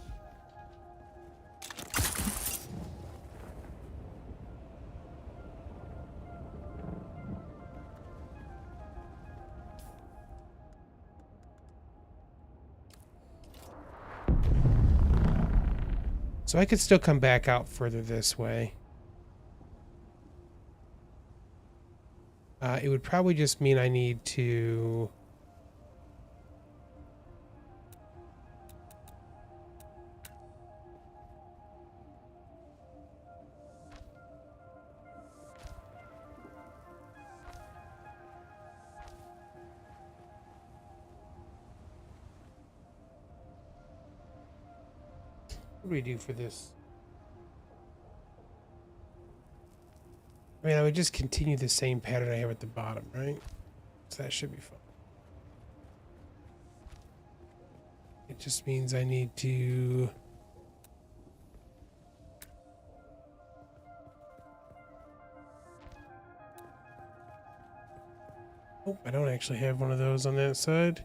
So I could still come back out further this way. It would probably just mean I need to... What do we do for this? I mean, I would just continue the same pattern I have at the bottom, right? So that should be fine. It just means I need to... Oh, I don't actually have one of those on that side.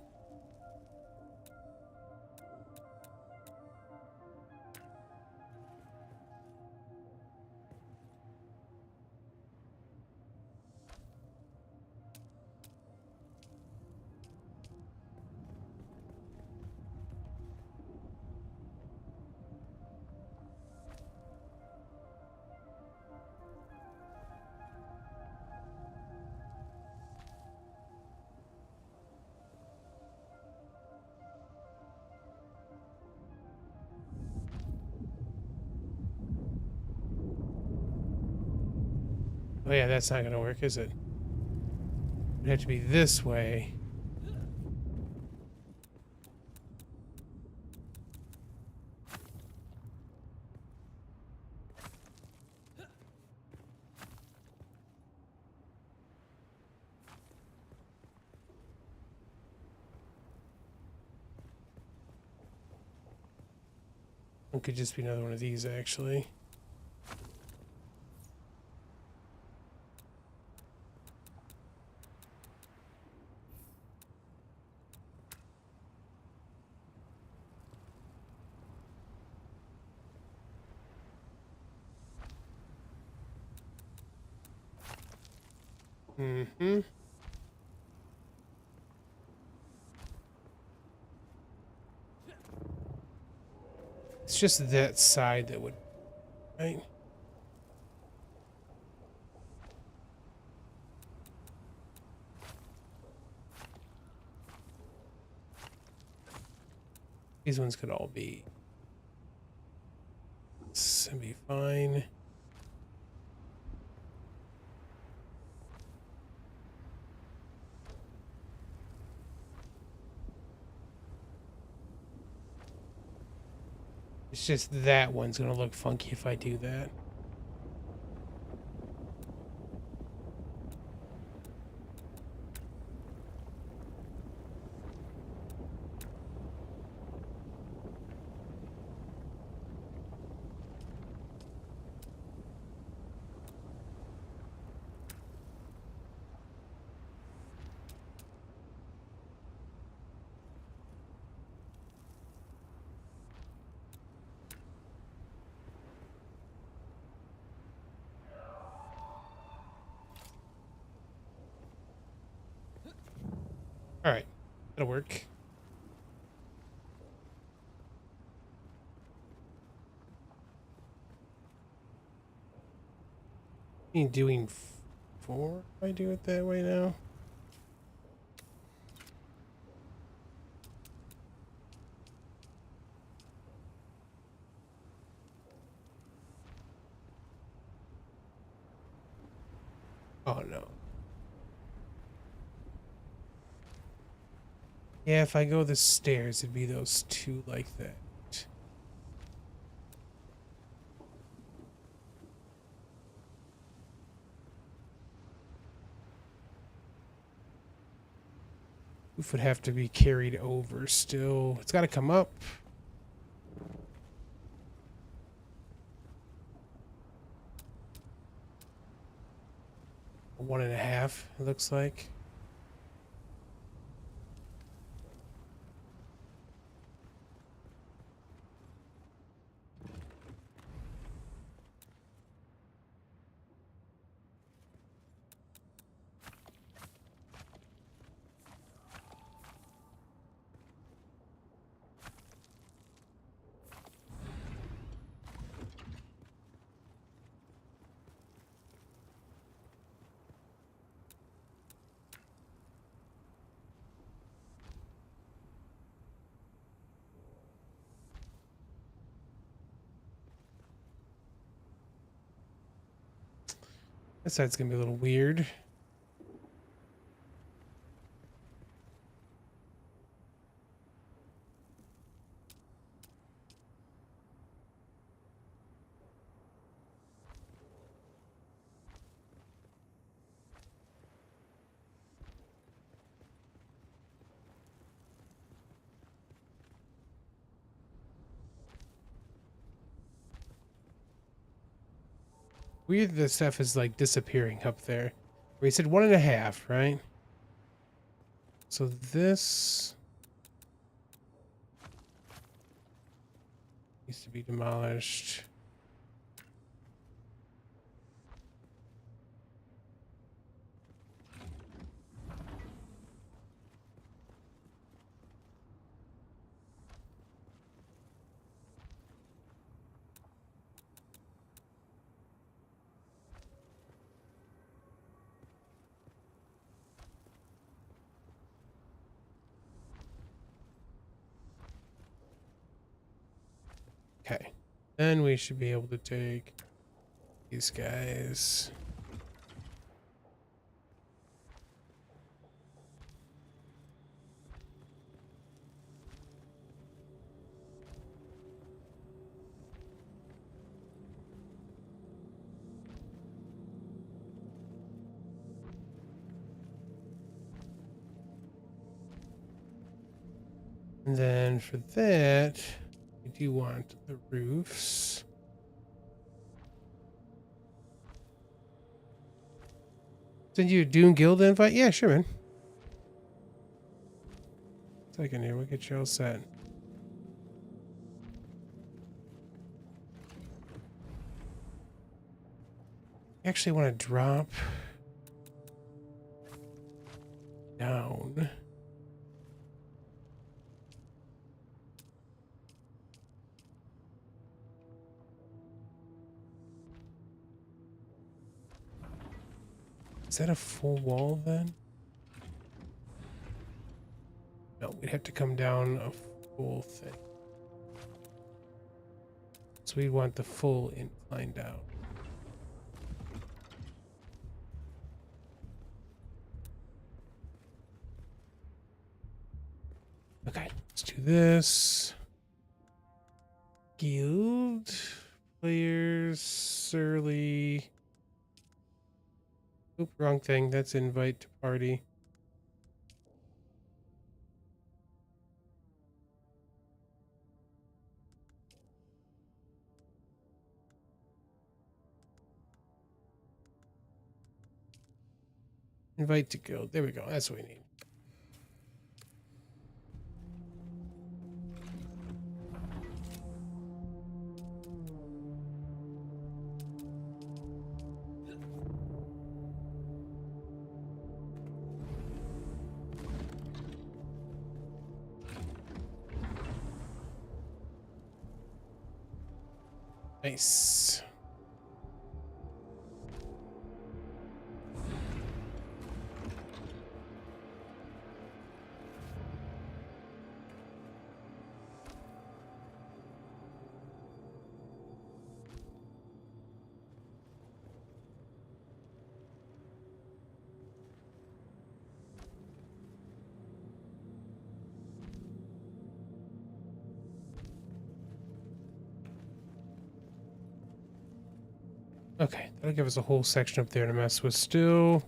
Oh yeah, that's not gonna work, is it? It'd have to be this way. It could just be another one of these, actually. Mm-hmm. It's just that side that would, right? These ones could all be. This would be fine. It's just that one's gonna look funky if I do that. All right, that'll work. Doing 4 if I do it that way now. Oh no. Yeah, if I go the stairs, it'd be those two like that. Roof would have to be carried over still. It's got to come up. A 1.5, it looks like. This side's gonna be a little weird. Weird that stuff is like disappearing up there. We said 1.5, right? So this needs to be demolished. Okay. Then we should be able to take these guys. And then for that, we do want the roofs. Send you a Dune Guild invite? Yeah, sure, man. Second here, we'll get you all set. I actually want to drop down. Is that a full wall then? No, we'd have to come down a full thing. So we want the full incline down. Okay, let's do this. Guild players, surly. Oop, wrong thing. That's invite to party. Invite to guild. There we go. That's what we need. Nice. Okay, that'll give us a whole section up there to mess with still.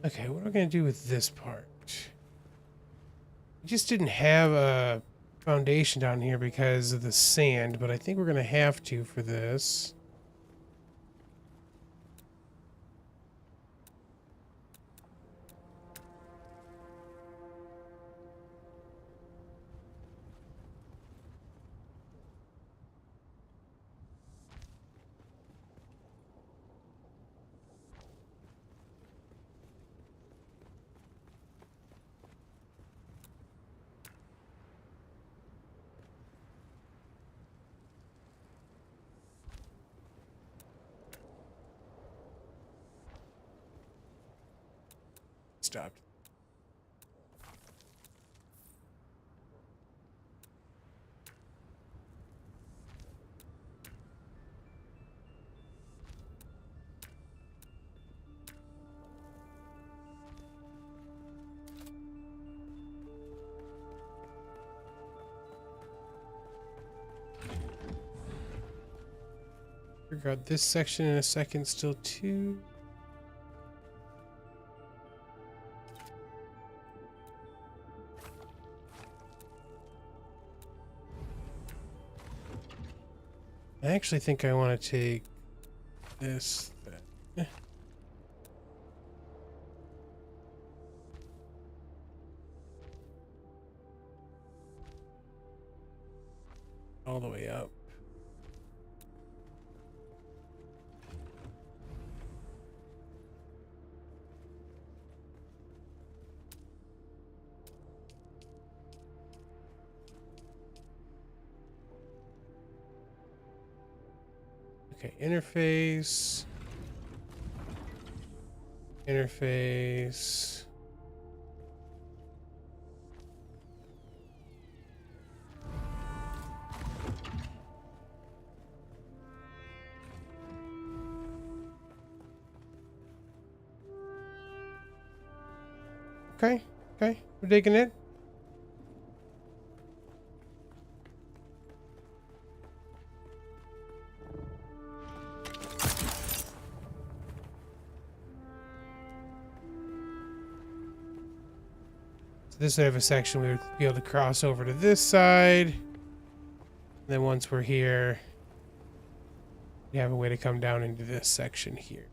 Okay, what are we going to do with this part? We just didn't have a foundation down here because of the sand, but I think we're going to have to for this. Stopped. Figure out this section in a second still too. I actually think I want to take this. All the way up. Okay, interface. Interface. Okay, okay, we're digging it. So this would have a section we would be able to cross over to this side. And then once we're here, we have a way to come down into this section here.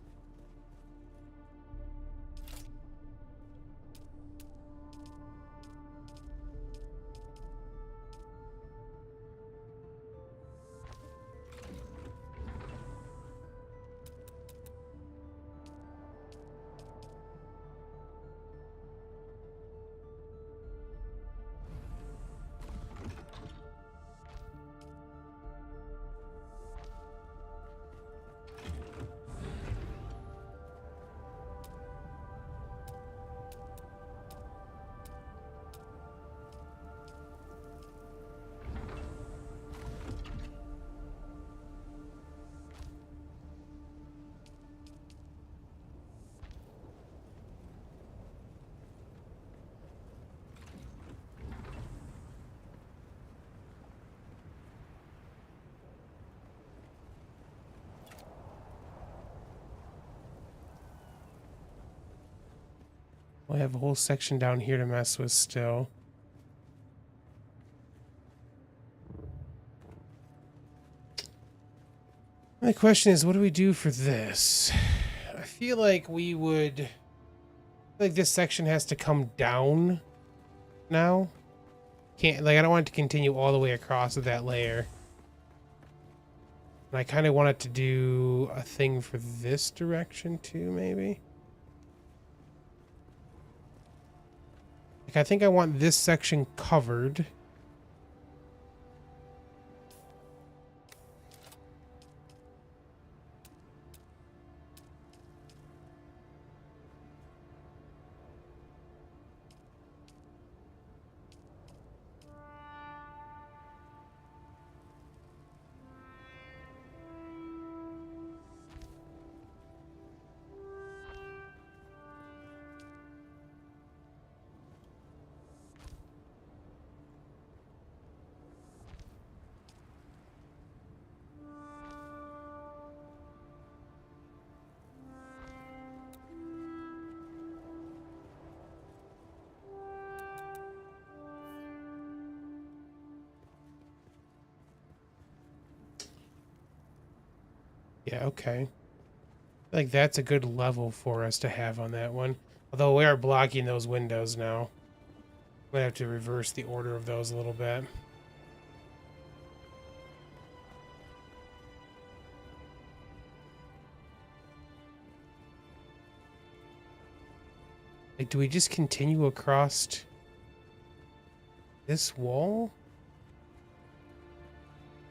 We have a whole section down here to mess with still. My question is, what do we do for this? I feel like we would... like this section has to come down now. Can't, like, I don't want it to continue all the way across with that layer. And I kind of want it to do a thing for this direction too, maybe. Like, I think I want this section covered. Yeah, okay. I think that's a good level for us to have on that one. Although we are blocking those windows now. Might have to reverse the order of those a little bit. Like, do we just continue across this wall?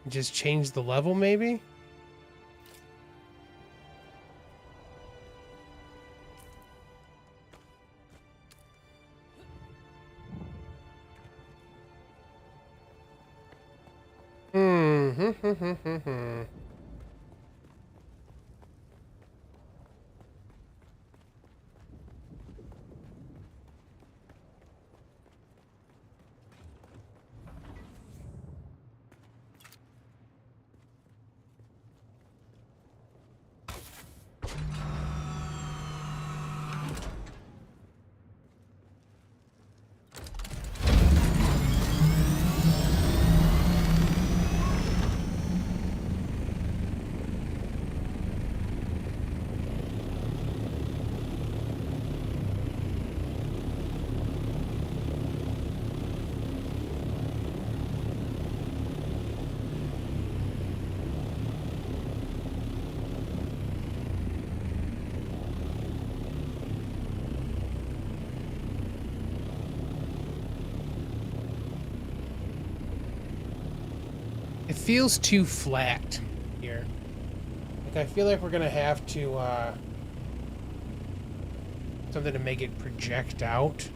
And just change the level, maybe? It feels too flat here. Like, I feel like we're gonna have to, something to make it project out.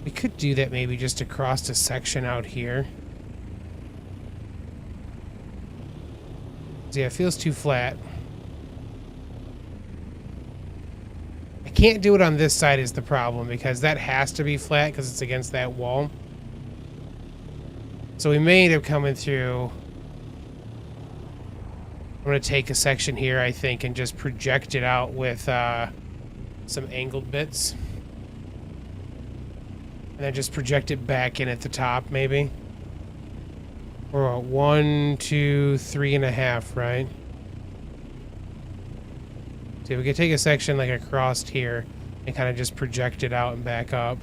We could do that maybe just across a section out here. Yeah, it feels too flat. can't do it on this side is the problem, because that has to be flat because it's against that wall. So we may end up coming through. I'm going to take a section here, I think, and just project it out with some angled bits. And then just project it back in at the top, maybe. Or 1, 2, 3.5, right? See, we could take a section like across here and kind of just project it out and back up.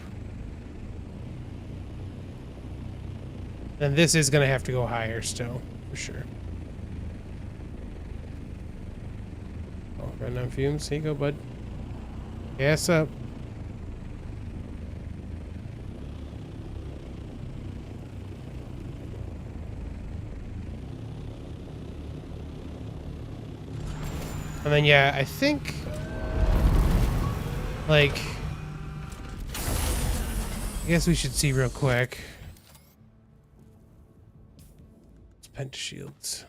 And this is going to have to go higher still, for sure. Oh, running on fumes. Here you go, bud. Gas up. And then, yeah, I think, like, I guess we should see real quick. It's pentashields.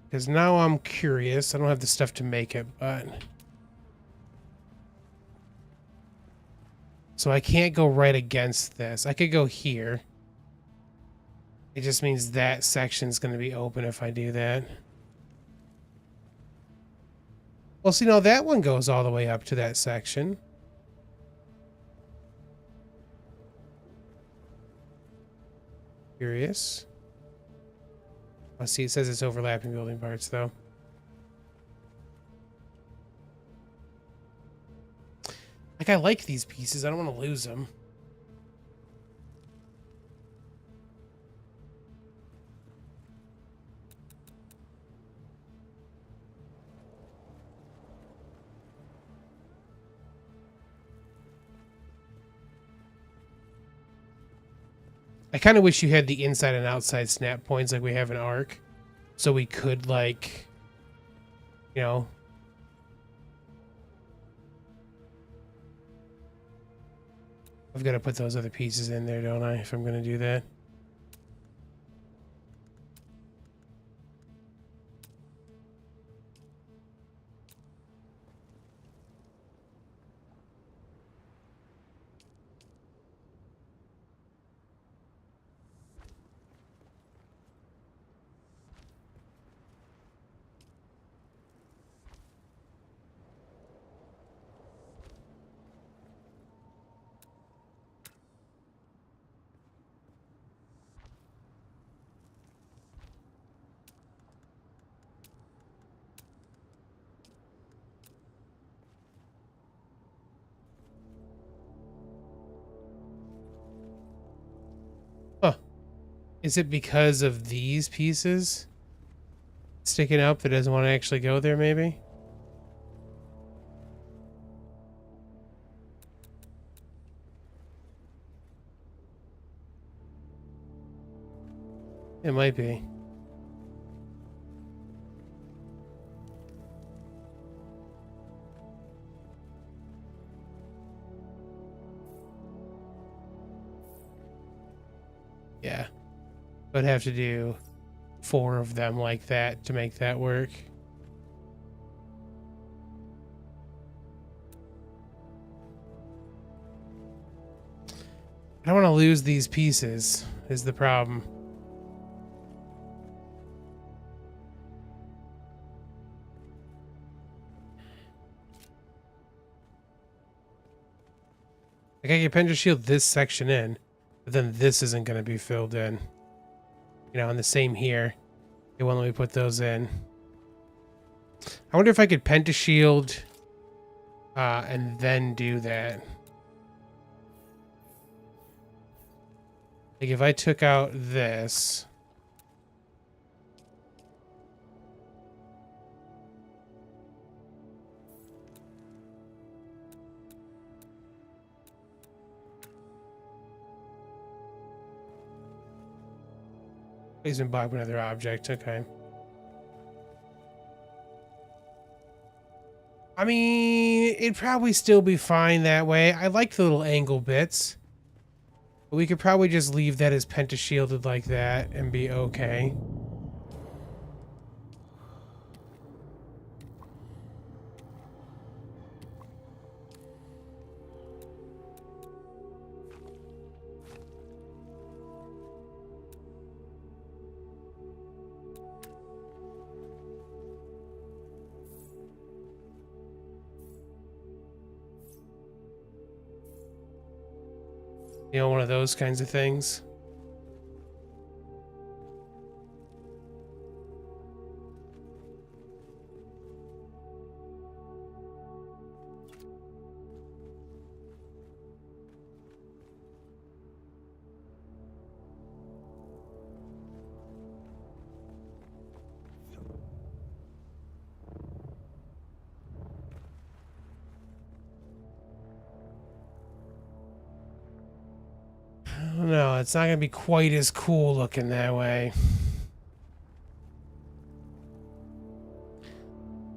Because now I'm curious. I don't have the stuff to make it, but... So I can't go right against this. I could go here. It just means that section's going to be open if I do that. Well, see, no, that one goes all the way up to that section. Curious. Oh, see, it says it's overlapping building parts, though. Like, I like these pieces. I don't want to lose them. I kind of wish you had the inside and outside snap points like we have in Arc. So we could, like, you know... I've got to put those other pieces in there, don't I, if I'm going to do that? Huh. Is it because of these pieces sticking up that doesn't want to actually go there, maybe? It might be. Yeah. I'd have to do 4 of them like that to make that work. I don't want to lose these pieces, is the problem. Like, I can Pendra Shield this section in, but then this isn't going to be filled in. You know, and the same here. It won't let me put those in. I wonder if I could Pentashield and then do that. Like, if I took out this... Placement block another object, okay. I mean, it'd probably still be fine that way. I like the little angle bits. But we could probably just leave that as pentashielded like that and be okay. You know, one of those kinds of things. No, it's not going to be quite as cool looking that way.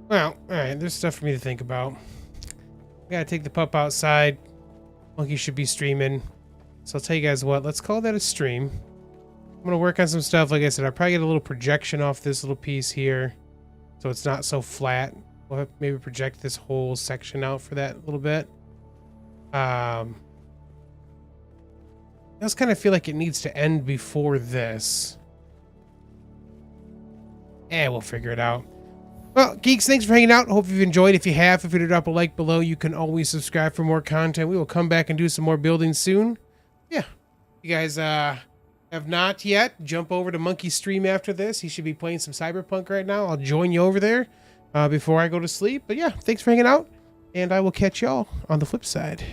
Well, alright, there's stuff for me to think about. I gotta take the pup outside. Monkey should be streaming. So I'll tell you guys what, let's call that a stream. I'm gonna work on some stuff. Like I said, I'll probably get a little projection off this little piece here, so it's not so flat. We'll have maybe project this whole section out for that little bit. I just kind of feel like it needs to end before this. We'll figure it out. Well, Geeks, thanks for hanging out. Hope you've enjoyed. If you have, feel free to drop a like below. You can always subscribe for more content. We will come back and do some more building soon. Yeah. You guys have not yet, jump over to Monkey's stream after this. He should be playing some Cyberpunk right now. I'll join you over there before I go to sleep. But yeah, thanks for hanging out, and I will catch y'all on the flip side.